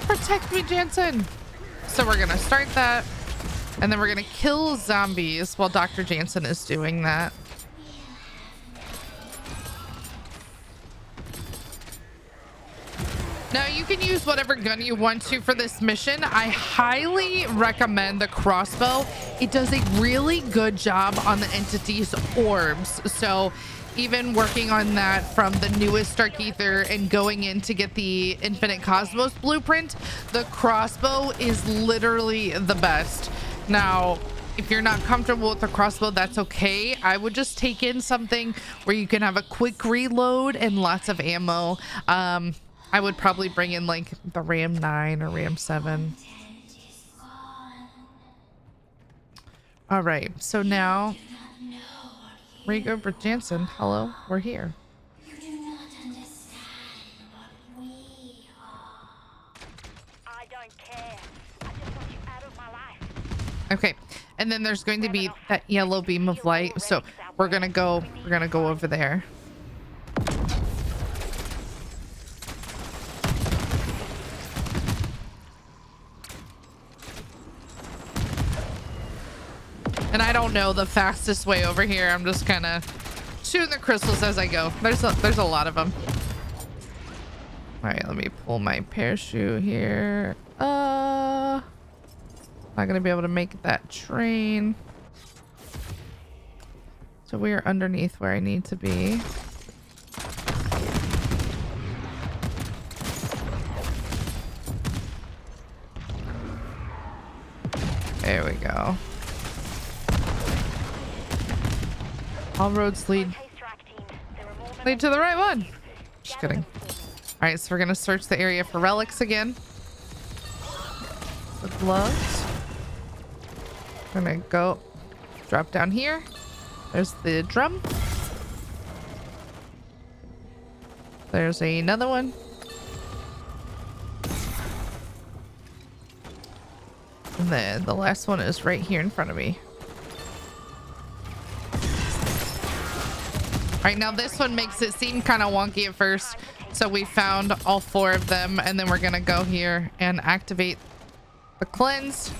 Protect me, Jansen. So we're gonna start that, and then we're gonna kill zombies while Dr. Jansen is doing that. Now you can use whatever gun you want to for this mission. I highly recommend the crossbow. It does a really good job on the entity's orbs. So even working on that from the newest Dark Aether and going in to get the Infinite Cosmos blueprint, the crossbow is literally the best. Now, if you're not comfortable with the crossbow, that's okay. I would just take in something where you can have a quick reload and lots of ammo. I would probably bring in like the Ram 9 or Ram 7. All right, so now Rigo for Jansen. Hello, we're here. You do not understand what we are. I don't care. I just want you out of my life. Okay, and then there's going to be that yellow beam of light. So we're gonna go over there. And I don't know the fastest way over here. I'm just kind of shooting the crystals as I go. There's a lot of them. All right, let me pull my parachute here. Not gonna be able to make that train. So we are underneath where I need to be. There we go. All roads lead to the right one. Just kidding. All right, so we're gonna search the area for relics again. The gloves. We're gonna go drop down here. There's the drum. There's another one. And then the last one is right here in front of me. Right now, this one makes it seem kind of wonky at first. So we found all 4 of them, and then we're gonna go here and activate the cleanse.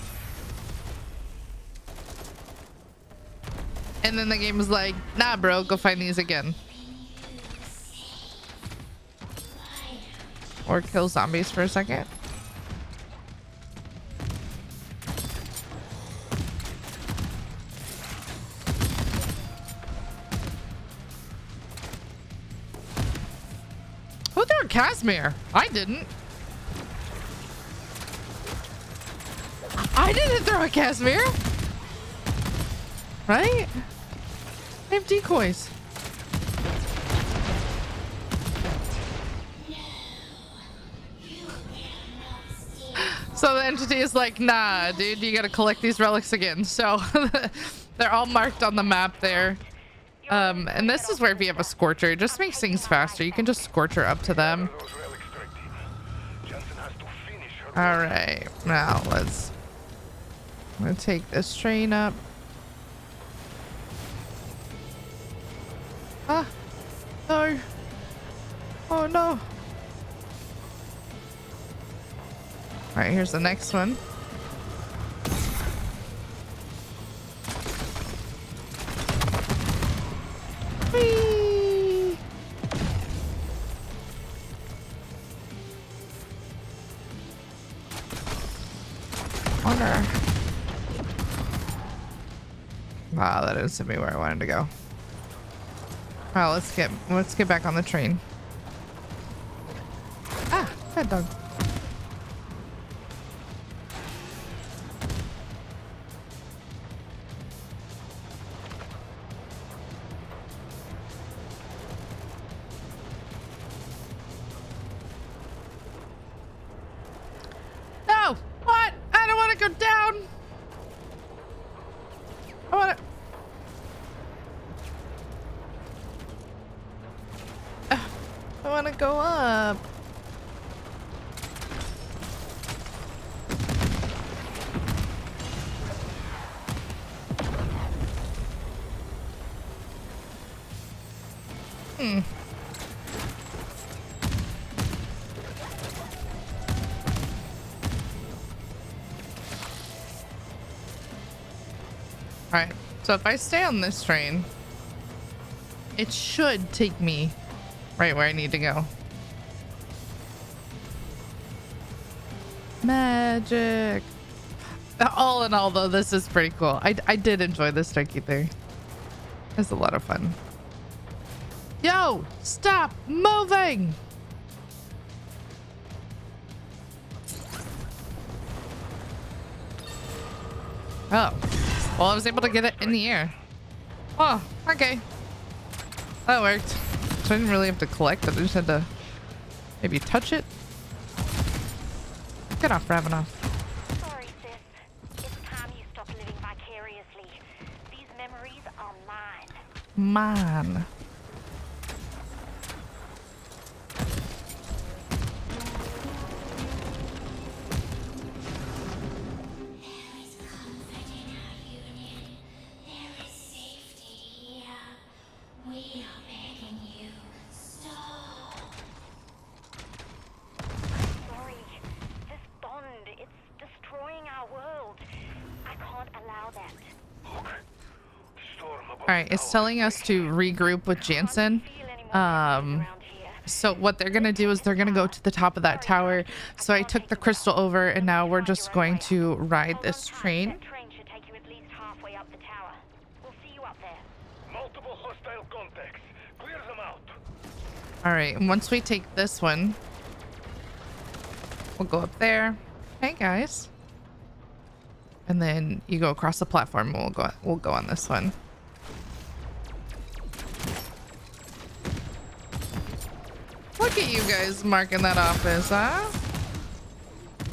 And then the game is like, nah, bro, go find these again. Or kill zombies for a second. Who threw a Casimir? I didn't. I didn't throw a Casimir. Right? I have decoys. So the entity is like, nah, dude, you gotta collect these relics again. So they're all marked on the map there. And this is where if you have a Scorcher, it just makes things faster. You can just Scorcher up to them. All right, now I'm gonna take this train up. Ah, no. Oh no. All right, here's the next one. Whee! Wonder. Wow, that didn't send me where I wanted to go. Well, let's get back on the train. Ah, bad dog. No! What? I don't want to go down. I want to go up. All right, so if I stay on this train, it should take me right where I need to go. Magic. All in all, though, this is pretty cool. I did enjoy this turkey thing. It's a lot of fun. Yo, stop moving. Oh, well, I was able to get it in the air. Oh, okay. That worked. So I didn't really have to collect it. I just had to maybe touch it. Get off, Ravenoff. Sorry, sis. It's time you stop living vicariously. These memories are mine. Man. All right, it's telling us to regroup with Jansen. So what they're gonna do is they're gonna go to the top of that tower. So I took the crystal over, and now we're just going to ride this train. All right, and once we take this one, we'll go up there. Hey guys. And then you go across the platform, and we'll go on this one. Look at you guys marking that office, huh?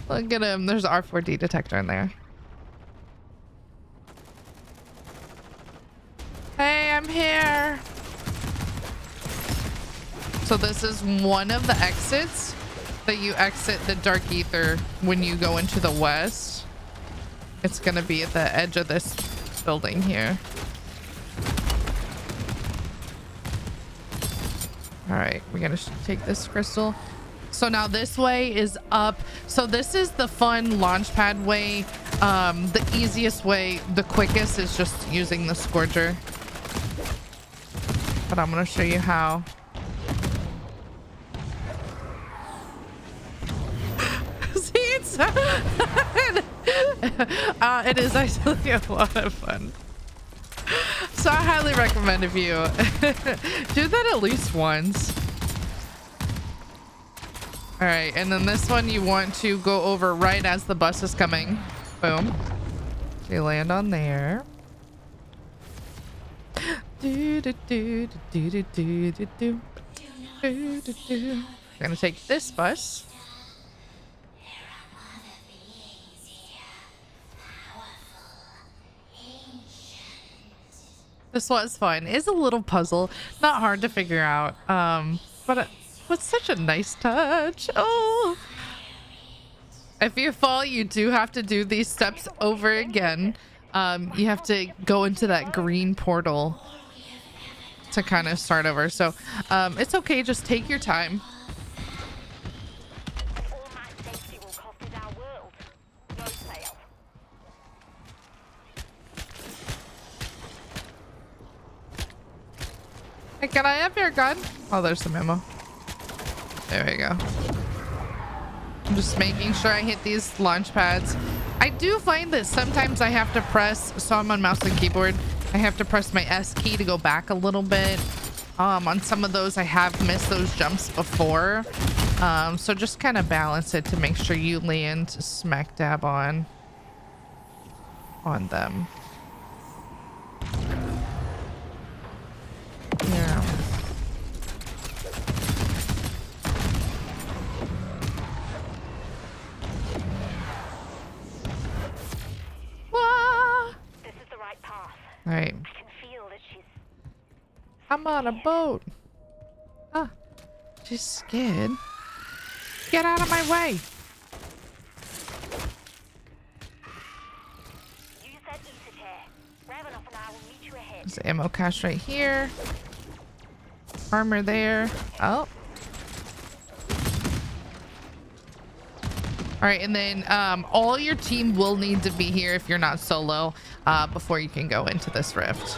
Look at him. There's an R4D detector in there. Hey, I'm here. So this is one of the exits that you exit the Dark Aether when you go into the west. It's gonna be at the edge of this building here. All right, we're gonna take this crystal. So now this way is up. So this is the fun launch pad way. The easiest way, the quickest, is just using the Scorcher. But I'm gonna show you how. See, it's it is actually a lot of fun. So I highly recommend if you do that at least once. All right, and then this one you want to go over right as the bus is coming. Boom. So you land on there. Do, do, do, do, do, do, do, do. Do, do, do. We're gonna take this bus. This was fun. It's a little puzzle, not hard to figure out. But such a nice touch. Oh, if you fall, you do have to do these steps over again. You have to go into that green portal to kind of start over. So it's okay, just take your time. All my safety will cost us our world. No sale. Hey, can I have your gun? Oh, there's some ammo. There we go. I'm just making sure I hit these launch pads. I do find that sometimes I have to press, so I'm on mouse and keyboard, I have to press my S key to go back a little bit. On some of those I have missed those jumps before. So just kind of balance it to make sure you land smack dab on them. Yeah. This is the right path. All right. I can feel that she's... I'm on a boat. Ah, she's scared. Get out of my way. Use that ether tear. Ravenoff and I will meet you ahead. There's ammo cache right here. Armor there. Oh. All right, and then all your team will need to be here if you're not solo before you can go into this rift.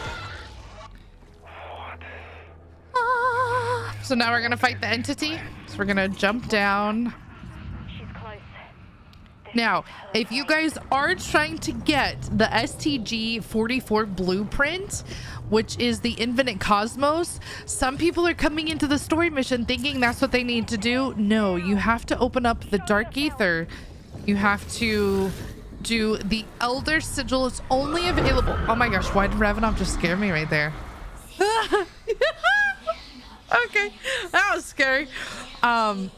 So now we're gonna fight the entity. So we're gonna jump down. She's close. Now, if you guys are trying to get the STG-44 blueprint, which is the Infinite Cosmos, some people are coming into the story mission thinking that's what they need to do. No, you have to open up the Dark Aether. You have to do the Elder Sigil. It's only available. Oh my gosh, why did Ravenoff just scare me right there? Okay, that was scary.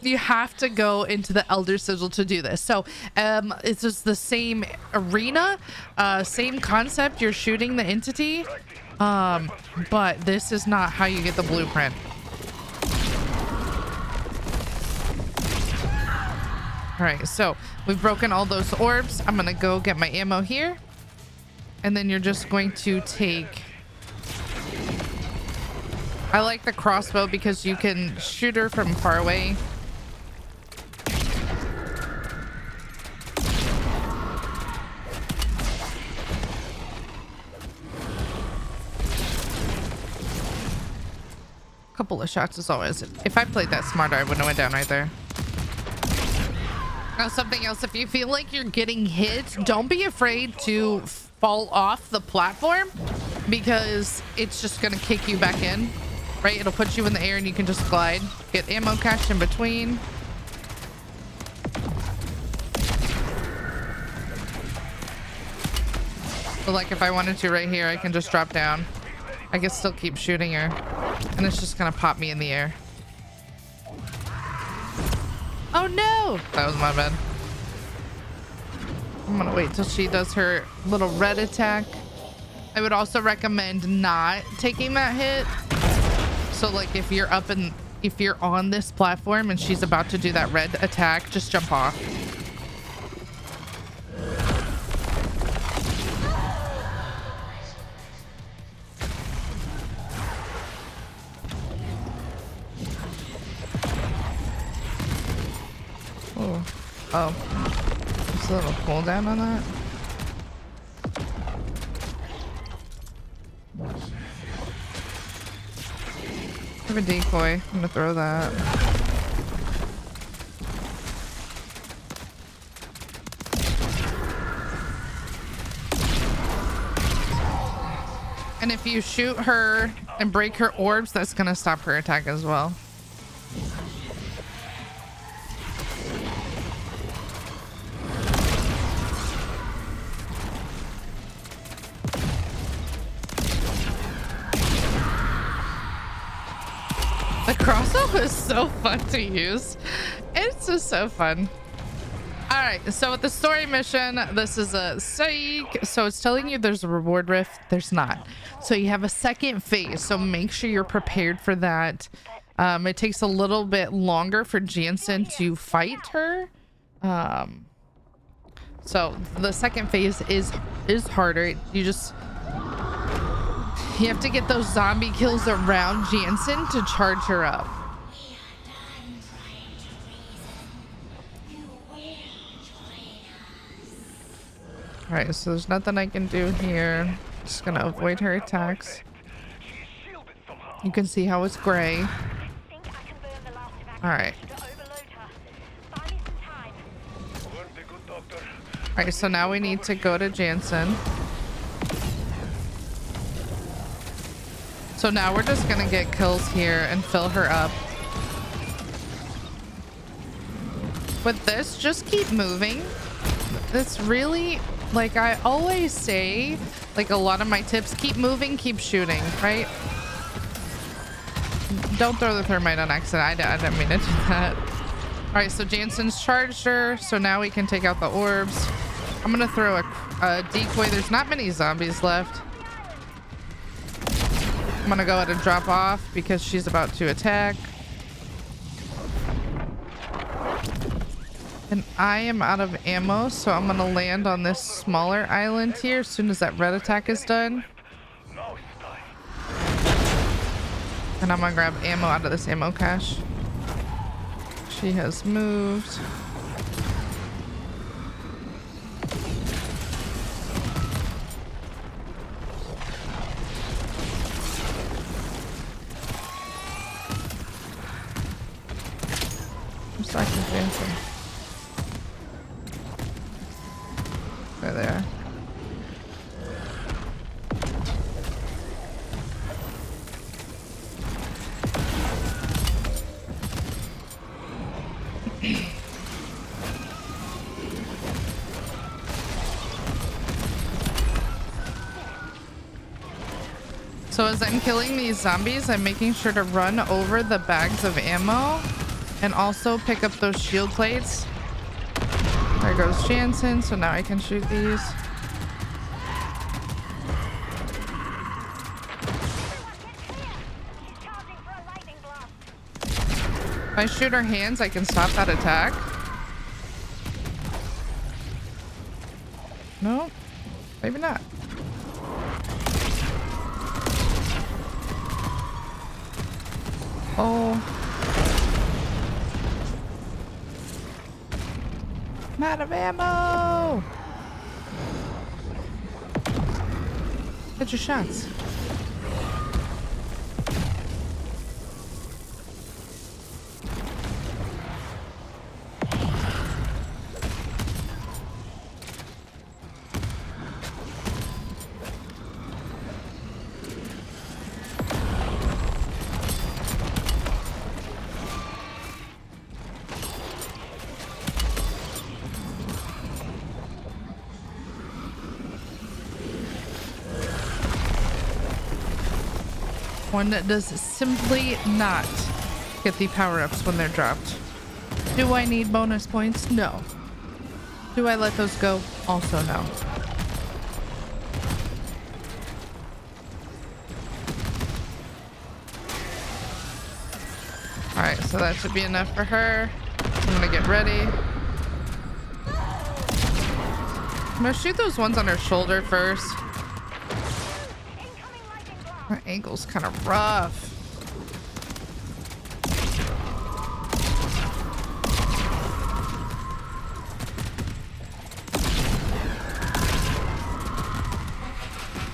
You have to go into the Elder Sigil to do this. So it's just the same arena, same concept. You're shooting the entity, but this is not how you get the blueprint. All right, so we've broken all those orbs. I'm gonna go get my ammo here, and then you're just going to take... I like the crossbow because you can shoot her from far away. A couple of shots is always... If I played that smarter, I wouldn't have went down right there. Now, something else. If you feel like you're getting hit, don't be afraid to fall off the platform because it's just going to kick you back in. Right, it'll put you in the air and you can just glide. Get ammo cache in between. So like if I wanted to right here, I can just drop down. I can still keep shooting her. And it's just gonna pop me in the air. Oh no! That was my bad. I'm gonna wait till she does her little red attack. I would also recommend not taking that hit. So like if you're if you're on this platform and she's about to do that red attack, just jump off. Oh, there's a little cooldown on that. I have a decoy. I'm gonna throw that. And if you shoot her and break her orbs, that's gonna stop her attack as well. Crossbow is so fun to use. It's just so fun. All right, so with the story mission, this is a psych. So it's telling you there's a reward rift. There's not. So you have a second phase. So make sure you're prepared for that. It takes a little bit longer for Jansen to fight her. So the second phase is harder. You have to get those zombie kills around Jansen to charge her up. All right, so there's nothing I can do here. Just gonna avoid her attacks. You can see how it's gray. All right. All right, so now we need to go to Jansen. So now we're just gonna get kills here and fill her up. With this, just keep moving. It's really, like I always say, like a lot of my tips, keep moving, keep shooting, right? Don't throw the thermite on accident. I didn't mean to do that. All right, so Jansen's charged her. So now we can take out the orbs. I'm gonna throw a decoy. There's not many zombies left. I'm gonna go ahead and drop off because she's about to attack. And I am out of ammo, so I'm gonna land on this smaller island here as soon as that red attack is done. And I'm gonna grab ammo out of this ammo cache. She has moved. I'm stuck with Jansen. There they are. So as I'm killing these zombies, I'm making sure to run over the bags of ammo and also pick up those shield plates. There goes Jansen, so now I can shoot these. If I shoot her hands, I can stop that attack. No, maybe not. Oh. I'm out of ammo. Get your shots. One that does simply not get the power-ups when they're dropped. Do I need bonus points? No. Do I let those go? Also no. Alright, so that should be enough for her. I'm gonna get ready. I'm gonna shoot those ones on her shoulder first. Her ankle's kind of rough.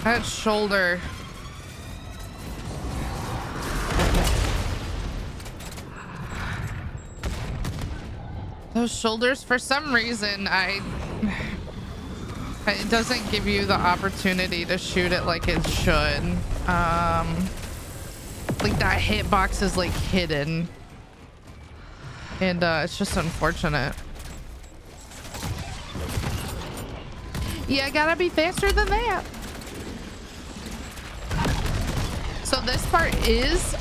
That shoulder. Those shoulders, for some reason, it doesn't give you the opportunity to shoot it like it should. Like that hitbox is like hidden, and it's just unfortunate. Yeah, I gotta be faster than that. So this part is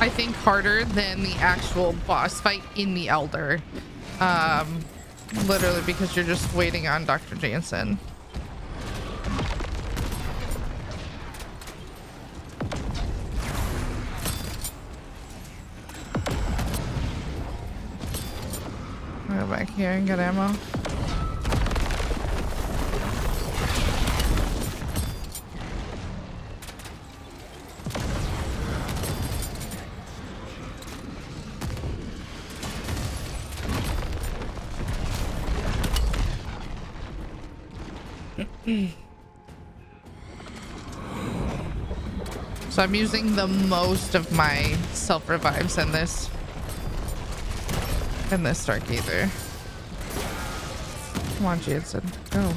I think, harder than the actual boss fight in the Elder. Literally because you're just waiting on Dr. Jansen. I'll go back here and get ammo. So I'm using the most of my self revives in this Dark Aether. Come on, Jansen, go.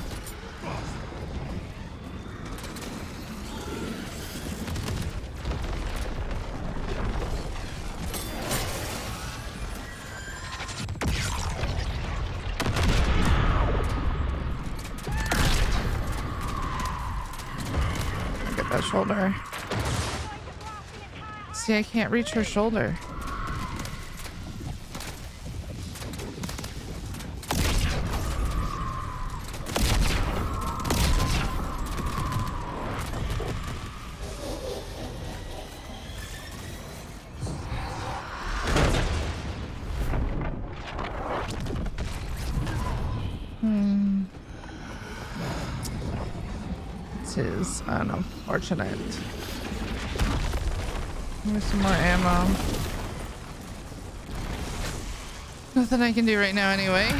Get that shoulder. See, I can't reach her shoulder. This is unfortunate. Give me some more ammo. Nothing I can do right now anyway.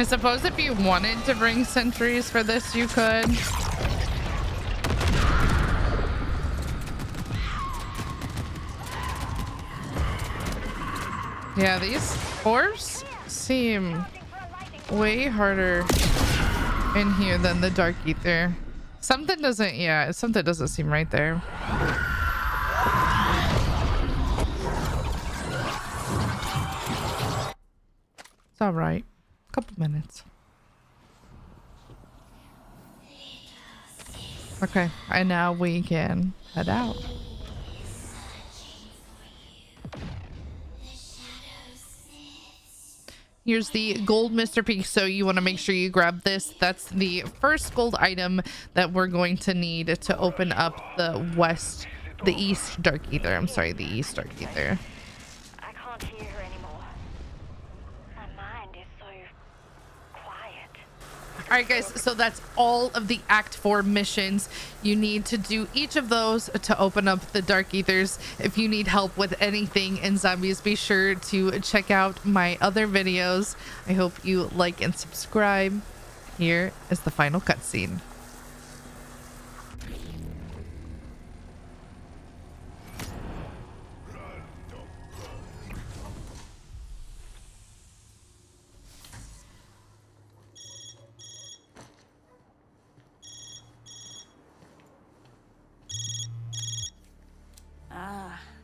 I suppose if you wanted to bring sentries for this, you could. Yeah, these orbs seem way harder in here than the Dark Aether. Something doesn't seem right there. It's all right. Couple minutes. Okay, and now we can head out. Here's the gold Mr. Peak, so you want to make sure you grab this. That's the first gold item that we're going to need to open up the east Dark Aether. I'm sorry, the east Dark Aether. I can't hear her anymore. My mind is so quiet. All right, guys, so that's all of the Act 4 missions. You need to do each of those to open up the Dark Aethers. If you need help with anything in zombies, be sure to check out my other videos. I hope you like and subscribe. Here is the final cutscene.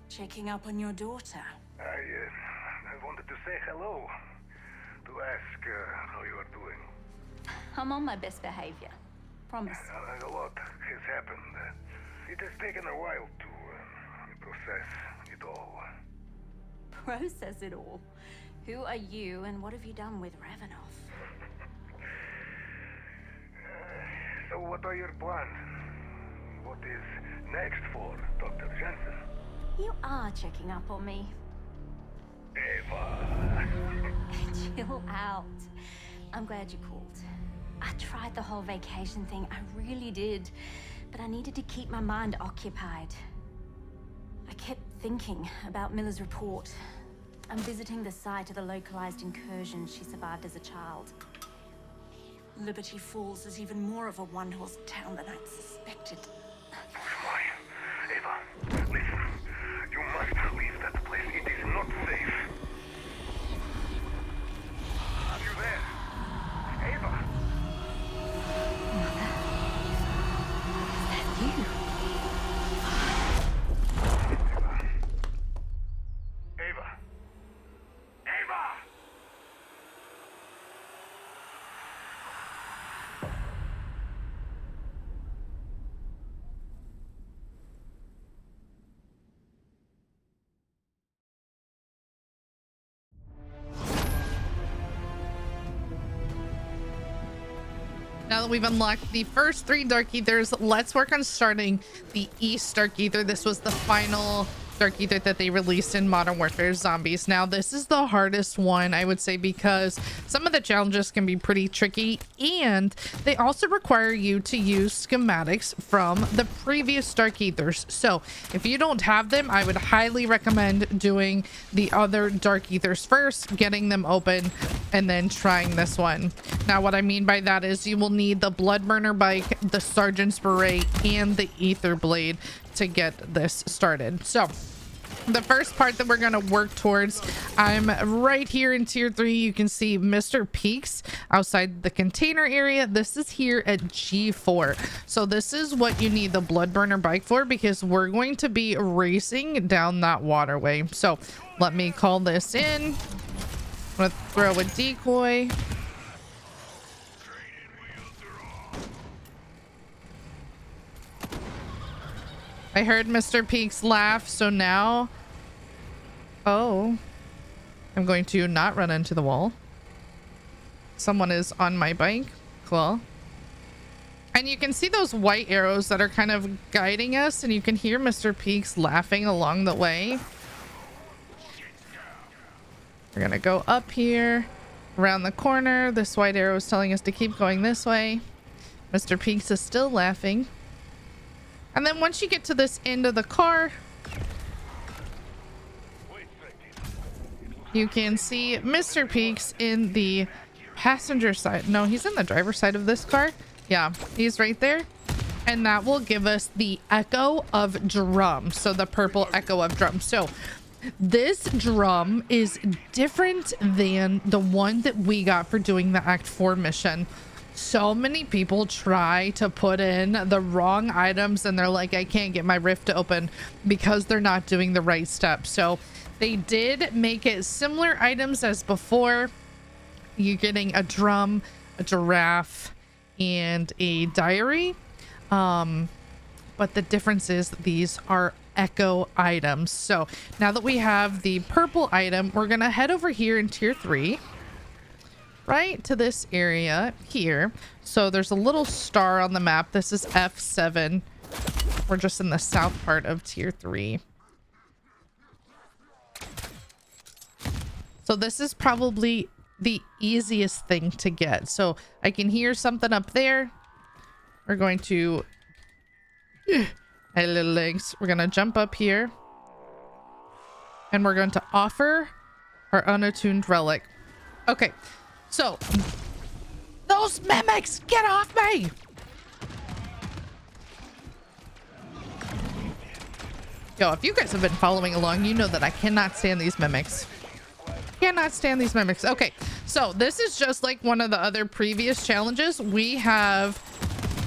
Checking up on your daughter. I wanted to say hello. To ask how you are doing. I'm on my best behavior. Promise. A lot has happened. It has taken a while to process it all. Process it all? Who are you and what have you done with Ravenoff? So what are your plans? What is next for Dr. Jensen? You are checking up on me. Chill out. I'm glad you called. I tried the whole vacation thing, I really did. But I needed to keep my mind occupied. I kept thinking about Miller's report. I'm visiting the site of the localized incursion she survived as a child. Liberty Falls is even more of a one-horse town than I'd suspected. Why? Ava, listen. You must leave that place. It is not safe. Are you there? Ava? Is that you? Ava. Ava! Now that we've unlocked the first 3 Dark Aethers, let's work on starting the East Dark Aether. This was the final Dark Aether that they released in Modern Warfare Zombies. Now, this is the hardest one, I would say, because some of the challenges can be pretty tricky, and they also require you to use schematics from the previous Dark Aethers. So, if you don't have them, I would highly recommend doing the other Dark Aethers first, getting them open, and then trying this one. Now, what I mean by that is you will need the Bloodburner Bike, the Sergeant's Beret, and the Aether Blade to get this started. So the first part that we're going to work towards, I'm right here in tier 3. You can see Mr. Peaks outside the container area. This is here at G4. So this is what you need the Bloodburner Bike for, because we're going to be racing down that waterway. So let me call this in. I'm going to throw a decoy. I heard Mr. Peaks laugh, so now... Oh. I'm going to not run into the wall. Someone is on my bike. Cool. And you can see those white arrows that are kind of guiding us, and you can hear Mr. Peaks laughing along the way. We're gonna go up here, around the corner. This white arrow is telling us to keep going this way. Mr. Peaks is still laughing. And then once you get to this end of the car, you can see Mr. Peaks in the passenger side. No, he's in the driver's side of this car. Yeah, he's right there. And that will give us the Echo of Drum. So the purple Echo of Drum. So this drum is different than the one that we got for doing the Act 4 mission. So many people try to put in the wrong items and they're like, I can't get my rift to open because they're not doing the right steps. So they did make it similar items as before. You're getting a drum, a giraffe, and a diary. But the difference is these are echo items. So now that we have the purple item, we're gonna head over here in tier 3. Right to this area here. So there's a little star on the map. This is F7. We're just in the south part of tier 3. So this is probably the easiest thing to get. So I can hear something up there. We're going to... Hey, little legs. We're going to jump up here. And we're going to offer our unattuned relic. Okay. So, those mimics, get off me! Yo, if you guys have been following along, you know that I cannot stand these mimics. Cannot stand these mimics. Okay, so this is just like one of the other previous challenges. We have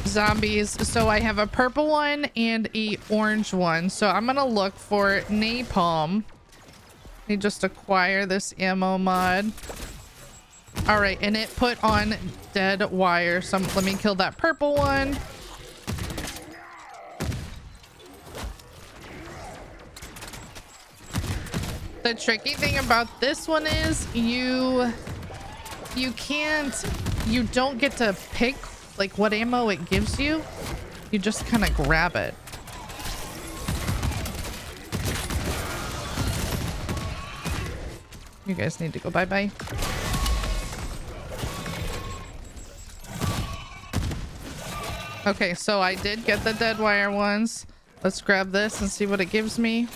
zombies. So I have a purple one and a orange one. So I'm gonna look for napalm. Let me just acquire this ammo mod. All right, and it put on Deadwire. So let me kill that purple one. The tricky thing about this one is you don't get to pick like what ammo it gives you. You just kind of grab it. You guys need to go bye-bye. Okay, so I did get the Deadwire ones. Let's grab this and see what it gives me.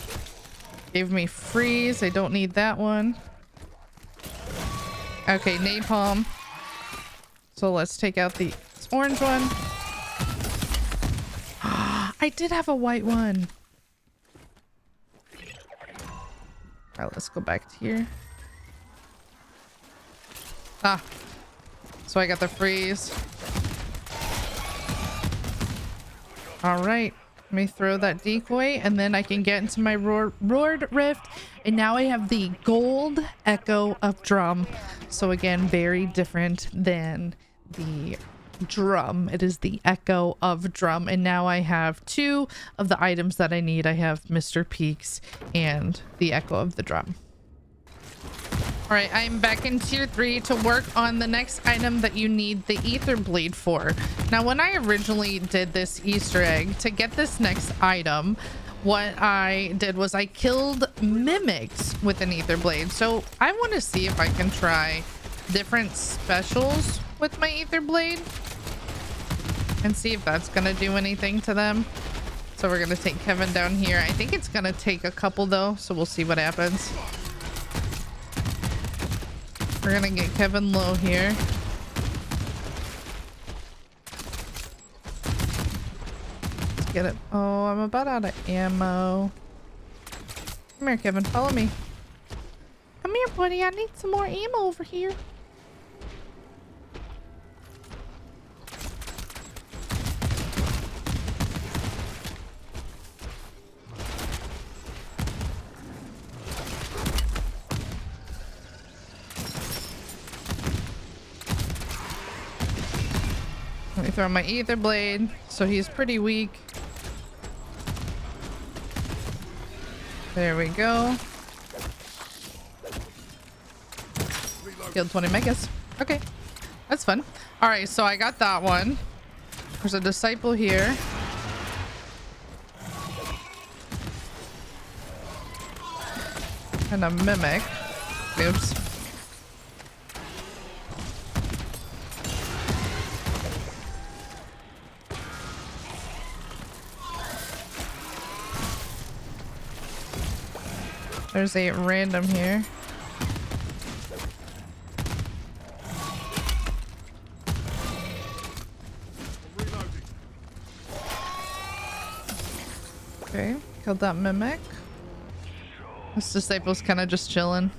Gave me freeze. I don't need that one. Okay, napalm. So let's take out the orange one. I did have a white one. All right, let's go back to here. Ah, so I got the freeze. All right, let me throw that decoy and then I can get into my roared rift. And now I have the gold echo of drum. So again, very different than the drum. It is the echo of drum. And now I have 2 of the items that I need. I have Mr. Peaks and the echo of the drum. All right, I'm back in tier 3 to work on the next item that you need the Aether blade for. Now, when I originally did this Easter egg to get this next item, what I did was I killed mimics with an Aether blade. So I want to see if I can try different specials with my Aether blade and see if that's going to do anything to them. So we're going to take Kevin down here. I think it's going to take a couple though, so we'll see what happens. We're gonna get Kevin low here. Let's get it. Oh, I'm about out of ammo. Come here, Kevin. Follow me. Come here, buddy. I need some more ammo over here. Let me throw my Aether blade. So he's pretty weak. There we go. Killed 20 megas. Okay. That's fun. Alright, so I got that one. There's a disciple here. And a mimic. Oops. There's a random here. Okay, killed that mimic. This disciple's kind of just chilling.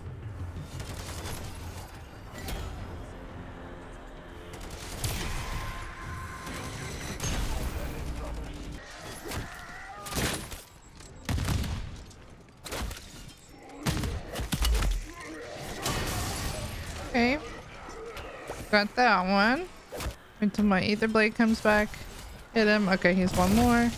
Okay, got that one. Until my Aether blade comes back. Hit him. Okay, he's one more.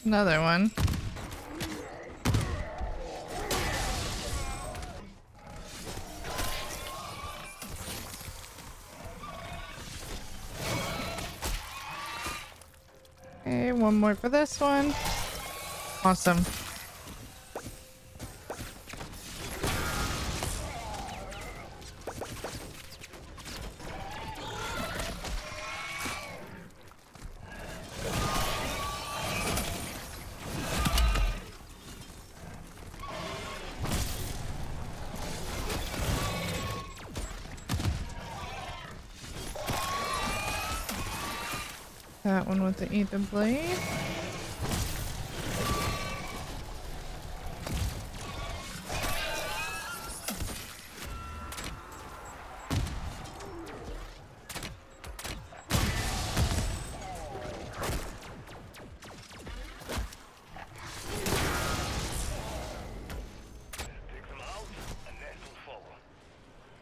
Another one. Okay, one more for this one. Awesome. That one with the Aether blade.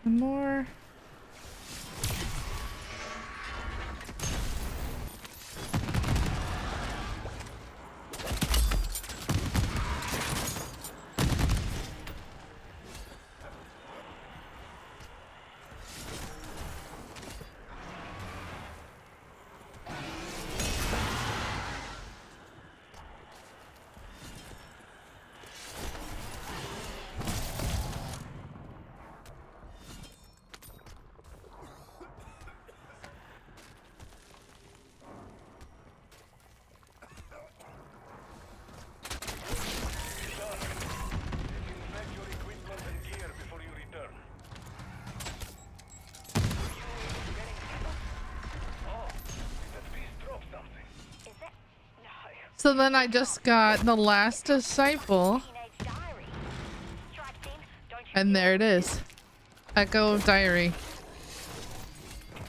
One more. So then I just got the last disciple. And there it is. Echo of Diary.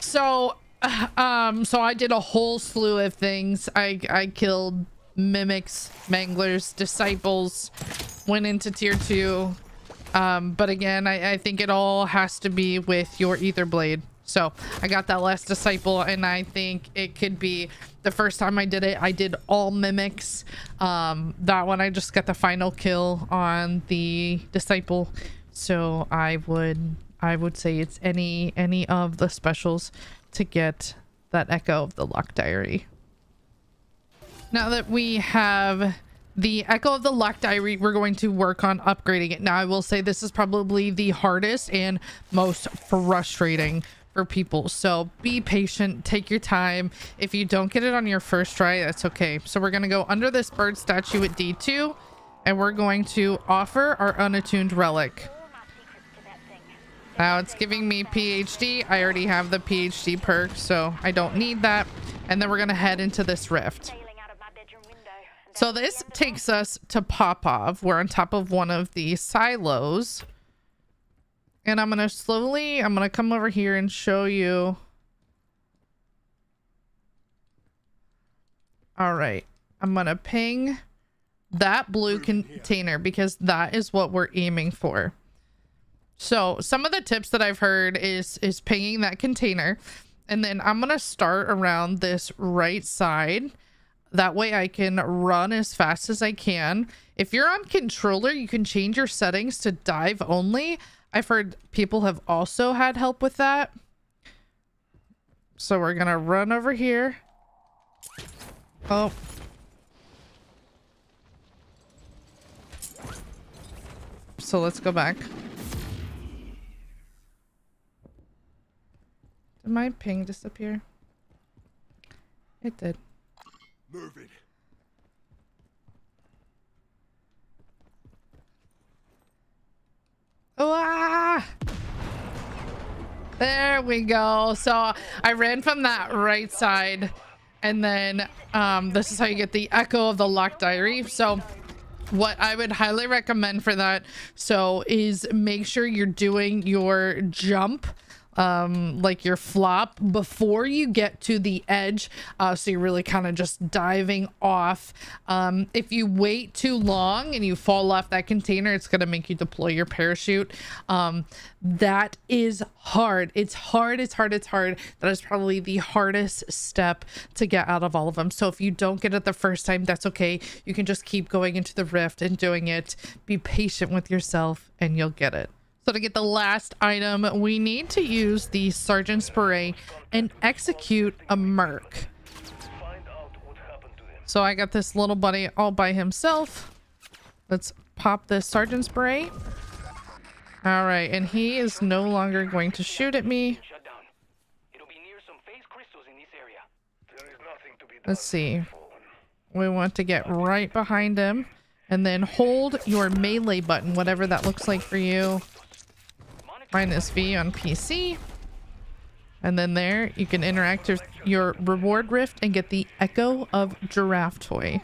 So I did a whole slew of things. I killed mimics, manglers, disciples, went into tier 2. But again, I think it all has to be with your Aether blade. So I got that last disciple, and I think it could be the first time I did it. I did all mimics. That one I just got the final kill on the disciple. So I would say it's any of the specials to get that Echo of the Locked Diary. Now that we have the Echo of the Locked Diary, we're going to work on upgrading it. Now I will say this is probably the hardest and most frustrating for people, so be patient, take your time. If you don't get it on your first try, that's okay. So we're going to go under this bird statue at D2, and we're going to offer our unattuned relic. Now it's giving me PhD. I already have the PhD perk, so I don't need that. And then we're going to head into this rift. So this takes us to Popov. We're on top of one of the silos. And I'm going to come over here and show you. All right. I'm going to ping that blue container because that is what we're aiming for. So some of the tips that I've heard is pinging that container, and then I'm going to start around this right side. That way I can run as fast as I can. If you're on controller, you can change your settings to dive only. I've heard people have also had help with that. So we're going to run over here. Oh. So let's go back. Did my ping disappear? It did. Move it. Oh, ah! There we go. So I ran from that right side, and then this is how you get the Echo of the Locked Diary. So what I would highly recommend for that is make sure you're doing your jump, like your flop, before you get to the edge, so you're really kind of just diving off. If you wait too long and you fall off that container, it's going to make you deploy your parachute. That is hard. It's hard. That is probably the hardest step to get out of all of them. So if you don't get it the first time, that's okay. You can just keep going into the rift and doing it. Be patient with yourself and you'll get it. So to get the last item, we need to use the Sergeant's Beret and execute a merc. So I got this little buddy all by himself. Let's pop this Sergeant's Beret. All right, and he is no longer going to shoot at me. Let's see. We want to get right behind him and then hold your melee button, whatever that looks like for you. Mine is V on PC. And then there you can interact with your reward rift and get the Echo of Giraffe toy.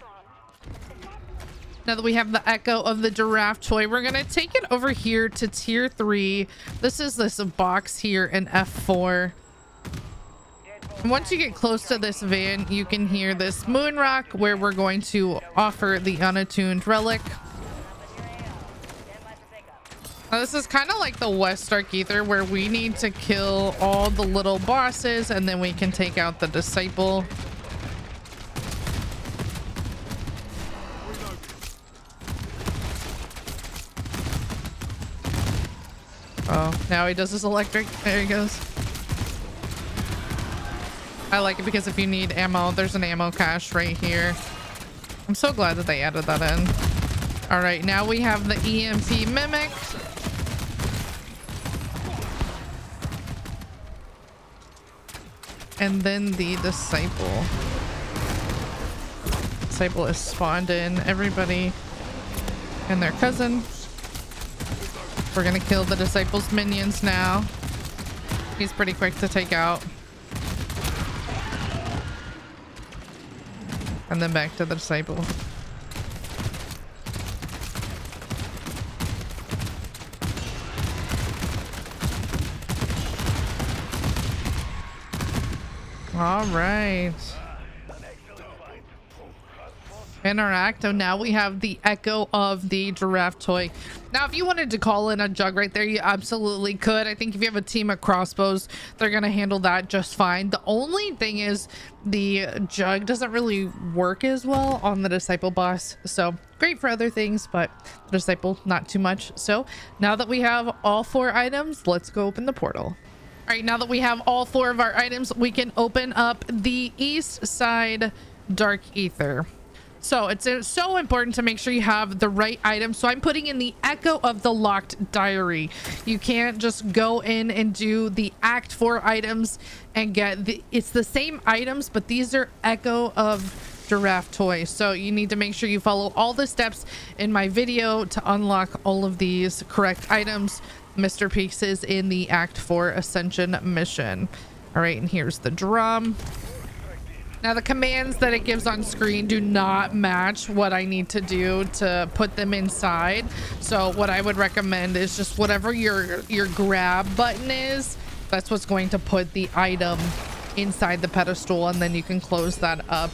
Now that we have the Echo of the Giraffe toy, we're going to take it over here to tier 3. This is this box here in F4. And once you get close to this van, you can hear this moon rock where we're going to offer the unattuned relic. Now, this is kind of like the West Dark Aether, where we need to kill all the little bosses and then we can take out the disciple. Oh, now he does his electric. There he goes. I like it because if you need ammo, there's an ammo cache right here. I'm so glad that they added that in. All right, now we have the EMP Mimic. And then the disciple. Disciple is spawned in. Everybody and their cousin. We're gonna kill the disciple's minions now. He's pretty quick to take out. and then back to the disciple. All right. Interact. And now we have the echo of the giraffe toy. Now, if you wanted to call in a jug right there, you absolutely could. I think if you have a team of crossbows, they're going to handle that just fine. The only thing is the jug doesn't really work as well on the disciple boss. So great for other things, but the disciple, not too much. So now that we have all 4 items, let's go open the portal. All right, now that we have all 4 of our items, we can open up the east side dark ether. So it's so important to make sure you have the right item. So I'm putting in the echo of the locked diary. You can't just go in and do the act 4 items and get it's the same items, but these are echo of giraffe toys. So you need to make sure you follow all the steps in my video to unlock all of these correct items. Mr. Peaks is in the act 4 Ascension mission. All right, and here's the drum. Now the commands that it gives on screen do not match what I need to do to put them inside. So what I would recommend is just whatever your grab button is, that's what's going to put the item inside the pedestal, and then you can close that up.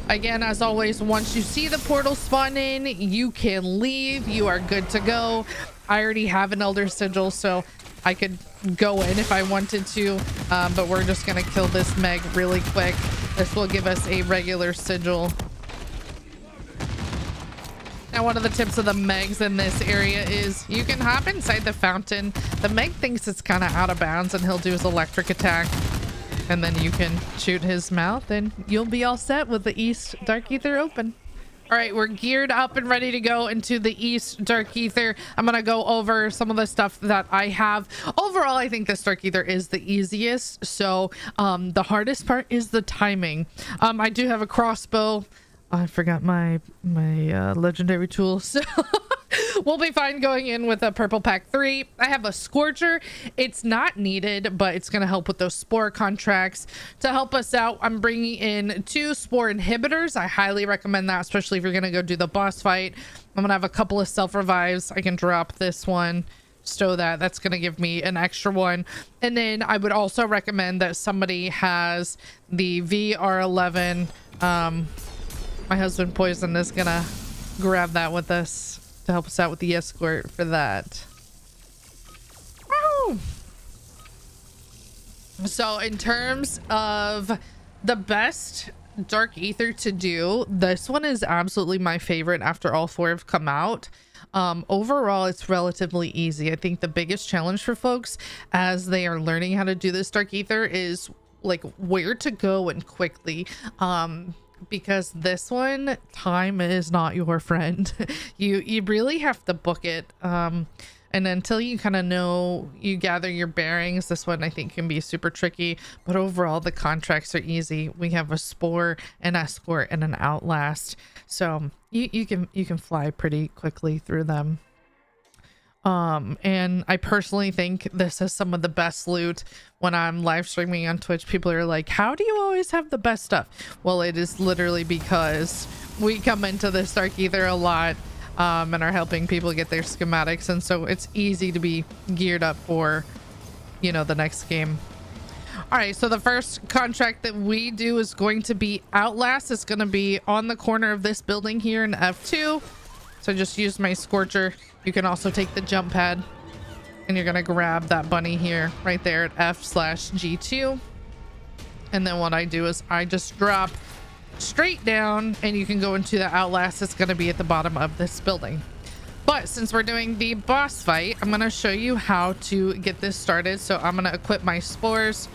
Again, as always, once you see the portal spawn in, you can leave. You are good to go. I already have an Elder Sigil, so I could go in if I wanted to, but we're just gonna kill this Meg really quick. This will give us a regular sigil. Now, one of the tips of the Megs in this area is you can hop inside the fountain. The Meg thinks it's kind of out of bounds, and he'll do his electric attack, and then you can shoot his mouth, and you'll be all set with the East Dark Ether open. All right, we're geared up and ready to go into the East Dark Ether. I'm gonna go over some of the stuff that I have. Overall, I think this Dark Ether is the easiest. So the hardest part is the timing. I do have a crossbow. I forgot my legendary tool, so we'll be fine going in with a purple pack 3. I have a scorcher. It's not needed, but it's going to help with those spore contracts. To help us out, I'm bringing in 2 spore inhibitors. I highly recommend that, especially if you're going to go do the boss fight. I'm going to have a couple of self revives. I can drop this one, stow that. That's going to give me an extra one. And then I would also recommend that somebody has the VR11. My husband Poison is going to grab that with us to help us out with the escort for that. Woo! So in terms of the best Dark Ether to do, this one is absolutely my favorite after all 4 have come out. Overall, it's relatively easy. I think the biggest challenge for folks as they are learning how to do this Dark Ether is like where to go and quickly. Because this one, time is not your friend. you really have to book it, and until you kind of know, you gather your bearings, this one I think can be super tricky. But overall, the contracts are easy. We have a spore, an escort, and an outlast, so you can fly pretty quickly through them. And I personally think this is some of the best loot. When I'm live streaming on Twitch, people are like, how do you always have the best stuff? Well, it is literally because we come into this Dark Ether a lot, and are helping people get their schematics, and so it's easy to be geared up for, you know, the next game. All right, so the first contract that we do is going to be Outlast. It's going to be on the corner of this building here in F2. So just use my Scorcher. You can also take the jump pad, and you're going to grab that bunny here right there at F/G2. And then what I do is I just drop straight down, and you can go into the Outlast. It's going to be at the bottom of this building. But since we're doing the boss fight, I'm going to show you how to get this started. So I'm going to equip my spores,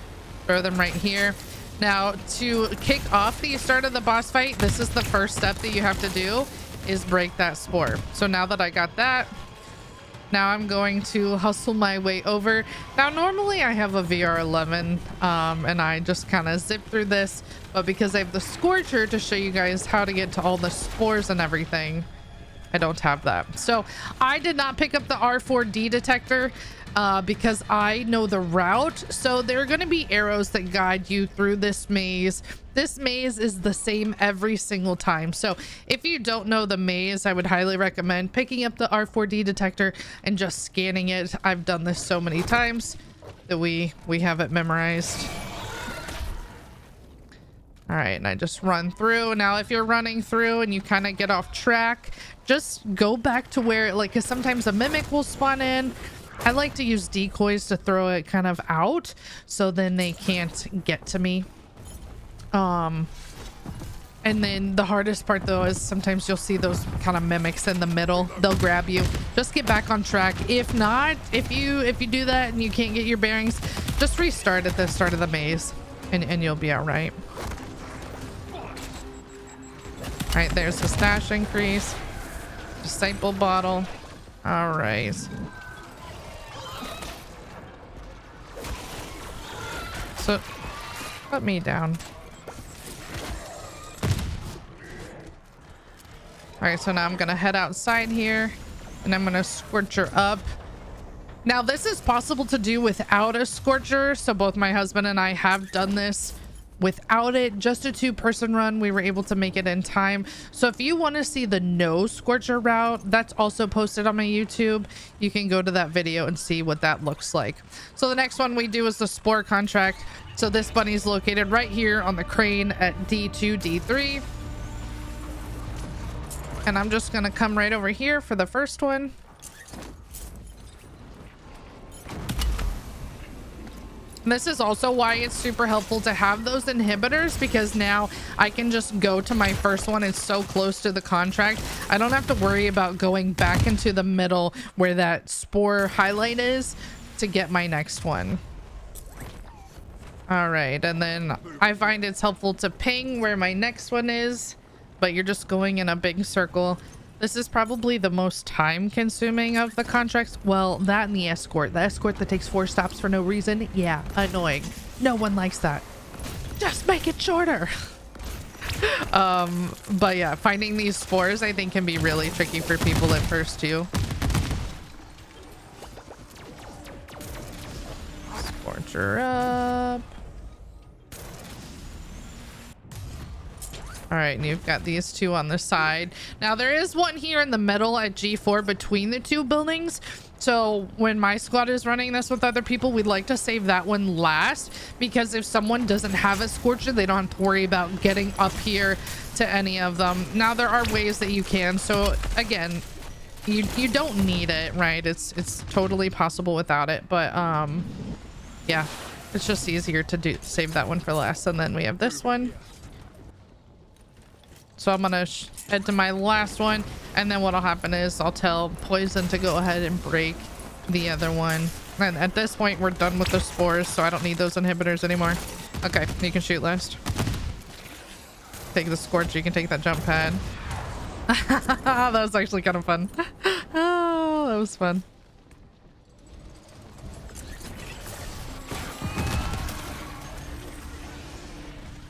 throw them right here. Now, to kick off the start of the boss fight, this is the first step that you have to do, is break that spore. So now that I got that, now I'm going to hustle my way over. Now normally I have a VR11, and I just kind of zip through this, but because I have the Scorcher to show you guys how to get to all the spores and everything, I don't have that. So I did not pick up the R4D detector because I know the route. So there are going to be arrows that guide you through this maze. This maze is the same every single time. So if you don't know the maze, I would highly recommend picking up the R4D detector and just scanning it. I've done this so many times that we have it memorized. All right, and I just run through. Now, if you're running through and you kind of get off track, just go back to where, like, because sometimes a mimic will spawn in. I like to use decoys to throw it kind of out so then they can't get to me. And then the hardest part though is sometimes you'll see those kind of mimics in the middle. They'll grab you. Just get back on track. If not, if you do that and you can't get your bearings, just restart at the start of the maze and you'll be all right. All right, there's the stash increase. Disciple bottle. All right. So, put me down. All right, so now I'm gonna head outside here and I'm gonna scorcher up. Now, this is possible to do without a scorcher. So both my husband and I have done this without it. Just a 2-person run, we were able to make it in time. So if you want to see the no scorcher route, that's also posted on my YouTube. You can go to that video and see what that looks like. So the next one we do is the spore contract. So this bunny is located right here on the crane at D2, D3. And I'm just gonna come right over here for the first one. This is also why it's super helpful to have those inhibitors, because now I can just go to my first one. It's so close to the contract. I don't have to worry about going back into the middle where that spore highlight is to get my next one. All right, and then I find it's helpful to ping where my next one is, but you're just going in a big circle. This is probably the most time consuming of the contracts. Well, that and the escort. The escort that takes 4 stops for no reason. Yeah, annoying. No one likes that. Just make it shorter. But yeah, finding these spores I think can be really tricky for people at first too. Scorcher up. All right, and you've got these 2 on the side. Now there is one here in the middle at G4 between the 2 buildings. So when my squad is running this with other people, we'd like to save that one last, because if someone doesn't have a scorcher, they don't have to worry about getting up here to any of them. Now there are ways that you can. So again, you don't need it, right? It's totally possible without it, but yeah, it's just easier to save that one for last. And then we have this one. So I'm gonna head to my last one, and then what'll happen is I'll tell Poison to go ahead and break the other one. And at this point, we're done with the spores, so I don't need those inhibitors anymore. Okay, you can shoot last. Take the scorch. You can take that jump pad. That was actually kind of fun. Oh, that was fun.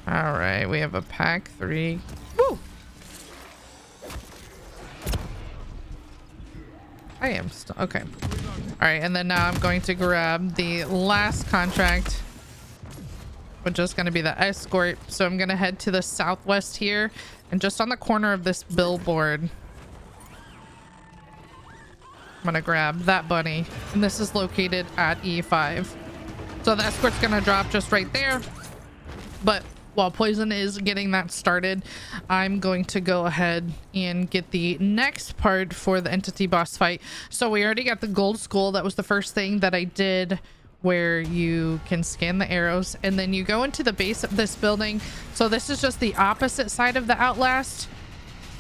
All right, we have a pack 3. Woo! I am still okay. All right, and then now I'm going to grab the last contract, which is going to be the escort. So I'm going to head to the southwest here, and just on the corner of this billboard, I'm going to grab that bunny, and this is located at E5. So the escort's going to drop just right there, but while Poison is getting that started, I'm going to go ahead and get the next part for the entity boss fight. So we already got the gold skull. That was the first thing that I did, where you can scan the arrows, and then you go into the base of this building. So this is just the opposite side of the Outlast,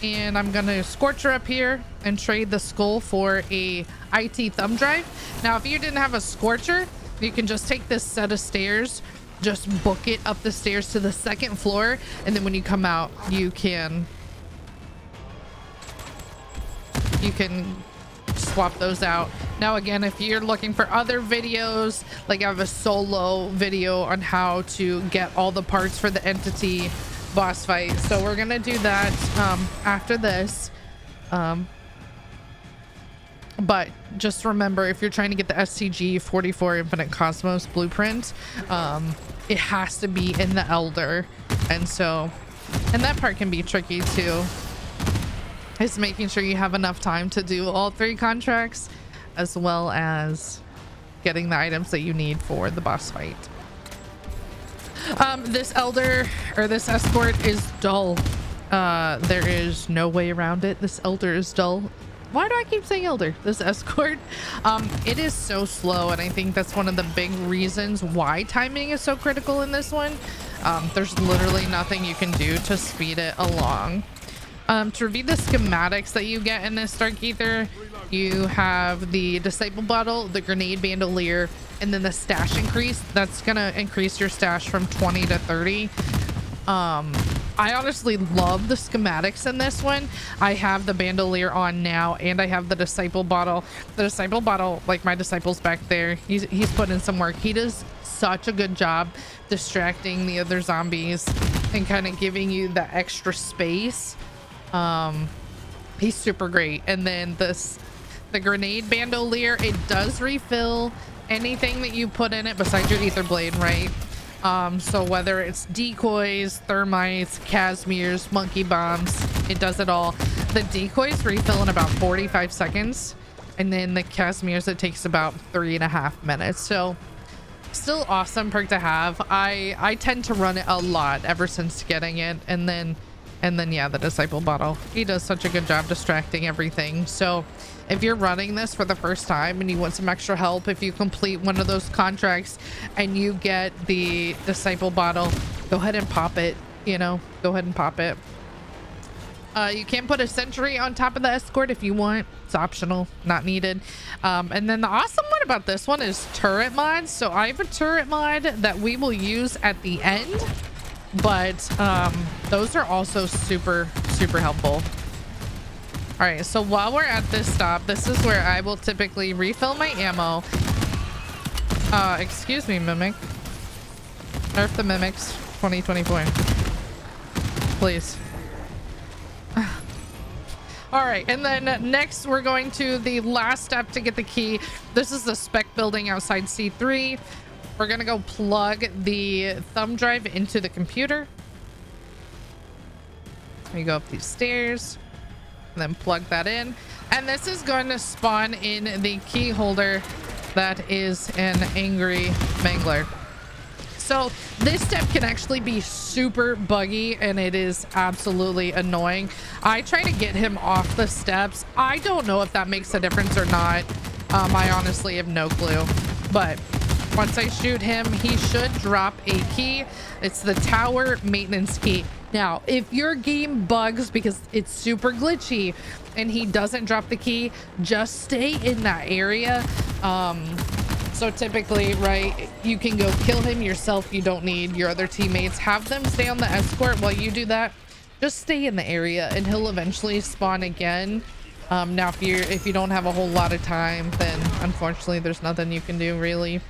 and I'm gonna scorcher up here and trade the skull for a IT thumb drive. Now, if you didn't have a scorcher, you can just take this set of stairs, just book it up the stairs to the 2nd floor, and then when you come out, you can swap those out. Now again, if you're looking for other videos, like I have a solo video on how to get all the parts for the entity boss fight, so we're gonna do that after this. But just remember, if you're trying to get the STG 44 Infinite Cosmos blueprint, it has to be in the Elder. And that part can be tricky too. Is making sure you have enough time to do all 3 contracts, as well as getting the items that you need for the boss fight. This Elder, or this escort, is dull. There is no way around it. This Elder is dull. Why do I keep saying Elder? This escort, it is so slow, and I think that's one of the big reasons why timing is so critical in this one. There's literally nothing you can do to speed it along. To review the schematics that you get in this Dark Aether, you have the Disciple Bottle, the Grenade Bandelier, and then the stash increase. That's gonna increase your stash from 20 to 30. I honestly love the schematics in this one. I have the Bandelier on now, and I have the Disciple Bottle. The Disciple Bottle, like my Disciple's back there, he's put in some work. He does such a good job distracting the other zombies and kind of giving you the extra space. He's super great. And then the Grenade Bandolier, it does refill anything that you put in it besides your Aether Blade, right? So whether it's decoys, thermites, Casmirs, monkey bombs, it does it all. The decoys refill in about 45 seconds, and then the Casmirs, it takes about 3.5 minutes. So still awesome perk to have. I tend to run it a lot ever since getting it, and then yeah, the Disciple Bottle, he does such a good job distracting everything. So if you're running this for the first time and you want some extra help, if you complete one of those contracts and you get the Disciple Bottle, go ahead and pop it, you know, go ahead and pop it. You can put a sentry on top of the escort if you want. It's optional, not needed. And then the awesome one about this one is turret mods. So I have a turret mod that we will use at the end, but those are also super helpful. All right, so while we're at this stop, this is where I will typically refill my ammo. Excuse me, Mimic. Nerf the Mimics 2024, please. All right, and then next we're going to the last step to get the key. This is the spec building outside C3. We're gonna go plug the thumb drive into the computer. We go up these stairs and then plug that in, and this is going to spawn in the key holder that is an angry mangler. So this step can actually be super buggy, and it is absolutely annoying. I try to get him off the steps. I don't know if that makes a difference or not. I honestly have no clue, but once I shoot him, he should drop a key. It's the tower maintenance key. Now, if your game bugs because it's super glitchy and he doesn't drop the key, just stay in that area. So typically, right, you can go kill him yourself. You don't need your other teammates. Have them stay on the escort while you do that. Just stay in the area and he'll eventually spawn again. Now, if you don't have a whole lot of time, then unfortunately there's nothing you can do really.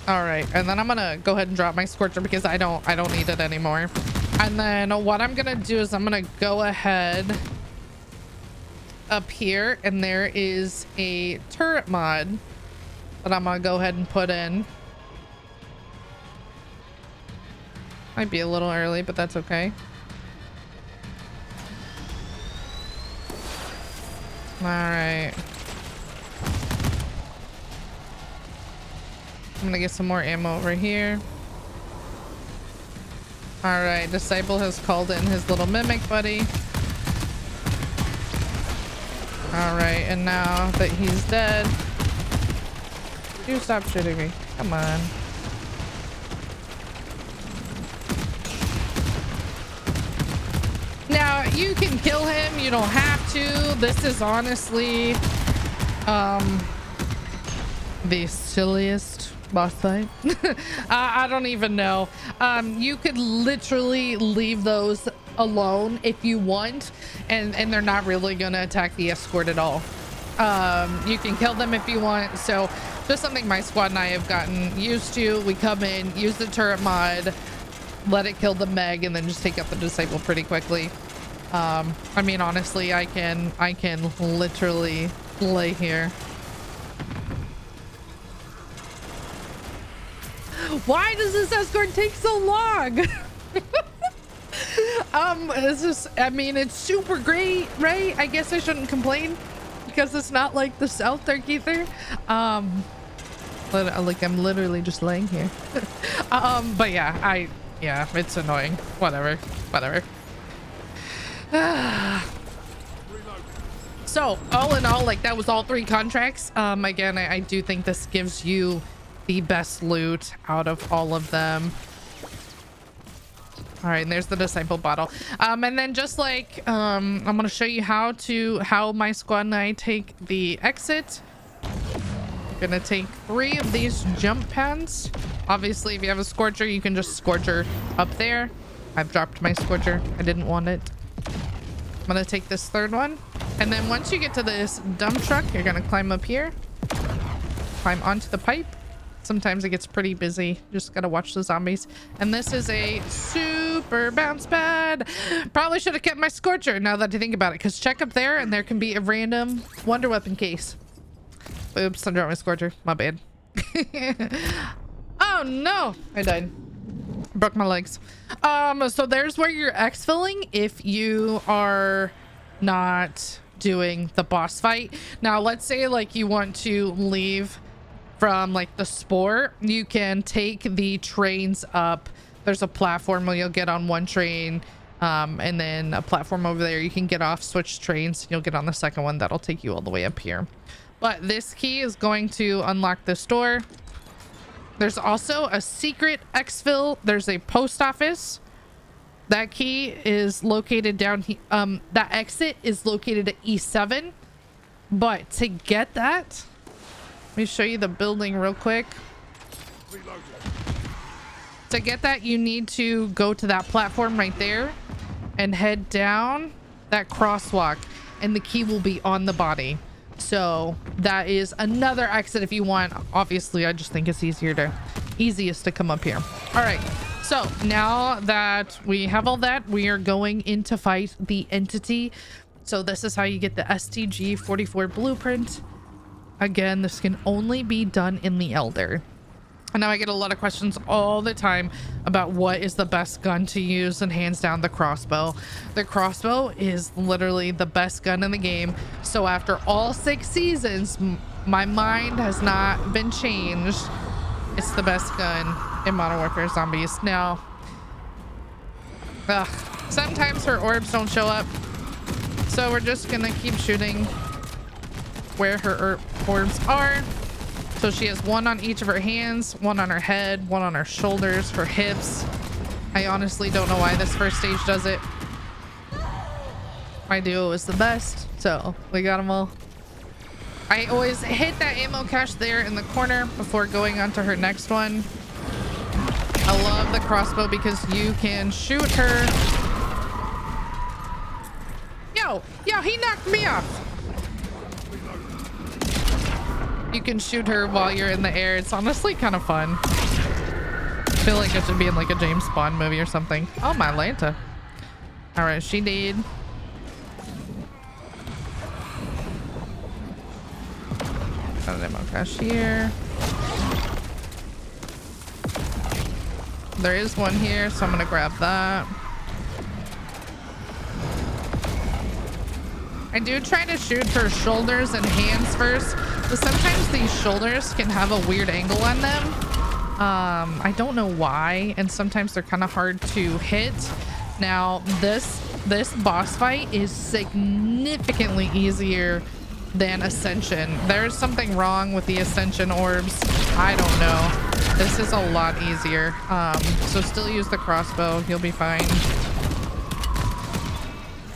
All right, and then I'm gonna go ahead and drop my Scorcher because I don't need it anymore. And then what I'm gonna do is I'm gonna go ahead up here, and there is a turret mod that I'm gonna go ahead and put in. Might be a little early, but that's okay. All right. I'm gonna get some more ammo over here. All right, Disciple has called in his little mimic buddy. All right, and now that he's dead, you stop shooting me. Come on. Now you can kill him, you don't have to. This is honestly the silliest boss fight. I don't even know. You could literally leave those alone if you want, and they're not really gonna attack the escort at all. You can kill them if you want. So just something my squad and I have gotten used to. We come in, use the turret mod, let it kill the Meg, and then just take out the Disciple pretty quickly. I mean, honestly, I can literally lay here. Why does this escort take so long? It's just, I mean, it's super great, right? I guess I shouldn't complain because it's not like the South Dark Aether. Like I'm literally just laying here. But yeah, yeah, it's annoying. Whatever. So all in all, like that was all 3 contracts. Again, I do think this gives you the best loot out of all of them. All right, and there's the disciple bottle. And then just like I'm gonna show you how my squad and I take the exit. I'm gonna take 3 of these jump pads. Obviously, if you have a scorcher, you can just scorcher up there. I've dropped my scorcher. I didn't want it. I'm gonna take this 3rd one, and then once you get to this dump truck, you're gonna climb up here, climb onto the pipe. Sometimes it gets pretty busy. Just gotta watch the zombies. And this is a super bounce pad. Probably should have kept my scorcher now that I think about it, because check up there and there can be a random wonder weapon case. Oops, I dropped my scorcher. My bad. Oh no, I died. Broke my legs. So there's where you're exfilling if you are not doing the boss fight. Now let's say like you want to leave from like the spore, you can take the trains up. There's a platform where you'll get on one train, and then a platform over there you can get off, switch trains, you'll get on the 2nd one. That'll take you all the way up here. But this key is going to unlock this door. There's also a secret exfil. There's a post office. That key is located down here. That exit is located at E7. But to get that, let me show you the building real quick. To get that, you need to go to that platform right there and head down that crosswalk, and the key will be on the body. So that is another exit if you want. Obviously, I just think it's easiest to come up here. All right, so now that we have all that, we are going in to fight the entity. So this is how you get the STG-44 blueprint. Again, this can only be done in the Elder. And now I get a lot of questions all the time about what is the best gun to use, and hands down the crossbow. The crossbow is literally the best gun in the game. So after all 6 seasons, my mind has not been changed. It's the best gun in Modern Warfare Zombies. Now, sometimes her orbs don't show up, so we're just gonna keep shooting where her orbs are. So she has 1 on each of her hands, 1 on her head, 1 on her shoulders, her hips. I honestly don't know why this first stage does it. My duo is the best, so we got them all. I always hit that ammo cache there in the corner before going on to her next one. I love the crossbow because you can shoot her. Yo, he knocked me off. You can shoot her while you're in the air. It's honestly kind of fun. I feel like it should be in like a James Bond movie or something. Oh, my Lanta. All right, she did. Got an ammo cache here. There is one here, so I'm gonna grab that. I do try to shoot her shoulders and hands first, but sometimes these shoulders can have a weird angle on them. I don't know why, and sometimes they're kind of hard to hit. Now, this boss fight is significantly easier than Ascension. There's something wrong with the Ascension orbs. I don't know. This is a lot easier. So still use the crossbow. You'll be fine.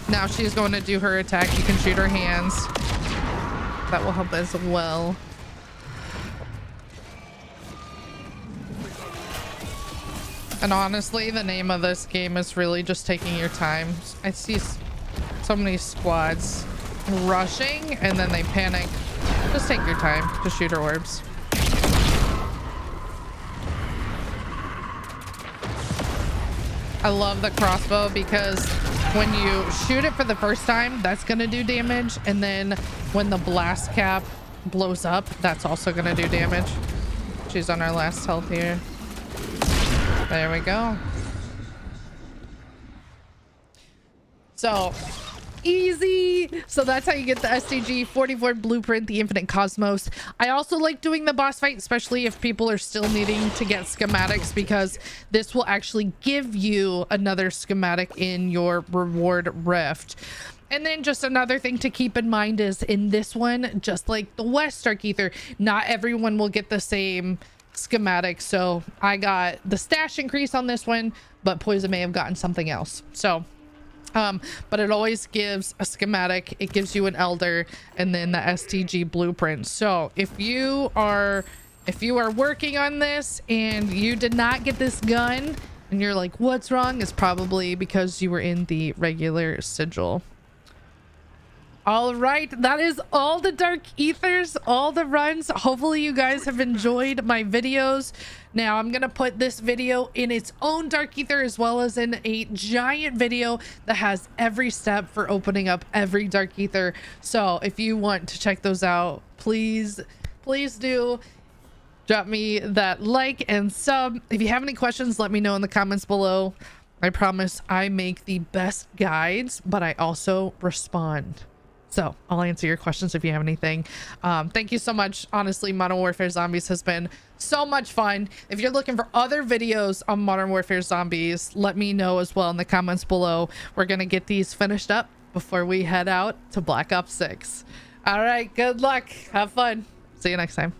Now she's going to do her attack. You can shoot her hands. That will help as well. And honestly, the name of this game is really just taking your time. I see so many squads rushing and then they panic. Just take your time to shoot her orbs. I love the crossbow because when you shoot it for the first time, that's gonna do damage, and then when the blast cap blows up, that's also gonna do damage. She's on our last health here. There we go. So easy. So that's how you get the STG 44 blueprint, the Infinite Cosmos. I also like doing the boss fight, especially if people are still needing to get schematics, because this will actually give you another schematic in your reward rift. And then just another thing to keep in mind is in this one, just like the West Dark Aether, not everyone will get the same schematic. So I got the stash increase on this one, but Poison may have gotten something else. So but it always gives a schematic, it gives you an elder, and then the STG blueprint. So if you are working on this and you did not get this gun and you're like, what's wrong, it's probably because you were in the regular sigil. All right, that is all the Dark Aethers, all the runs. Hopefully you guys have enjoyed my videos. Now I'm gonna put this video in its own Dark Aether, as well as in a giant video that has every step for opening up every Dark Aether. So if you want to check those out, please do drop me that like and sub. If you have any questions, let me know in the comments below. I promise I make the best guides, but I also respond. So I'll answer your questions if you have anything. Thank you so much. Honestly, Modern Warfare Zombies has been so much fun. If you're looking for other videos on Modern Warfare Zombies, let me know as well in the comments below. We're going to get these finished up before we head out to Black Ops 6. All right, good luck. Have fun. See you next time.